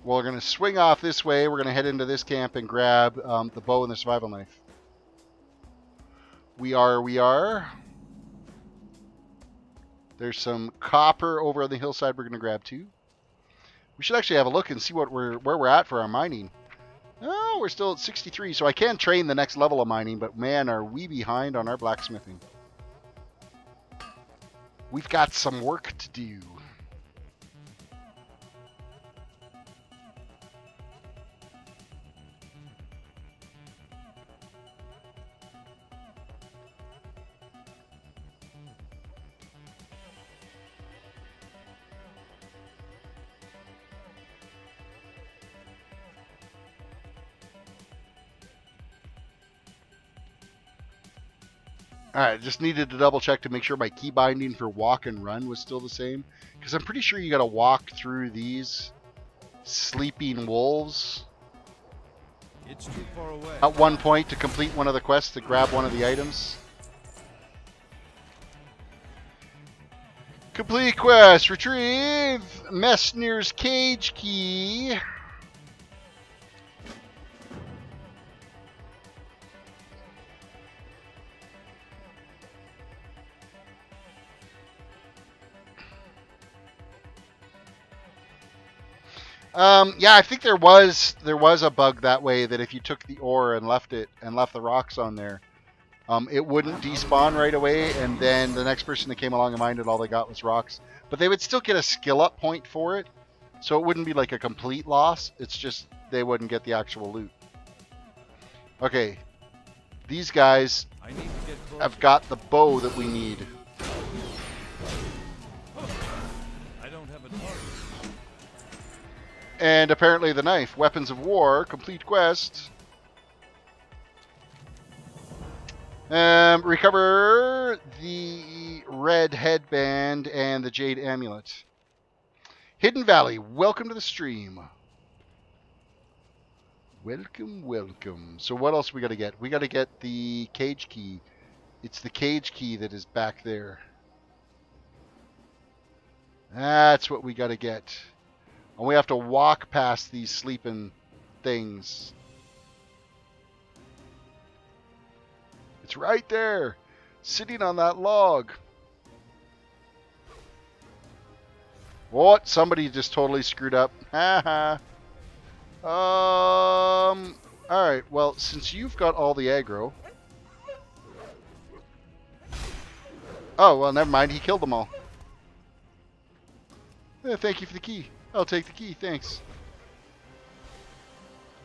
Well, we're going to swing off this way. We're going to head into this camp and grab the bow and the survival knife. We are. There's some copper over on the hillside we're going to grab too. We should actually have a look and see what where we're at for our mining. Oh, we're still at 63, so I can train the next level of mining, but man, are we behind on our blacksmithing. We've got some work to do. Alright, just needed to double check to make sure my key binding for walk and run was still the same. Because I'm pretty sure you gotta walk through these sleeping wolves It's too far away. at one point to complete one of the quests to grab one of the items. Complete quest. Retrieve Messner's cage key. Yeah, I think there was a bug that way that if you took the ore and left the rocks on there, it wouldn't despawn right away, and then the next person that came along and mined it, all they got was rocks. But they would still get a skill up point for it, so it wouldn't be like a complete loss. It's just they wouldn't get the actual loot. Okay, these guys have got the bow that we need. I don't have a target. And apparently the knife. Weapons of War. Complete quest. Recover the red headband and the jade amulet. Hidden Valley. Welcome to the stream. Welcome, welcome. So what else we got to get? We got to get the cage key. It's the cage key that is back there. That's what we got to get. And we have to walk past these sleeping things. It's right there, sitting on that log. What? Somebody just totally screwed up. Haha. Alright, well, since you've got all the aggro. Oh, well, never mind. He killed them all. Thank you for the key. I'll take the key, thanks.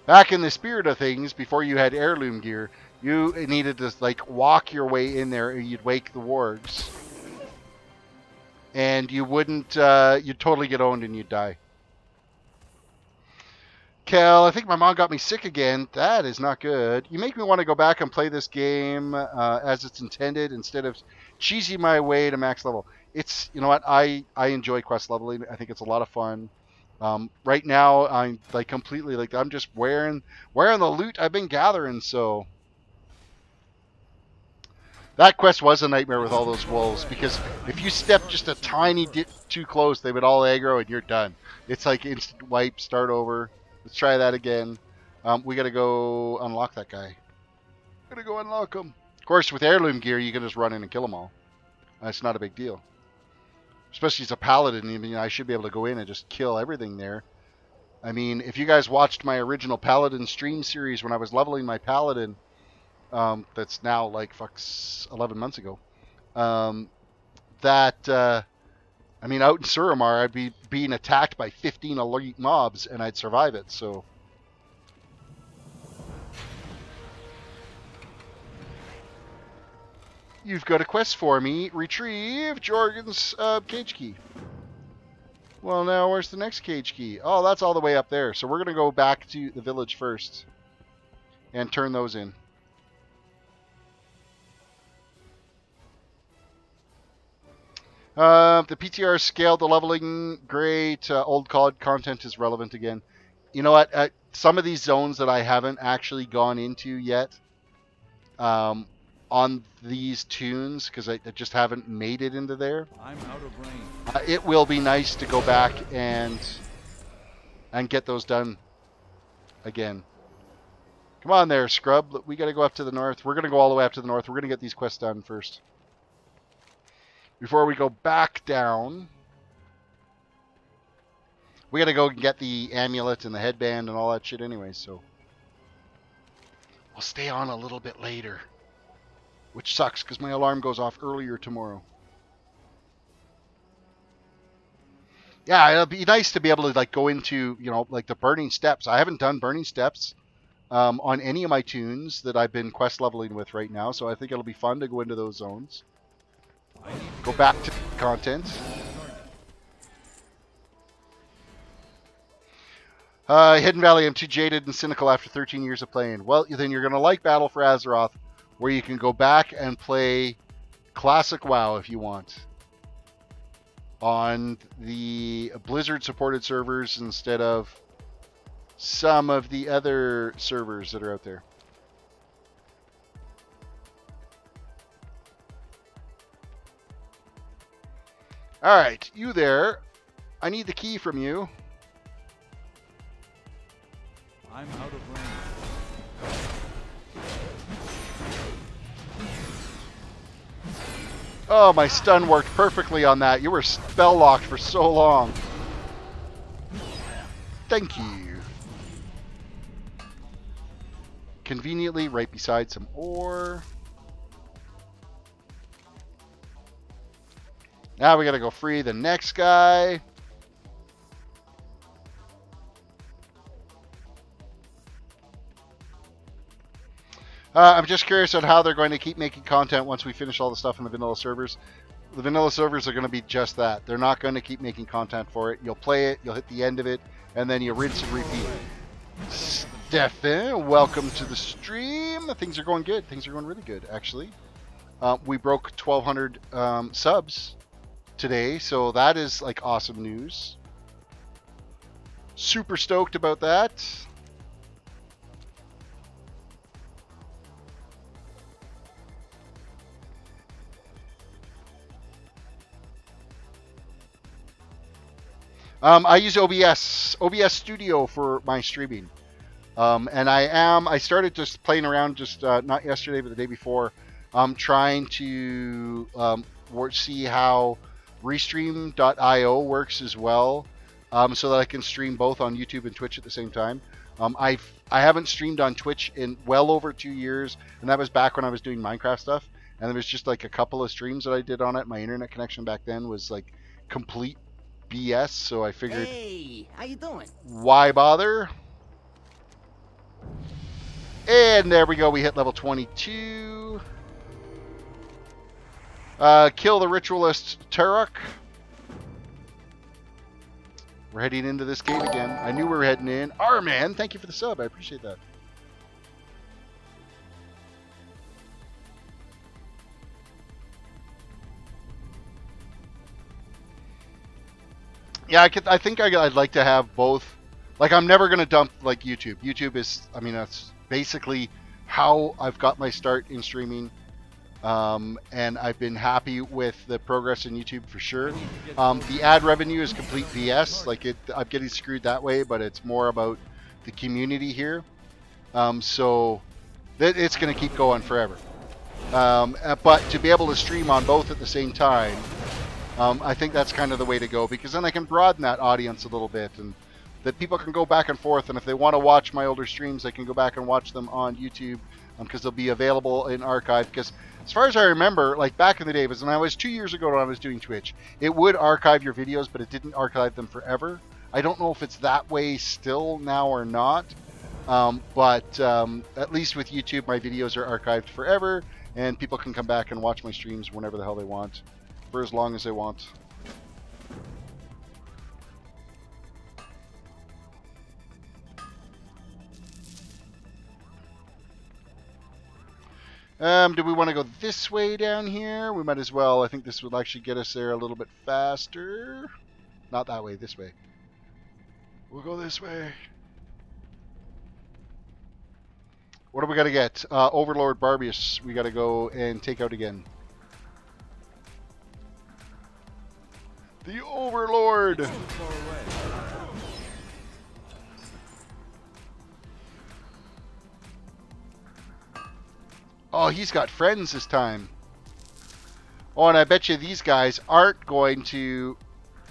Back in the spirit of things, before you had heirloom gear, you needed to, like, walk your way in there, and you'd wake the wargs. And you wouldn't, you'd totally get owned and you'd die. Kel, I think my mom got me sick again. That is not good. You make me want to go back and play this game as it's intended instead of cheesy my way to max level. It's, you know what, I enjoy quest leveling. I think it's a lot of fun. Right now, I'm like completely like I'm just wearing the loot I've been gathering. So that quest was a nightmare with all those wolves because if you step just a tiny bit too close, they would all aggro and you're done. It's like instant wipe, start over. Let's try that again. We gotta go unlock that guy. Gotta go unlock him. Of course, with heirloom gear, you can just run in and kill them all. It's not a big deal. Especially as a paladin, I mean, I should be able to go in and just kill everything there. I mean, if you guys watched my original paladin stream series when I was leveling my paladin, that's now like 11 months ago. I mean, out in Suramar, I'd be being attacked by 15 elite mobs, and I'd survive it, so... You've got a quest for me. Retrieve Jorgen's cage key. Well, now, where's the next cage key? Oh, that's all the way up there. So we're going to go back to the village first and turn those in. The PTR scaled the leveling. Great. Old COD content is relevant again. You know what? Some of these zones that I haven't actually gone into yet on these tunes, because I just haven't made it into there. I'm out of range. It will be nice to go back and get those done again. Come on there, Scrub. We got to go up to the north. We're going to go all the way up to the north. We're going to get these quests done first. Before we go back down, we got to go and get the amulet and the headband and all that shit anyway, so we'll stay on a little bit later, which sucks because my alarm goes off earlier tomorrow. Yeah, it'll be nice to be able to like go into, you know, like the burning steps. I haven't done burning steps on any of my tunes that I've been quest leveling with right now, so I think it'll be fun to go into those zones. Go back to content. Hidden Valley, I'm too jaded and cynical after 13 years of playing. Well, then you're going to like Battle for Azeroth, where you can go back and play classic WoW if you want. On the Blizzard-supported servers instead of some of the other servers that are out there. Alright, you there. I need the key from you. I'm out of range. Oh, my stun worked perfectly on that. You were spell locked for so long. Thank you. Conveniently right beside some ore. Now we gotta go free the next guy. I'm just curious on how they're going to keep making content once we finish all the stuff in the vanilla servers. The vanilla servers are going to be just that. They're not going to keep making content for it. You'll play it, you'll hit the end of it, and then you rinse and repeat. Stefan, welcome to the stream. Things are going good. Things are going really good, actually. We broke 1,200 subs today, so that is like awesome news. Super stoked about that. I use OBS Studio for my streaming. And I started just playing around just not yesterday, but the day before, trying to see how Restream.io works as well, so that I can stream both on YouTube and Twitch at the same time. I haven't streamed on Twitch in well over 2 years, and that was back when I was doing Minecraft stuff. And there was just like a couple of streams that I did on it. My internet connection back then was like complete BS, so I figured, hey, how you doing? Why bother? And there we go. We hit level 22. Kill the ritualist Turok. We're heading into this gate again. I knew we were heading in. Man, thank you for the sub. I appreciate that. Yeah, I think I'd like to have both. Like, I'm never going to dump, like, YouTube. YouTube is, I mean, that's basically how I've got my start in streaming. And I've been happy with the progress in YouTube for sure. The ad revenue is complete BS. Like, I'm getting screwed that way, but it's more about the community here. So it's going to keep going forever. But to be able to stream on both at the same time, I think that's kind of the way to go, because then I can broaden that audience a little bit, and that people can go back and forth, and if they want to watch my older streams, they can go back and watch them on YouTube, because they'll be available in archive. Because as far as I remember, like back in the day, when I was 2 years ago when I was doing Twitch, it would archive your videos, but it didn't archive them forever. I don't know if it's that way still now or not, but at least with YouTube, my videos are archived forever, and people can come back and watch my streams whenever the hell they want, for as long as they want. Do we want to go this way down here? We might as well. I think this would actually get us there a little bit faster. Not that way, this way. We'll go this way. What do we got to get? Overlord Barbius. We got to go and take out again. The Overlord! Oh, he's got friends this time. Oh, and I bet you these guys aren't going to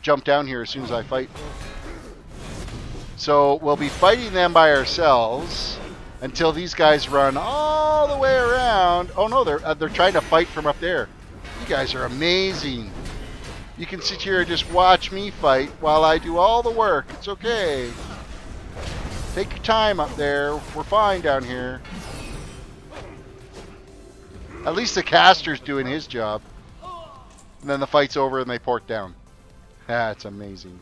jump down here as soon as I fight. So we'll be fighting them by ourselves until these guys run all the way around. Oh no, they're trying to fight from up there. You guys are amazing. You can sit here and just watch me fight while I do all the work. It's okay. Take your time up there. We're fine down here. At least the caster's doing his job. And then the fight's over and they port down. That's amazing.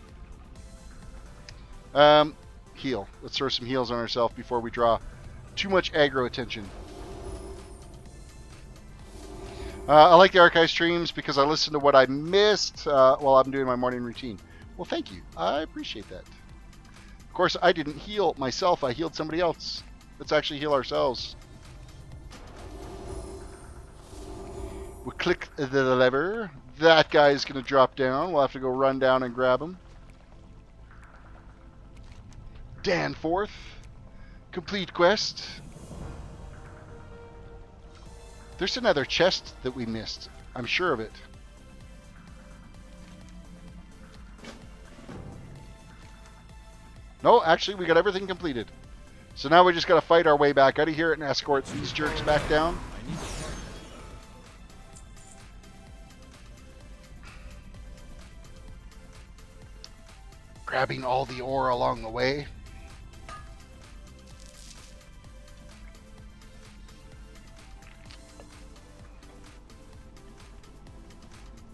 Heal. Let's throw some heals on ourselves before we draw too much aggro attention. I like the archive streams because I listen to what I missed while I'm doing my morning routine. Well, thank you. I appreciate that. Of course, I didn't heal myself. I healed somebody else. Let's actually heal ourselves. We click the lever. That guy is going to drop down. We'll have to go run down and grab him. Danforth. Complete quest. There's another chest that we missed. I'm sure of it. No, actually, we got everything completed. So now we just got to fight our way back out of here and escort these jerks back down. Grabbing all the ore along the way.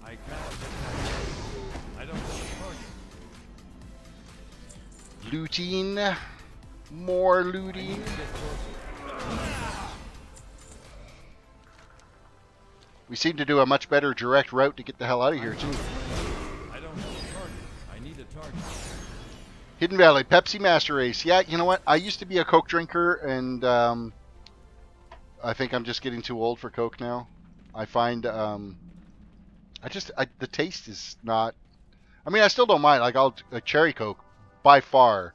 I don't have a target. Looting. More looting. We seem to do a much better direct route to get the hell out of here, too. I don't have a target. I need a target. Hidden Valley, Pepsi Master Race. Yeah, you know what? I used to be a Coke drinker, and I think I'm just getting too old for Coke now. I find the taste is not. I mean, I still don't mind. Like, Cherry Coke, by far,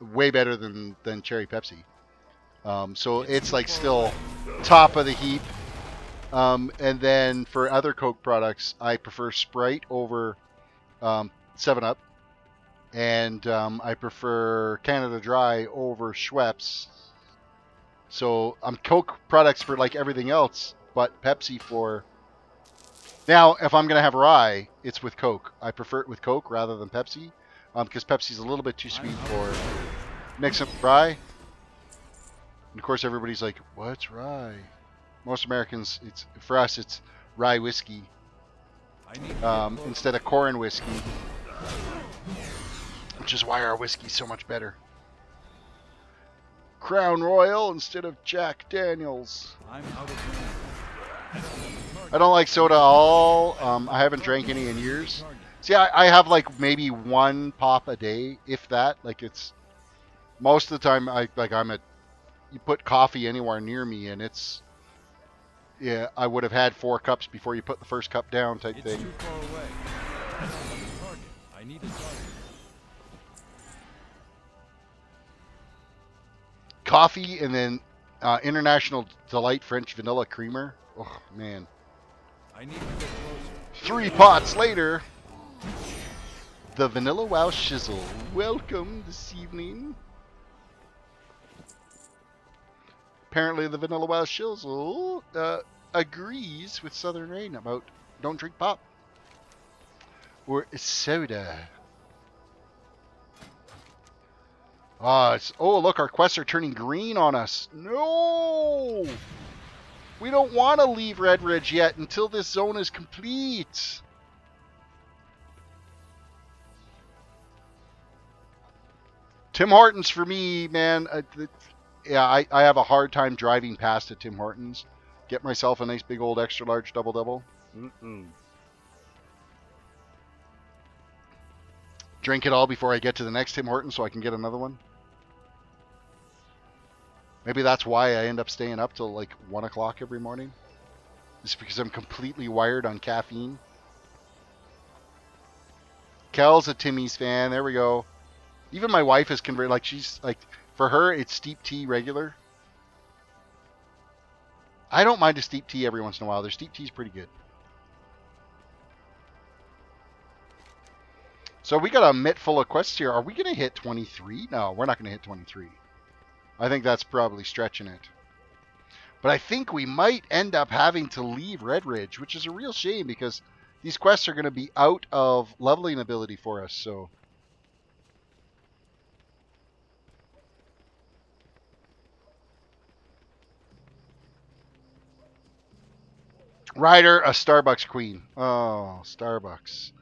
way better than Cherry Pepsi. So it's like still top of the heap. And then for other Coke products, I prefer Sprite over 7-Up. And I prefer Canada Dry over Schweppes. So I'm Coke products for like everything else, but Pepsi for... Now, if I'm going to have rye, it's with Coke. I prefer it with Coke rather than Pepsi, because Pepsi's a little bit too sweet for mixing with rye. And of course, everybody's like, what's rye? Most Americans, for us, it's rye whiskey instead of corn whiskey, which is why our whiskey's so much better. Crown Royal instead of Jack Daniels. I'm out of I don't like soda at all. I haven't drank any in years. See, I have like maybe one pop a day, if that. Like it's most of the time. You put coffee anywhere near me, and it's I would have had 4 cups before you put the first cup down, type thing. It's too far away. I don't have a target. I need a target. Coffee and then International Delight French Vanilla Creamer. Oh man. I need to get closer. 3 pots later, the Vanilla WoW Shizzle. Welcome this evening. Apparently the Vanilla WoW Shizzle agrees with Southern Rain about don't drink pop or soda. Oh, look, our quests are turning green on us. No! We don't want to leave Red Ridge yet until this zone is complete. Tim Hortons for me, man. I have a hard time driving past a Tim Hortons. Get myself a nice big old extra large double. Drink it all before I get to the next Tim Hortons so I can get another one. Maybe that's why I end up staying up till like 1 o'clock every morning. Just because I'm completely wired on caffeine. Kel's a Timmy's fan. There we go. Even my wife is converted. Like she's like, for her, it's steep tea regular. I don't mind a steep tea every once in a while. Their steep tea's pretty good. So we got a mitt full of quests here. Are we going to hit 23? No, we're not going to hit 23. I think that's probably stretching it. But I think we might end up having to leave Red Ridge, which is a real shame because these quests are going to be out of leveling ability for us. So Ryder, a Starbucks queen. Oh, Starbucks.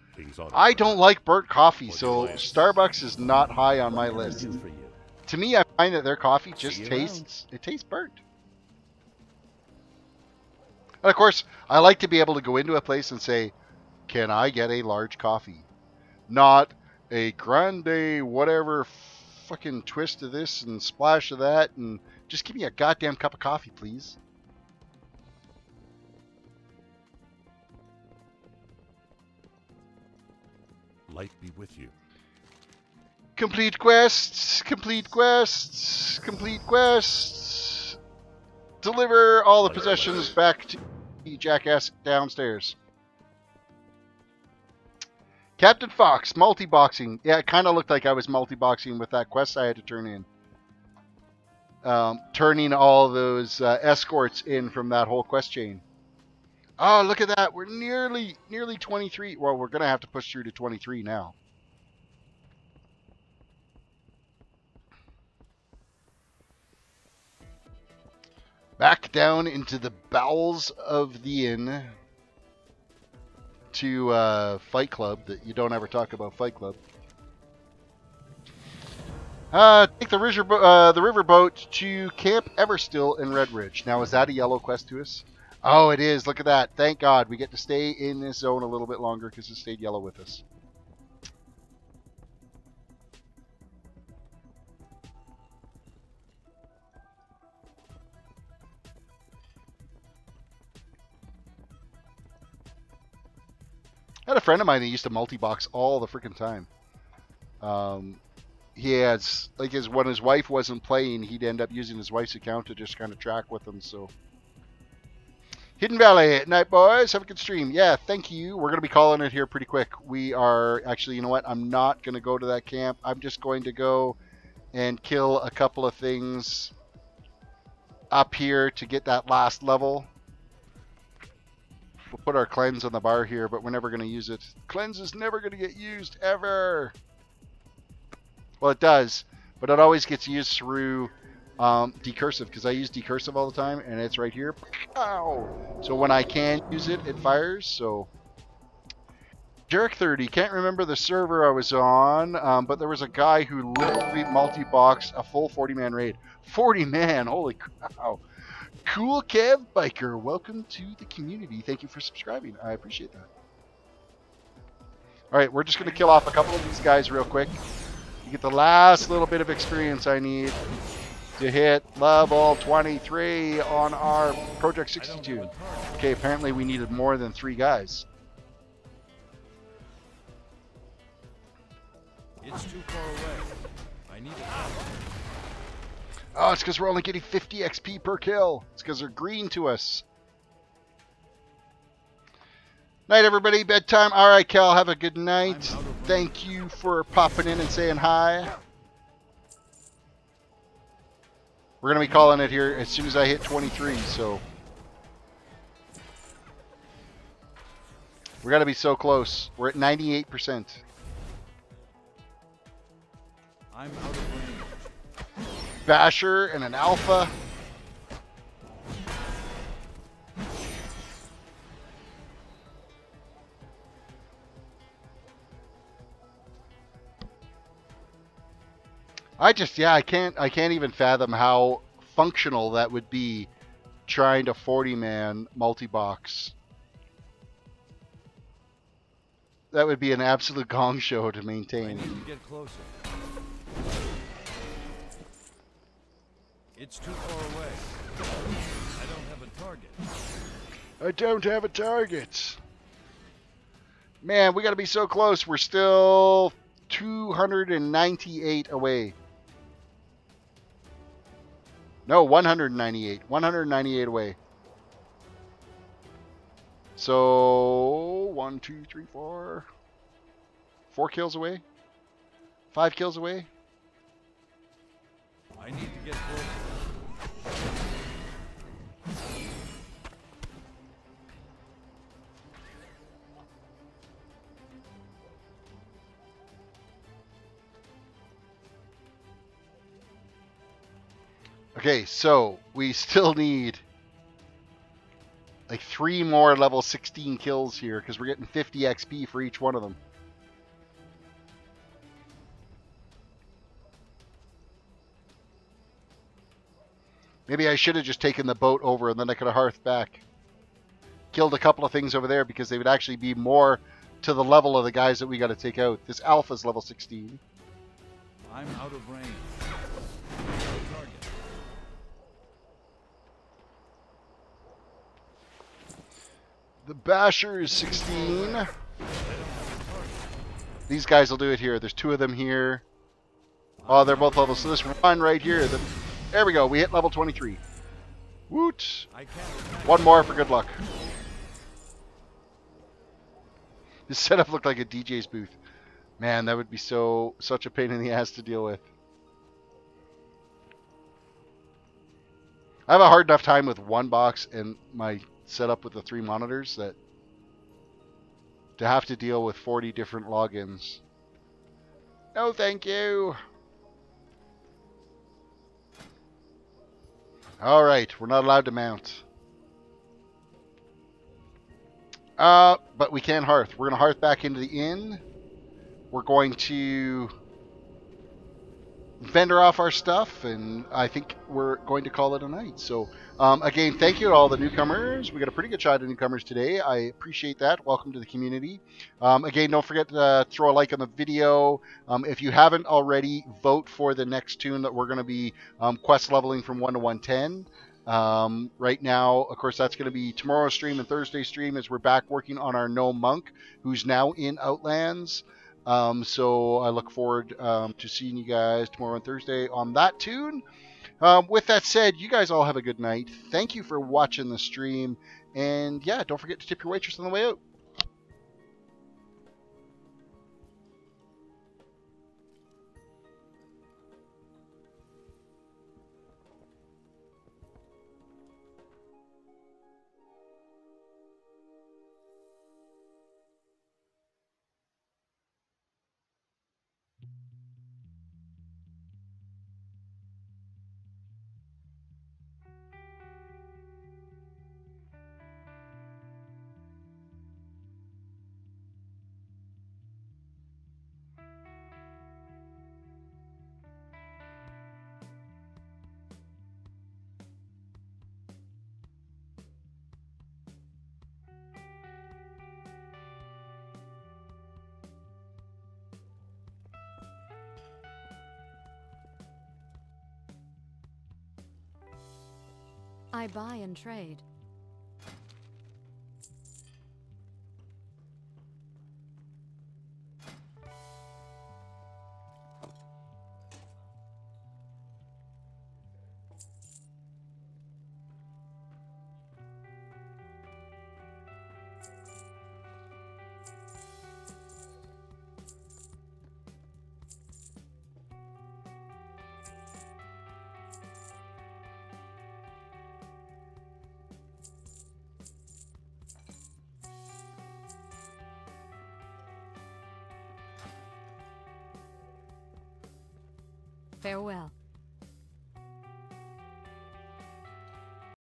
I don't like burnt coffee, so Starbucks is not high on my list. To me, I find that their coffee just tastes burnt. And of course, I like to be able to go into a place and say, can I get a large coffee? Not a grande, whatever fucking twist of this and splash of that, and just give me a goddamn cup of coffee, please. Light be with you. Complete quests, complete quests, complete quests. Deliver all the possessions back to the jackass downstairs. Captain Fox, multi-boxing. Yeah, it kind of looked like I was multi-boxing with that quest I had to turn in. Turning all those escorts in from that whole quest chain. Oh, look at that. We're nearly 23. Well, we're going to have to push through to 23 now. Back down into the bowels of the inn to Fight Club. That you don't ever talk about Fight Club. Take the riverboat to Camp Everstill in Red Ridge. Now, is that a yellow quest to us? Oh, it is. Look at that. Thank God. We get to stay in this zone a little bit longer because it stayed yellow with us. I had a friend of mine that used to multi-box all the freaking time. He has, like, when his wife wasn't playing, he'd end up using his wife's account to just kind of track with them, so. Hidden Valley, night boys, have a good stream. Yeah, thank you. We're going to be calling it here pretty quick. We are, actually, you know what? I'm not going to go to that camp. I'm just going to go and kill a couple of things up here to get that last level. We'll put our cleanse on the bar here, but we're never going to use it. Cleanse is never going to get used, ever. Well, it does, but it always gets used through decursive, because I use decursive all the time, and it's right here. Ow! So when I can use it, it fires, so. Jerk30, can't remember the server I was on, but there was a guy who literally multi-boxed a full 40-man raid. 40-man, holy cow. Cool Kev Biker, welcome to the community. Thank you for subscribing. I appreciate that. All right, we're just going to kill off a couple of these guys real quick. You get the last little bit of experience I need to hit level 23 on our Project 62. Okay, apparently we needed more than 3 guys. It's too far away. I need it. Oh, it's because we're only getting 50 XP per kill. It's because they're green to us. Night, everybody. Bedtime. All right, Cal. Have a good night. Thank you for popping in and saying hi. We're going to be calling it here as soon as I hit 23, so. We're going to be so close. We're at 98%. I'm out of range. Basher and an alpha. I can't even fathom how functional that would be, trying to 40-man multi-box. That would be an absolute gong show to maintain. I need to get closer. It's too far away. I don't have a target. I don't have a target. Man, we got to be so close. We're still 298 away. No, 198. 198 away. So, 1, 2, 3, 4. 4 kills away. 5 kills away. I need to get closer. Okay, so we still need like 3 more level 16 kills here, because we're getting 50 XP for each one of them. Maybe I should have just taken the boat over and then I could have hearthed back. Killed a couple of things over there because they would actually be more to the level of the guys that we got to take out. This alpha's level 16. I'm out of range. No target. The Basher is 16. These guys will do it here. There's 2 of them here. Oh, they're both level. So this one right here. There we go. We hit level 23. Woot. 1 more for good luck. This setup looked like a DJ's booth. Man, that would be such a pain in the ass to deal with. I have a hard enough time with 1 box and my setup with the 3 monitors that to have to deal with 40 different logins. No, thank you. All right, we're not allowed to mount. But we can hearth. We're going to hearth back into the inn. We're going to vendor off our stuff, and I think we're going to call it a night. So, again, thank you to all the newcomers. We got a pretty good shot of newcomers today. I appreciate that. Welcome to the community. Again, don't forget to throw a like on the video. If you haven't already, vote for the next toon that we're going to be quest leveling from 1 to 110. Right now, of course, that's going to be tomorrow's stream and Thursday's stream as we're back working on our gnome monk, who's now in Outlands. So I look forward to seeing you guys tomorrow and Thursday on that toon. With that said, you guys all have a good night. Thank you for watching the stream. And yeah, don't forget to tip your waitress on the way out. I buy and trade. Farewell.